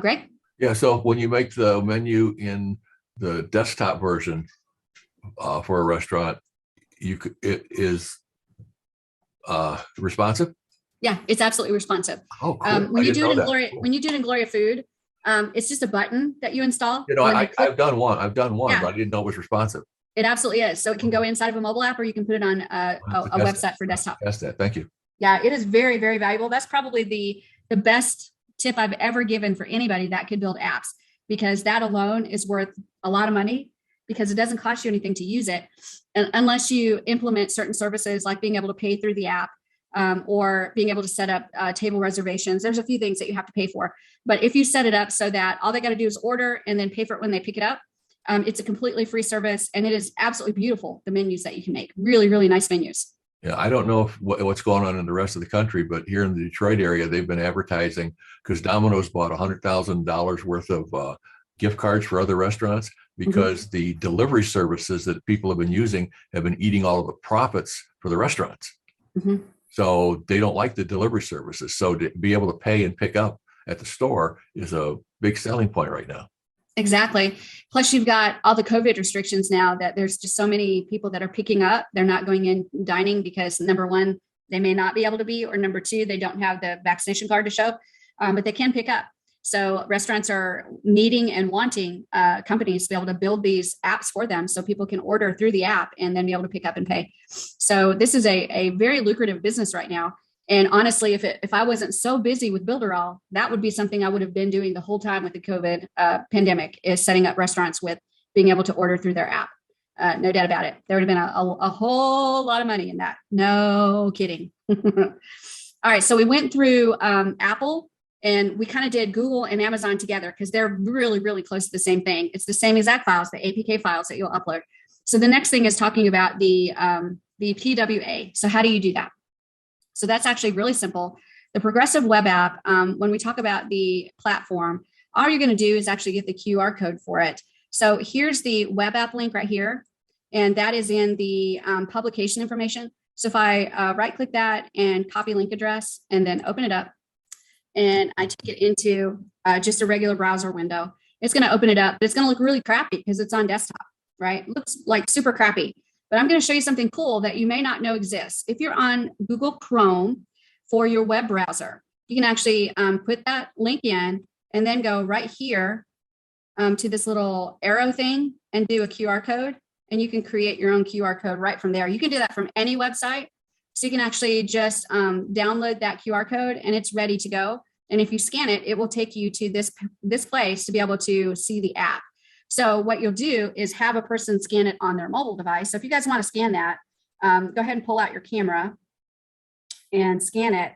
Greg? Yeah, so when you make the menu in the desktop version for a restaurant, it is responsive? Yeah, it's absolutely responsive. Oh, cool. When you do it in Gloria Food, it's just a button that you install. I've done one, Yeah. but I didn't know it was responsive. It absolutely is. So it can go inside of a mobile app, or you can put it on a website for desktop. Test that. Thank you. Yeah, it is very, very valuable. That's probably the best tip I've ever given for anybody that could build apps, because that alone is worth a lot of money, because it doesn't cost you anything to use it, and unless you implement certain services like being able to pay through the app. Or being able to set up table reservations. There's a few things that you have to pay for. But if you set it up so that all they got to do is order and then pay for it when they pick it up, it's a completely free service, and it is absolutely beautiful, the menus that you can make. Really, really nice menus. Yeah, I don't know what's going on in the rest of the country, but here in the Detroit area, they've been advertising, because Domino's bought $100,000 worth of gift cards for other restaurants, because the delivery services that people have been using have been eating all of the profits for the restaurants. So they don't like the delivery services. So to be able to pay and pick up at the store is a big selling point right now. Exactly. Plus, you've got all the COVID restrictions now, that there's just so many people that are picking up. They're not going in dining because, number one, they may not be able to be, or number two, they don't have the vaccination card to show, but they can pick up. So restaurants are needing and wanting companies to be able to build these apps for them, so people can order through the app and then be able to pick up and pay. So this is a very lucrative business right now. And honestly, if I wasn't so busy with Builderall, that would be something I would have been doing the whole time with the COVID pandemic, is setting up restaurants with being able to order through their app. No doubt about it. There would have been a whole lot of money in that. No kidding. All right. So we went through Apple. And we kind of did Google and Amazon together, because they're really, really close to the same thing. It's the same exact files, the APK files that you'll upload. So the next thing is talking about the PWA. So how do you do that? So that's actually really simple. The progressive web app, when we talk about the platform, all you're going to do is actually get the QR code for it. So here's the web app link right here, and that is in the publication information. So if I right click that and copy link address and then open it up, and I take it into just a regular browser window, it's going to open it up, but it's going to look really crappy because it's on desktop, right? It looks like super crappy. But I'm going to show you something cool that you may not know exists. If you're on Google Chrome for your web browser, you can actually put that link in and then go right here to this little arrow thing and do a QR code and you can create your own QR code right from there. You can do that from any website. So you can actually just download that QR code and it's ready to go. And if you scan it, it will take you to this place to be able to see the app. So what you'll do is have a person scan it on their mobile device. So if you guys want to scan that, go ahead and pull out your camera and scan it.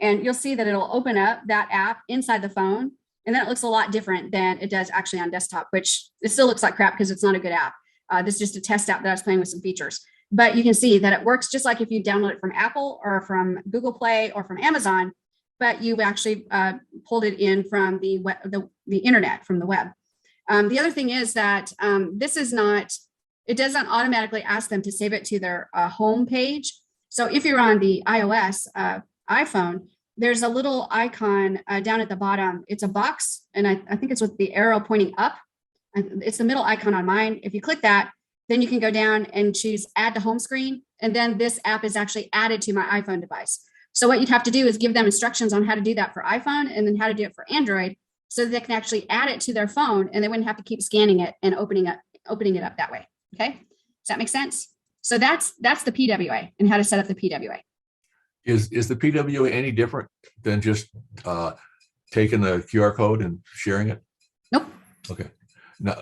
And you'll see that it'll open up that app inside the phone. And then it looks a lot different than it does actually on desktop, which it still looks like crap because it's not a good app. This is just a test app that I was playing with some features. But you can see that it works just like if you download it from Apple or from Google Play or from Amazon, but you actually pulled it in from the web, the internet, from the web. The other thing is that this is not, it doesn't automatically ask them to save it to their home page. So if you're on the iOS iPhone, there's a little icon down at the bottom. It's a box, and I think it's with the arrow pointing up. It's the middle icon on mine. If you click that, then you can go down and choose add to home screen. And then this app is actually added to my iPhone device. So what you'd have to do is give them instructions on how to do that for iPhone and then how to do it for Android so that they can actually add it to their phone and they wouldn't have to keep scanning it and opening it up that way. Okay. Does that make sense? So that's the PWA and how to set up the PWA. Is the PWA any different than just taking the QR code and sharing it? Nope. Okay. Now,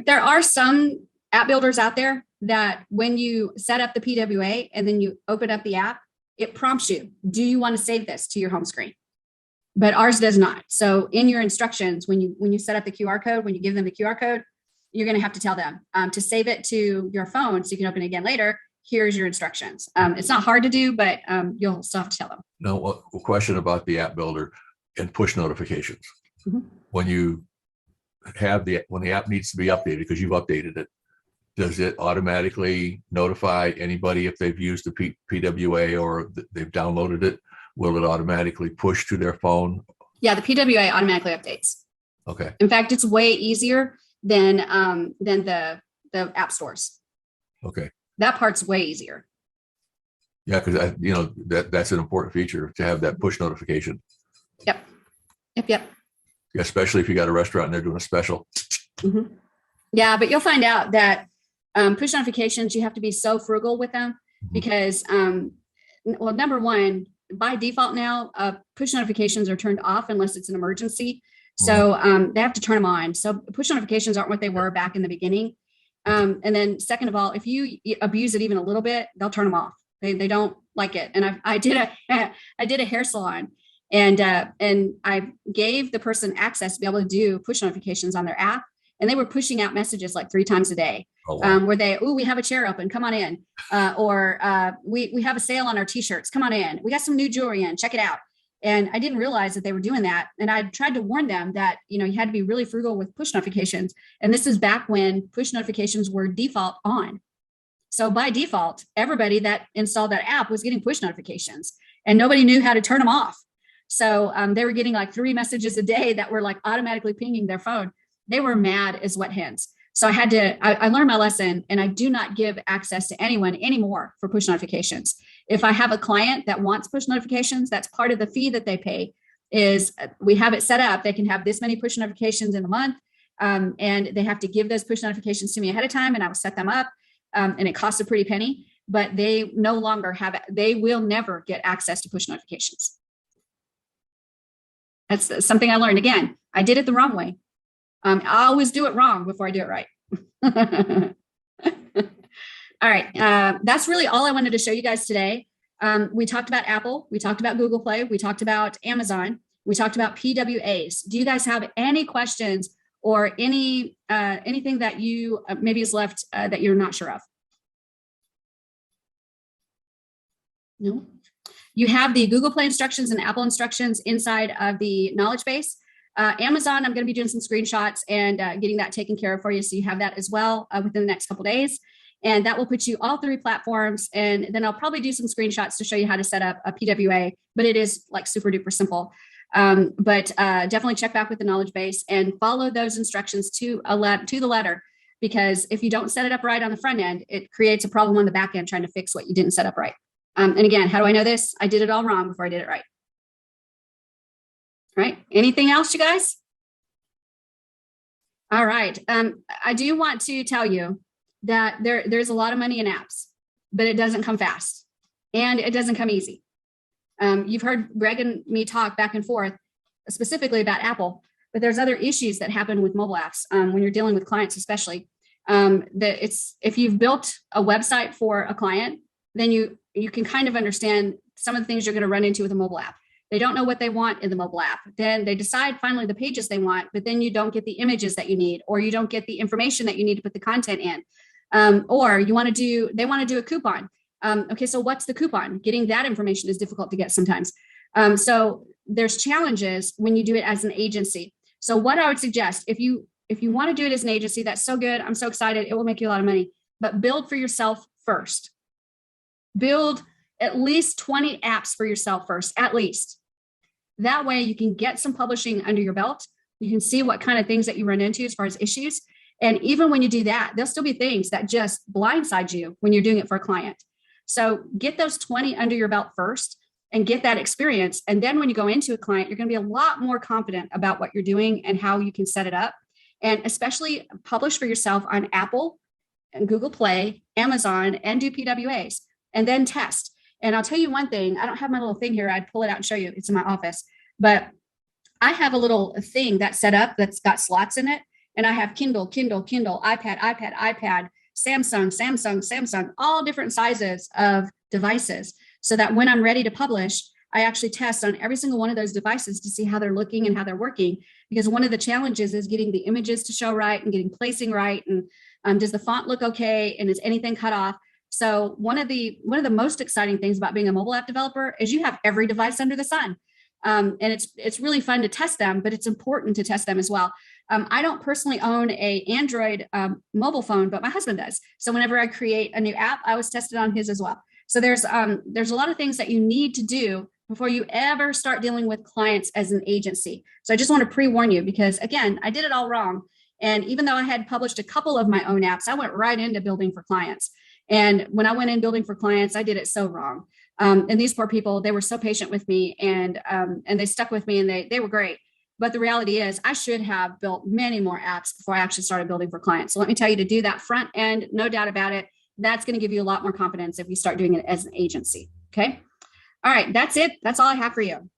There are some app builders out there that when you set up the PWA and then you open up the app, it prompts you, do you want to save this to your home screen? But ours does not. So in your instructions, when you set up the QR code, when you give them the QR code, you're going to have to tell them to save it to your phone so you can open it again later. Here's your instructions. It's not hard to do, but you'll still have to tell them. now, a question about the app builder and push notifications. Mhm. When you when the app needs to be updated because you've updated it, does it automatically notify anybody if they've used the PWA or they've downloaded it? Will it automatically push to their phone? Yeah, the PWA automatically updates. Okay. In fact, it's way easier than the app stores. Okay. That part's way easier. Yeah, because that's an important feature to have that push notification. Yep. Yeah, especially if you got a restaurant and they're doing a special. Mm-hmm. Yeah, but you'll find out that push notifications, you have to be so frugal with them because, well, number one, by default now, push notifications are turned off unless it's an emergency. So they have to turn them on. So push notifications aren't what they were back in the beginning. And then second of all, if you abuse it even a little bit, they'll turn them off. They don't like it. And I did a hair salon and I gave the person access to be able to do push notifications on their app. And they were pushing out messages like 3 times a day. Oh, wow. Where we have a chair open, come on in. Or we have a sale on our t-shirts, come on in. We got some new jewelry in, check it out. And I didn't realize that they were doing that. And I tried to warn them that, you had to be really frugal with push notifications. And this is back when push notifications were default on. So by default, everybody that installed that app was getting push notifications and nobody knew how to turn them off. So they were getting like 3 messages a day that were like automatically pinging their phone. They were mad as wet hens. So I learned my lesson and I do not give access to anyone anymore for push notifications. If I have a client that wants push notifications, that's part of the fee that they pay is we have it set up. They can have this many push notifications in a month and they have to give those push notifications to me ahead of time and I will set them up and it costs a pretty penny, but they no longer they will never get access to push notifications. That's something I learned. Again, I did it the wrong way. I always do it wrong before I do it right. All right. That's really all I wanted to show you guys today. We talked about Apple. We talked about Google Play. We talked about Amazon. We talked about PWAs. Do you guys have any questions or anything that you maybe is left that you're not sure of? No? You have the Google Play instructions and Apple instructions inside of the knowledge base. Amazon, I'm going to be doing some screenshots and getting that taken care of for you. So you have that as well within the next couple of days. And that will put you all 3 platforms. And then I'll probably do some screenshots to show you how to set up a PWA, but it is like super duper simple. But definitely check back with the knowledge base and follow those instructions to the letter, because if you don't set it up right on the front end, it creates a problem on the back end trying to fix what you didn't set up right. And again, how do I know this? I did it all wrong before I did it right. Right. Anything else, you guys? All right. I do want to tell you that there's a lot of money in apps, but it doesn't come fast and it doesn't come easy. You've heard Greg and me talk back and forth specifically about Apple, but there's other issues that happen with mobile apps when you're dealing with clients, especially. If you've built a website for a client, then you can kind of understand some of the things you're going to run into with a mobile app. They don't know what they want in the mobile app. Then they decide finally the pages they want, but then you don't get the images that you need, or you don't get the information that you need to put the content in. Or they want to do a coupon. Okay, so what's the coupon? Getting that information is difficult to get sometimes. So there's challenges when you do it as an agency. So what I would suggest, if you want to do it as an agency, that's so good. I'm so excited. It will make you a lot of money, but build for yourself first. Build at least 20 apps for yourself first, at least. That way you can get some publishing under your belt. You can see what kind of things that you run into as far as issues. And even when you do that, there'll still be things that just blindside you when you're doing it for a client. So get those 20 under your belt first and get that experience. And then when you go into a client, you're going to be a lot more confident about what you're doing and how you can set it up. And especially publish for yourself on Apple and Google Play, Amazon, and do PWAs, and then test. And I'll tell you one thing, I don't have my little thing here. I'd pull it out and show you. It's in my office. But I have a little thing that's set up that's got slots in it. And I have Kindle, iPad, Samsung, all different sizes of devices. So that when I'm ready to publish, I actually test on every single one of those devices to see how they're looking and how they're working. Because one of the challenges is getting the images to show right and getting placing right. And does the font look okay? And is anything cut off? So one of the most exciting things about being a mobile app developer is you have every device under the sun. And it's really fun to test them, but it's important to test them as well. I don't personally own an Android mobile phone, but my husband does. So whenever I create a new app, I always test it on his as well. So there's a lot of things that you need to do before you ever start dealing with clients as an agency. So I just want to pre-warn you because, again, I did it all wrong. And even though I had published a couple of my own apps, I went right into building for clients. And when I went in building for clients, I did it so wrong. And these poor people, they were so patient with me and they stuck with me and they were great. But the reality is I should have built many more apps before I actually started building for clients. So let me tell you, to do that front end, no doubt about it, that's going to give you a lot more confidence if you start doing it as an agency. Okay. All right. That's it. That's all I have for you.